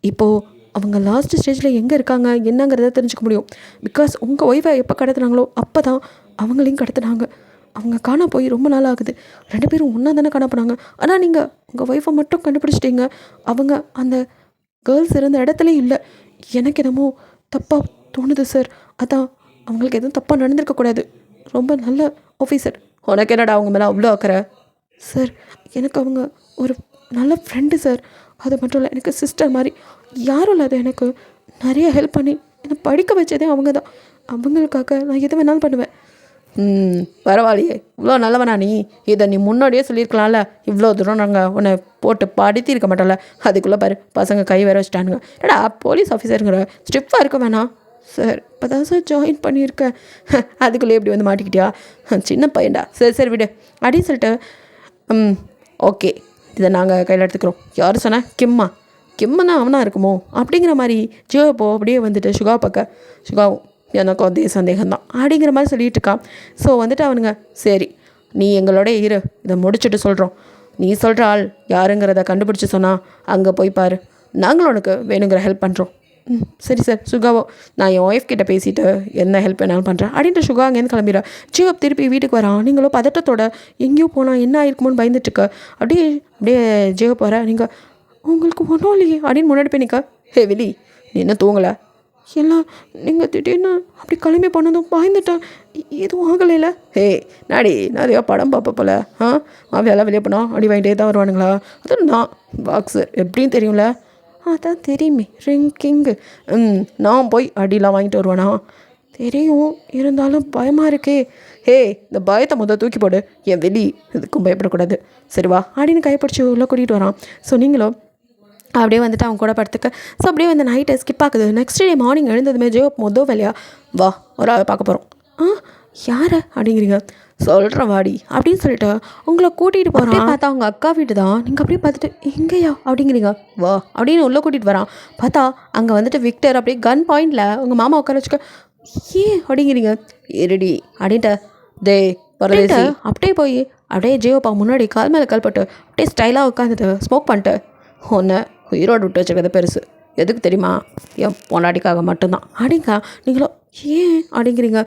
இப்போது அவங்க லாஸ்ட் ஸ்டேஜில் எங்கே இருக்காங்க என்னங்கிறத தெரிஞ்சுக்க முடியும். பிகாஸ் உங்கள் ஒய்ஃபை எப்போ கடத்துனாங்களோ அப்போ தான் அவங்களையும் கடத்துனாங்க. அவங்க காண போய் ரொம்ப நாள் ஆகுது. 2 பேரும் ஒன்றா தானே காண போனாங்க. ஆனால் நீங்கள் உங்கள் ஒய்ஃபை மட்டும் கண்டுபிடிச்சிட்டீங்க. அவங்க அந்த கேர்ள்ஸ் இருந்த இடத்துல இல்லை. எனக்கு என்னமோ தப்பாக தோணுது சார். அதான் அவங்களுக்கு எதுவும் தப்பாக நடந்திருக்கக்கூடாது. ரொம்ப நல்ல ஆஃபீஸர். உனக்கு என்னடா அவங்க மேலே அவ்வளோ அக்கறை? சார் எனக்கு அவங்க ஒரு நல்ல ஃப்ரெண்டு சார். அது மட்டும் இல்லை, எனக்கு சிஸ்டர் மாதிரி. யாரும் இல்லாத எனக்கு நிறைய ஹெல்ப் பண்ணி என்னை படிக்க வச்சதே அவங்க தான். அவங்களுக்காக நான் எது வேணாலும் பண்ணுவேன். பரவாயில்லையே, இவ்வளோ நல்லவனா நீ? இதை நீ முன்னாடியே சொல்லியிருக்கலாம்ல. இவ்வளோ தூரம் நாங்கள் உன்னை போட்டு படுத்திருக்க மாட்டோம்ல. அதுக்குள்ளே பாரு, பசங்க கை வேற வச்சுட்டானுங்க. ஏடா போலீஸ் ஆஃபீஸருங்கிற ஸ்ட்ரிப்பாக இருக்க வேணாம் சார். இப்போ தான் சார் ஜாயின் பண்ணியிருக்கேன். அதுக்குள்ளே எப்படி வந்து மாட்டிக்கிட்டியா? சின்ன பையன்டா. சரி விடு அப்படின்னு சொல்லிட்டு ஓகே, இதை நாங்கள் கையில் எடுத்துக்கிறோம். யார் சொன்ன? கிம்மா அவனா இருக்குமோ அப்படிங்கிற மாதிரி ஜியோப்போ அப்படியே வந்துட்டு சுகா பார்க்க. சுகாவும் எனக்கும் அதே சந்தேகம்தான் அப்படிங்கிற மாதிரி சொல்லிகிட்டு இருக்கான். ஸோ அவனுங்க சரி நீ எங்களோட இரு, இதை முடிச்சுட்டு சொல்கிறோம். நீ சொல்கிற ஆள் யாருங்கிறத கண்டுபிடிச்சி சொன்னால் அங்கே போய் பாரு, நாங்களும் உனக்கு வேணுங்கிற ஹெல்ப் பண்ணுறோம் சரி சார் சுகாவோ, நான் என் ஒய்ஃப் கிட்ட பேசிவிட்டு என்ன ஹெல்ப் வேணாலும் பண்ணுறேன் அப்படின்ட்டு சுகா அங்கேருந்து கிளம்பிடுறேன். ஜேகப் திருப்பி வீட்டுக்கு வரான். நீங்களும் பதட்டத்தோட எங்கேயோ போனால் என்ன ஆயிருக்குமோன்னு பயந்துட்டுருக்க. அப்படியே அப்படியே ஜேகப் வர, நீங்கள் உங்களுக்கு ஒன்றும் இல்லையே அப்படின்னு முன்னாடி போய் நிற்க. ஹே விலி, நீ என்ன தூங்கலை? எல்லாம் நீங்கள் திடீர்னு அப்படி கிளம்பி போனதும் பயந்துட்டேன், எதுவும் ஆகலைல. ஹே நாடி நிறையா படம் பார்ப்ப போல. வேலை வெளியே போனால் அடி வாங்கிட்டே தான் வருவானுங்களா? அதுவும் நான் பாக்ஸு எப்படின்னு தெரியும்ல. அதான் தெரியுமே, ரிங்கிங்கு. நான் போய் அடிலாம் வாங்கிட்டு வருவானா? தெரியும், இருந்தாலும் பயமாக இருக்கே. ஹே இந்த பயத்தை தூக்கி போடு. என் வெளி இதுக்கும் பயப்படக்கூடாது. சரி வா அப்படின்னு கைப்பிடிச்சி உள்ளே கூட்டிகிட்டு வரான். ஸோ நீங்களும் அப்படியே வந்துட்டு அவங்க கூட படுத்துக்க. ஸோ அப்படியே வந்து நைட்டை ஸ்கிப் ஆகுது. நெக்ஸ்ட் டே மார்னிங் எழுந்ததுமே ஜேகப் வேலையா வா ஒரு ஆள் பார்க்க போகிறோம். யாரை அப்படிங்கிறீங்க? சொல்கிறேன் வாடி அப்படின்னு சொல்லிட்டு உங்களை கூட்டிகிட்டு போகிறான். பார்த்தா அவங்க அக்கா வீட்டு தான். நீங்கள் அப்படியே பார்த்துட்டு எங்கேயா அப்படிங்கிறீங்க. வா அப்படின்னு உள்ளே கூட்டிகிட்டு வரான். பார்த்தா அங்கே வந்துட்டு விக்டர் அப்படியே கன் பாயிண்டில் உங்கள் மாமா உட்கார வச்சுக்க. ஏன் அப்படிங்கிறீங்க? இருடி அப்படின்ட்டு டே பரவாயில்ல அப்படியே போய் அப்படியே ஜேகப்பா முன்னாடி கால் மேலே கால் போட்டு அப்படியே ஸ்டைலாக உட்காந்துட்டு ஸ்மோக் பண்ணிட்டு, ஒன்று உயிரோடு விட்டு வச்சுக்கிறது பெருசு. எதுக்கு தெரியுமா? என் பொண்டாட்டிக்காக மட்டும்தான் அப்படிங்க. நீங்களோ ஏன் அப்படிங்கிறீங்க?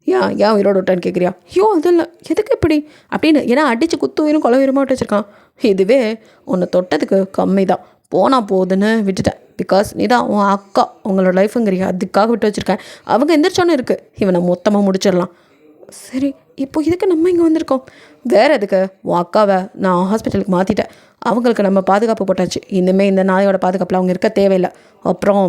ஏன் உயிரோடு விட்டான்னு கேட்குறியா? ஐயோ அது இல்லை, எதுக்கு இப்படி அப்படின்னு. ஏன்னா அடித்து குத்து உயிரும் கொலை உயிரமாக விட்டு வச்சுருக்கான். இதுவே உன்னை தொட்டதுக்கு கம்மி தான், போனால் போகுதுன்னு விட்டுட்டேன். பிகாஸ் நீ தான் உன் அக்கா, உங்களோட லைஃபுங்கிறியா, அதுக்காக விட்டு வச்சுருக்கேன். அவங்க எந்திரிச்சோன்னு இருக்குது, இவனை மொத்தமாக முடிச்சிடலாம். சரி இப்போ இதுக்கு நம்ம இங்கே வந்திருக்கோம். வேறு எதுக்கு? உன் அக்காவை நான் ஹாஸ்பிட்டலுக்கு மாற்றிட்டேன். அவங்களுக்கு நம்ம பாதுகாப்பு போட்டாச்சு. இனிமேல் இந்த நாயோட பாதுகாப்பில் அவங்க இருக்க தேவையில்லை. அப்புறம்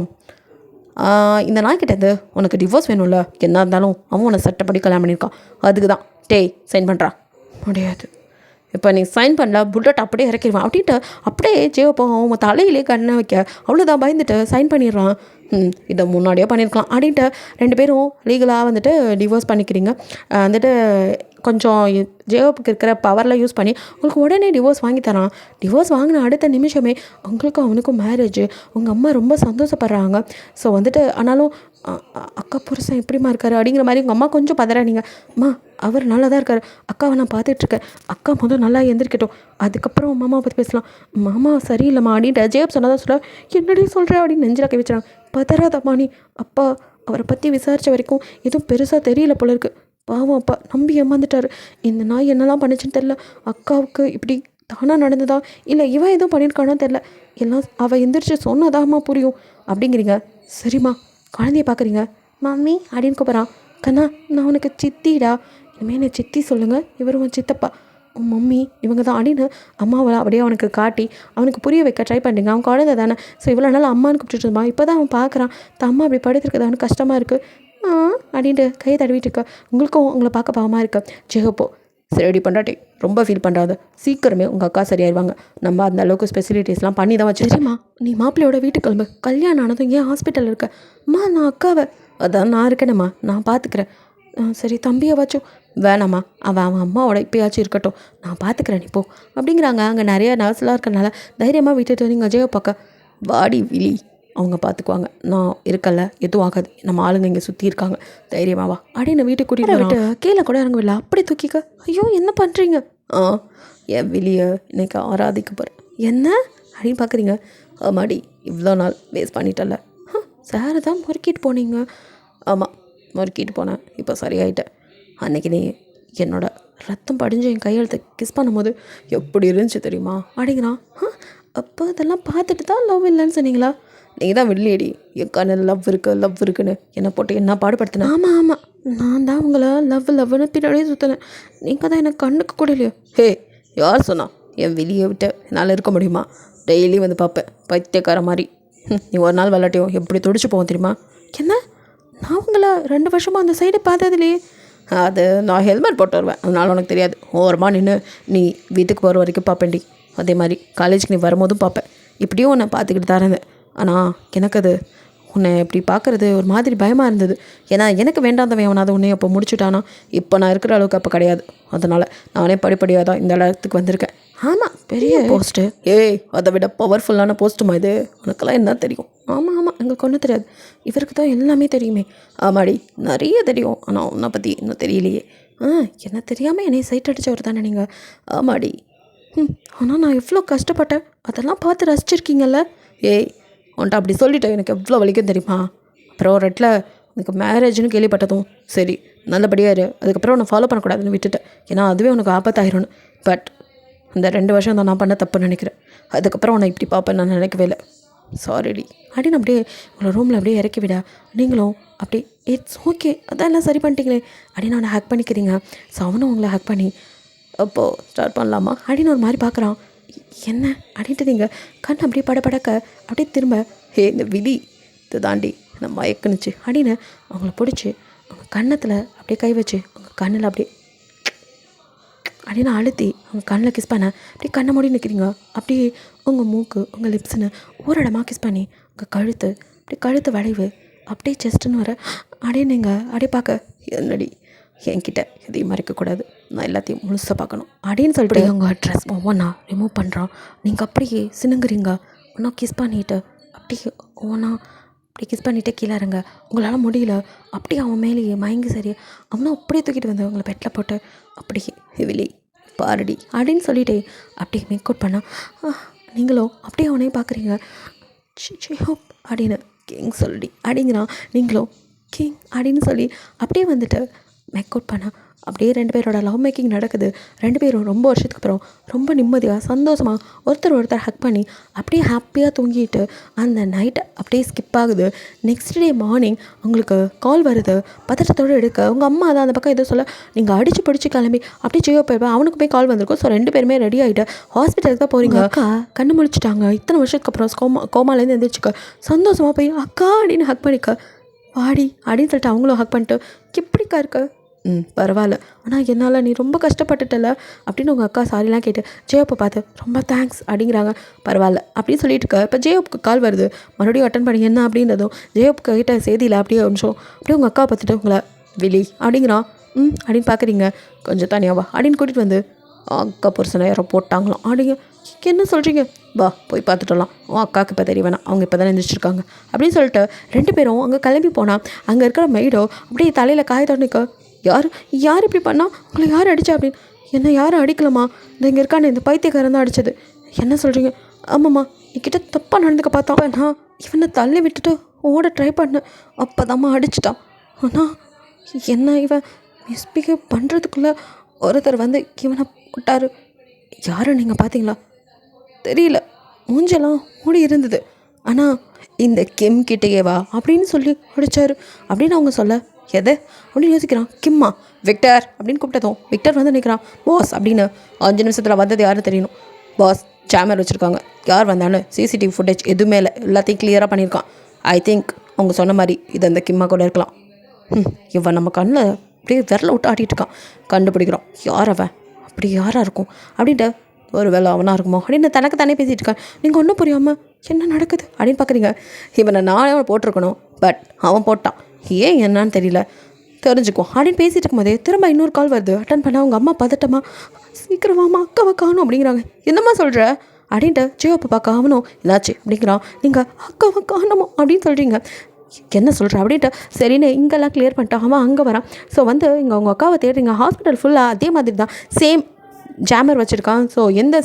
இந்த நாய்கிட்டேருந்து உனக்கு டிவோர்ஸ் வேணும்ல, என்ன இருந்தாலும் அவன் உன்னை சட்டப்படி கல்யாணம் பண்ணியிருக்கான். அதுக்கு தான் டேய் சைன் பண்ணுறான். முடியாது, இப்போ நீ சைன் பண்ணல புல்லட் அப்படியே இறக்கிடுவான் அப்படின்ட்டு அப்படியே ஜேகப்போ அவன் தலையிலே கண்ணை வைக்க. அவ்வளோதான் பயந்துட்டு சைன் பண்ணிடுறான். இதை முன்னாடியே பண்ணியிருக்கலாம் அப்படின்ட்டு 2 பேரும் லீகலாக வந்துட்டு டிவோர்ஸ் பண்ணிக்கிறீங்க. வந்துட்டு கொஞ்சம் ஜேகப்புக்கு இருக்கிற பவரில் யூஸ் பண்ணி உங்களுக்கு உடனே டிவோர்ஸ் வாங்கி தரான். டிவோர்ஸ் வாங்கின அடுத்த நிமிஷமே உங்களுக்கும் அவனுக்கும் மேரேஜ். உங்கள் அம்மா ரொம்ப சந்தோஷப்படுறாங்க. ஸோ வந்துட்டு ஆனாலும் அக்கா புருஷன் எப்படிமா இருக்காரு அப்படிங்கிற மாதிரி உங்கள் அம்மா கொஞ்சம் பதறானீங்க. அம்மா அவர் நல்லா தான் இருக்கார், அக்காவை நான் பார்த்துட்ருக்கேன், அக்கா முதல் நல்லா எந்திரிக்கட்டும், அதுக்கப்புறம் மாமாவை பற்றி பேசலாம். மாமா சரியில்லைம்மா அப்படின்ட்டு ஜேகப் சொன்னதான் சொல்ல, என்னடி சொல்கிற அப்படின்னு நெஞ்சில் கை வச்சுறாங்க. பதறாதம்மா நீ, அப்பா அவரை பற்றி விசாரித்த வரைக்கும் எதுவும் பெருசாக தெரியல போல இருக்குது. பாவம் அப்பா நம்பி ஏமாந்துட்டார். இந்த நாய் என்னெல்லாம் பண்ணிச்சுன்னு தெரில. அக்காவுக்கு இப்படி தானாக நடந்ததா இல்லை இவன் எதுவும் பண்ணியிருக்கானோ தெரில. எல்லாம் அவள் எந்திரிச்சு சொன்னதாம்மா புரியும் அப்படிங்கிறீங்க. சரிம்மா குழந்தைய பார்க்குறீங்க மம்மி அப்படின்னு கூப்பிட்றான். கண்ணா நான் உனக்கு சித்திடா, இனிமேல் என்னை சித்தி சொல்லுங்கள், இவர் உன் சித்தப்பா, உன் மம்மி இவங்க தான் அப்படின்னு அம்மாவை அப்படியே அவனுக்கு காட்டி அவனுக்கு புரிய வைக்க ட்ரை பண்ணுறீங்க. அவன் குழந்தை தானே. ஸோ இவ்வளோ நாள் அம்மான்னு கூப்பிட்டுட்டு இருந்தான். இப்போ தான் அவன் பார்க்குறான் அம்மா அப்படி படுத்துருக்குது, அவனுக்கு கஷ்டமாக இருக்குது அப்படின்ட்டு கையை தடவிட்டு இருக்க. உங்களுக்கும் உங்களை பார்க்க பாவமாக இருக்க. ஜெகப்போ சரி பண்ணுறாட்டி ரொம்ப ஃபீல் பண்ணுறாது. சீக்கிரமே உங்கள் அக்கா சரியாயிருவாங்க. நம்ம அந்த அளவுக்கு ஸ்பெசிலிட்டிஸ்லாம் பண்ணி தான் வச்சுருமா. நீ மாப்பிள்ளையோட வீட்டுக்கு கிளம்பு. கல்யாணம் ஆனதும் ஏன் ஹாஸ்பிட்டலில் இருக்க? அம்மா நான் அக்காவை அதான் நான் இருக்கேனம்மா, நான் பார்த்துக்கிறேன். சரி தம்பியை வச்சும் வேணாம்மா, அவன் அம்மாவோட இப்போயாச்சும் இருக்கட்டும், நான் பார்த்துக்கிறேன் இப்போ அப்படிங்கிறாங்க. அங்கே நிறைய நர்ஸ்லாம் இருக்கிறனால தைரியமாக விட்டுட்டு நீங்கள் ஜெய பார்க்க வாடி விழி, அவங்க பார்த்துக்குவாங்க, நான் இருக்கல, எதுவும் ஆகாது, நம்ம ஆளுங்க இங்கே சுற்றி இருக்காங்க, தைரியமாவா அப்படின்னு வீட்டுக்கு கூட்டிகிட்டு விட்டு கீழே கூட இறங்கவில்லை. அப்படி தூக்கிக்க. ஐயோ என்ன பண்ணுறீங்க? என் வெளியே இன்னைக்கு ஆராதிக்க போகிறேன். என்ன அப்படின்னு பார்க்குறீங்க? ஆமாடி, இவ்வளோ நாள் வேஸ்ட் பண்ணிட்டல. சார் தான் முறுக்கிட்டு போனீங்க. ஆமாம் முறுக்கிட்டு போனேன், இப்போ சரியாயிட்டேன். அன்றைக்கி நீ என்னோட ரத்தம் படிஞ்சு என் கையெழுத்தை கிஸ் பண்ணும்போது எப்படி இருந்துச்சு தெரியுமா அப்படிங்கிறான். அப்போ இதெல்லாம் பார்த்துட்டு தான் லவ் இல்லைன்னு சொன்னீங்களா? நீங்கள் தான் வில்லேடி, எக்கான லவ் இருக்குன்னு என்னை போட்டு என்ன பாடுபடுத்தினேன். ஆமாம் நான் தான் உங்களை லவ்னு பின்னாடியே சுற்றினேன். நீங்கள் தான் எனக்கு கண்ணுக்கு கூட இல்லையோ. ஹே யார் சொன்னா? என் வெளியே விட்டு என்னால் இருக்க முடியுமா? டெய்லி வந்து பார்ப்பேன் பைத்தியக்கார மாதிரி. நீ ஒரு நாள் விளாட்டியும் எப்படி துடிச்சு போவோம் தெரியுமா? என்ன நான் உங்களை 2 வருஷமாக அந்த சைடு பார்த்ததுலையே? அது நான் ஹெல்மெட் போட்டு வருவேன், அதனால் உனக்கு தெரியாது. ஓரமாக நின்று நீ வீட்டுக்கு போகிற வரைக்கும் பார்ப்பேன்டி. அதே மாதிரி காலேஜுக்கு நீ வரும்போதும் பார்ப்பேன். இப்படியும் உன்னை பார்த்துக்கிட்டு தான் இருந்தேன். ஆனால் எனக்கு அது உன்னை இப்படி பார்க்குறது ஒரு மாதிரி பயமாக இருந்தது. ஏன்னா எனக்கு வேண்டாந்தவன் அவனாவது உன்னை அப்போ முடிச்சுட்டானா. இப்போ நான் இருக்கிற அளவுக்கு அப்போ கிடையாது. அதனால் நானே படிப்படியாக தான் இந்த இடத்துக்கு வந்திருக்கேன். ஆமாம் பெரிய போஸ்ட்டு. அதை விட பவர்ஃபுல்லான போஸ்ட்டுமா இது? உனக்கெல்லாம் என்ன தெரியும்? ஆமாம் எங்களுக்கு ஒன்றும் தெரியாது, இவருக்கு தான் எல்லாமே தெரியுமே. ஆமாடி நிறைய தெரியும், ஆனால் உன்னை பற்றி இன்னும் தெரியலையே. என்ன தெரியாமல் என்னை சைட் அடித்தவர் தானே நீங்கள்? ஆமாடி. ஆனால் நான் எவ்வளோ கஷ்டப்பட்டேன், அதெல்லாம் பார்த்து ரசிச்சிருக்கீங்கல்ல. உன்ட்ட அப்படி சொல்லிட்டேன் எனக்கு எவ்வளோ வலிக்கும் தெரியுமா. அப்புறம் ஒரு இடத்துல உனக்கு மேரேஜ்னு கேள்விப்பட்டதும் சரி நல்லபடியாக இரு, அதுக்கப்புறம் உன்னை ஃபாலோ பண்ணக்கூடாதுன்னு விட்டுட்டேன். ஏன்னா அதுவே உனக்கு ஆபத்தாயிரணும். பட் இந்த 2 வருஷம் தான் நான் பண்ண தப்புன்னு நினைக்கிறேன். அதுக்கப்புறம் உன்னை இப்படி பார்ப்பேன் நான் நினைக்கவே இல்லை. சாரிடி அப்படின்னு அப்படியே உங்களை ரூமில் அப்படியே இறக்கி விட நீங்களும் அப்படியே இட்ஸ் ஓகே அதான் எல்லாம் சரி பண்ணிட்டீங்களே அப்படின்னு அவனை ஹேக் பண்ணிக்கிறீங்க. ஸோ அவனும் உங்களை ஹேக் பண்ணி அப்போது ஸ்டார்ட் பண்ணலாமா அப்படின்னு ஒரு மாதிரி பார்க்குறான். என்ன அப்படின்ட்டு நீங்கள் கண் அப்படியே படக்க அப்படியே திரும்ப இந்த விதி இது தாண்டி நான் மயக்குனுச்சு அப்படின்னு அவங்கள பிடிச்சி அவங்க கன்னத்தில் அப்படியே கை வச்சு அவங்க கண்ணில் அப்படியே அப்படின்னு அழுத்தி அவங்க கண்ணில் கிஸ் பண்ண அப்படியே கண்ணை மூடி நிற்கிறீங்க. அப்படியே உங்கள் மூக்கு உங்கள் லிப்ஸுன்னு ஒரு இடமா கிஸ் பண்ணி உங்கள் கழுத்து அப்படியே கழுத்து வளைவு அப்படியே செஸ்ட்டுன்னு வர அப்படியே நீங்கள் அப்படியே பார்க்க என்னடி என்கிட்ட எதையும் மறைக்கக்கூடாது, நான் எல்லாத்தையும் முழுசாக பார்க்கணும் அப்படின்னு சொல்லிட்டு உங்கள் ட்ரெஸ் ஒவ்வொன்றா ரிமூவ் பண்ணுறான். நீங்கள் அப்படியே சினுங்குறீங்க. ஒன்றா கிஸ் பண்ணிவிட்டு அப்படியே ஒவ்வொன்றா அப்படி கிஸ் பண்ணிவிட்டு கீழே இருங்க. உங்களால் முடியல அப்படியே அவன் மேலேயே மயங்கி சரி அவனும் அப்படியே தூக்கிட்டு வந்து உங்களை பெட்டில் போட்டு அப்படியே ஹெவிலி பாரடி அப்படின்னு சொல்லிட்டு அப்படியே மேக் அவுட் பண்ண நீங்களும் அப்படியே அவனையும் பார்க்குறீங்க. ஹோப் அப்படின்னு கிங் சொல்லி அப்படிங்கிறான். நீங்களும் கிங் அப்படின்னு சொல்லி அப்படியே வந்துட்டு மேக் அவுட் பண்ண அப்படியே 2 பேரோட லவ் மேக்கிங் நடக்குது. 2 பேரும் ரொம்ப வருஷத்துக்கு அப்புறம் ரொம்ப நிம்மதியாக சந்தோஷமாக ஒருத்தர் ஹக் பண்ணி அப்படியே ஹாப்பியாக தூங்கிட்டு அந்த நைட்டை அப்படியே ஸ்கிப் ஆகுது. நெக்ஸ்ட் டே மார்னிங் உங்களுக்கு கால் வருது. பதட்டத்தோடு எடுக்க உங்கள் அம்மா தான் அந்த பக்கம் எதோ சொல்ல நீங்கள் அடித்து பிடிச்சி கிளம்பி அப்படியே ஜியோ போயிருப்பேன். அவனுக்கு போய் கால் வந்திருக்கும். ஸோ 2 பேருமே ரெடி ஆகிட்டு ஹாஸ்பிட்டலுக்கு தான் போகிறீங்க. அக்கா கண்ணு முழிச்சிட்டாங்க. இத்தனை வருஷத்துக்கு அப்புறம் கோமாலேருந்து எழுந்திரிச்சிக்க சந்தோஷமாக போய் அக்கா அப்படின்னு ஹக் பண்ணிக்க வாடி அப்படின்னு சொல்லிட்டு அவங்களும் ஹக் பண்ணிட்டு எப்படிக்கா இருக்க பரவாயில்ல ஆனால் என்னால் நீ ரொம்ப கஷ்டப்பட்டுட்டல அப்படின்னு உங்கள் அக்கா சாரிலாம் கேட்டு ஜெயோப்பை பார்த்து ரொம்ப தேங்க்ஸ் அப்படிங்கிறாங்க. பரவாயில்ல அப்படின்னு சொல்லிட்டு இருக்க இப்போ ஜெயோப்புக்கு கால் வருது. மறுபடியும் அட்டன் பண்ணி என்ன அப்படின்றதும் ஜெயோப்புக்கு கிட்ட செய்தியில் அப்படியே ஒரு நிமிஷம் அப்படியே உங்கள் அக்கா பார்த்துட்டு உங்களை விழி அப்படிங்கிறான். அப்படின்னு பார்க்குறீங்க. கொஞ்சம் தனியாவா அப்படின்னு கூட்டிகிட்டு வந்து அக்கா புருஷனை யாரோ போட்டாங்களாம் அப்படிங்க. என்ன சொல்கிறீங்க வா போய் பார்த்துட்டலாம். அக்காவுக்கு இப்போ தெரிய வேணாம், அவங்க இப்போ தானே எழுந்திரிச்சிருக்காங்க அப்படின்னு சொல்லிட்டு 2 பேரும் அங்கே கிளம்பி போனால் அங்கே இருக்கிற மெய்டோ அப்படியே தலையில் காயத்தோடு நிற்க யார் இப்படி பண்ணால் உங்களை யார் அடித்தா அப்படின்னு. என்ன யாரும் அடிக்கலாமா, இந்த இங்கே இருக்கானே இந்த பைத்தியக்காரன் தான் அடித்தது. என்ன சொல்கிறீங்க? ஆமாம்மா என்கிட்ட தப்பாக நடந்துக்க பார்த்தா நான் இவனை தள்ளி விட்டுட்டு ஓட ட்ரை பண்ணேன். அப்போ தாம்மா அடிச்சிட்டான். ஆனால் என்ன இவன் மிஸ்பிஹேவ் பண்ணுறதுக்குள்ளே ஒருத்தர் வந்து இவனை போட்டார். யாரும் நீங்கள் பார்த்தீங்களா? தெரியல, மூஞ்செல்லாம் மூடி இருந்தது. ஆனால் இந்த கிம் கிட்டேவா அப்படின்னு சொல்லி அடித்தார் அப்படின்னு அவங்க சொல்ல எது அப்படின்னு யோசிக்கிறான். கிம்மா விக்டர் அப்படின்னு கூப்பிட்டதும் விக்டர் வந்து நிற்கிறான். பாஸ் அப்படின்னு 5 நிமிஷத்தில் வந்தது யாரும் தெரியணும். பாஸ் ஜாமர் வச்சுருக்காங்க, யார் வந்தாலும் சிசிடிவி ஃபுட்டேஜ் எதுவுமே இல்லை, எல்லாத்தையும் கிளியராக பண்ணியிருக்கான். ஐ திங்க் அவங்க சொன்ன மாதிரி இது அந்த கிம்மா கூட இருக்கலாம். இவன் நம்ம கண்ணில் அப்படியே விரல விட்டு ஆட்டிகிட்டு இருக்கான். கண்டுபிடிக்கிறோம் யார் அவன், அப்படி யாராக இருக்கும் அப்படின்ட்டு ஒரு வேலை அவனாக இருக்குமோ அப்படின்னு தனக்கு தானே பேசிகிட்டு இருக்கான். நீங்கள் ஒன்றும் புரியாமல் என்ன நடக்குது அப்படின்னு பார்க்குறீங்க. இவனை நானே போட்டிருக்கணும், பட் அவன் போட்டான். ஏன் என்னன்னு தெரியல, தெரிஞ்சுக்குவோம் அப்படின்னு பேசிகிட்டு இருக்கும்போதே திரும்ப இன்னொரு கால் வருது. அட்டன் பண்ண அவங்க அம்மா பதட்டமா சீக்கிரமாம்மா அக்காவை காணும் அப்படிங்கிறாங்க. என்னம்மா சொல்கிற அப்படின்ட்டு ஜியோப்பை பார்க்க அவனும் என்னாச்சு அப்படிங்கிறான். நீங்கள் அக்காவை காணுமோ அப்படின்னு சொல்கிறீங்க. என்ன சொல்கிற அப்படின்ட்டு சரின்னு இங்கெல்லாம் கிளியர் பண்ணிட்டு அவன் அங்கே வரான். ஸோ வந்து இங்கே அவங்க அக்காவை தேடுறீங்க. ஹாஸ்பிட்டல் ஃபுல்லாக அதே மாதிரி தான் சேம் ஜாமர் வச்சுருக்கான். ஸோ எந்த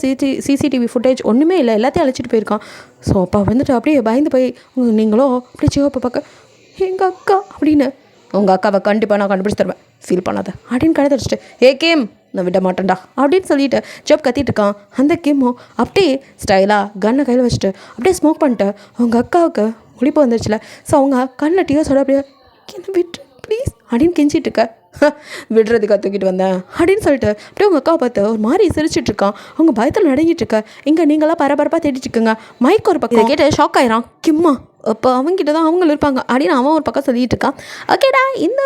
சிசிடிவி ஃபுட்டேஜ் ஒன்றுமே இல்லை, எல்லாத்தையும் அழைச்சிட்டு போயிருக்கான். ஸோ அப்போ வந்துட்டு அப்படியே பயந்து போய் நீங்களும் அப்படியே ஜியோப்பை பார்க்க எங்கள் அக்கா அப்படின்னு உங்கள் அக்காவை கண்டிப்பாக நான் கண்டுபிடிச்சி தருவேன், ஃபீல் பண்ணாத அப்படின்னு கடை தடிச்சிட்டு ஏ கேம் நான் விட மாட்டேன்டா அப்படின்னு சொல்லிட்டு ஜாப் கத்திட்டு இருக்கான். அந்த கேமோ அப்படியே ஸ்டைலாக கன்னை கையில் வச்சுட்டு அப்படியே ஸ்மோக் பண்ணிட்டு அவங்க அக்காவுக்கு ஒளிப்பு வந்துருச்சுல. ஸோ அவங்க கண்ணில் டீயர்ஸோட அப்படியே என்ன விட்டு ப்ளீஸ் அப்படின்னு கெஞ்சிட்டு இருக்க. விடுறதுக்காக தூக்கிட்டு வந்தேன் அப்படின்னு சொல்லிட்டு அப்படியே உங்கள் அக்காவை பார்த்து ஒரு மாதிரி சிரிச்சிட்டு இருக்கான். அவங்க பயத்தில் நடங்கிட்டு இருக்க. இங்கே நீங்களாம் பரபரப்பாக தேடிட்டு இருக்குங்க. மைக் ஒரு பக்கம் கேட்டு ஷாக் ஆயிரான். கிம்மா அப்போ அவங்ககிட்ட தான் அவங்களும் இருப்பாங்க அப்படின்னு அவன் ஒரு பக்கம் சொல்லிட்டு இருக்கான். ஓகேடா இந்த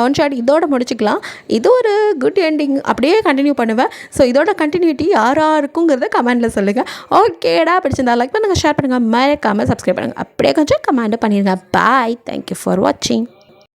ஒன் ஷாட் இதோட முடிச்சுக்கலாம். இது ஒரு குட் எண்டிங், அப்படியே கண்டினியூ பண்ணுவேன். ஸோ இதோட கண்டினியூட்டி யாராக இருக்குங்கிறத கமெண்ட்டில் சொல்லுங்கள். ஓகேடா பிடிச்சிருந்தா லைக் பண்ணுங்கள், ஷேர் பண்ணுங்கள், மறக்காமல் சப்ஸ்கிரைப் பண்ணுங்கள். அப்படியே கொஞ்சம் கமெண்ட் பண்ணிடுங்க. பாய், தேங்க்யூ ஃபார் வாட்சிங்.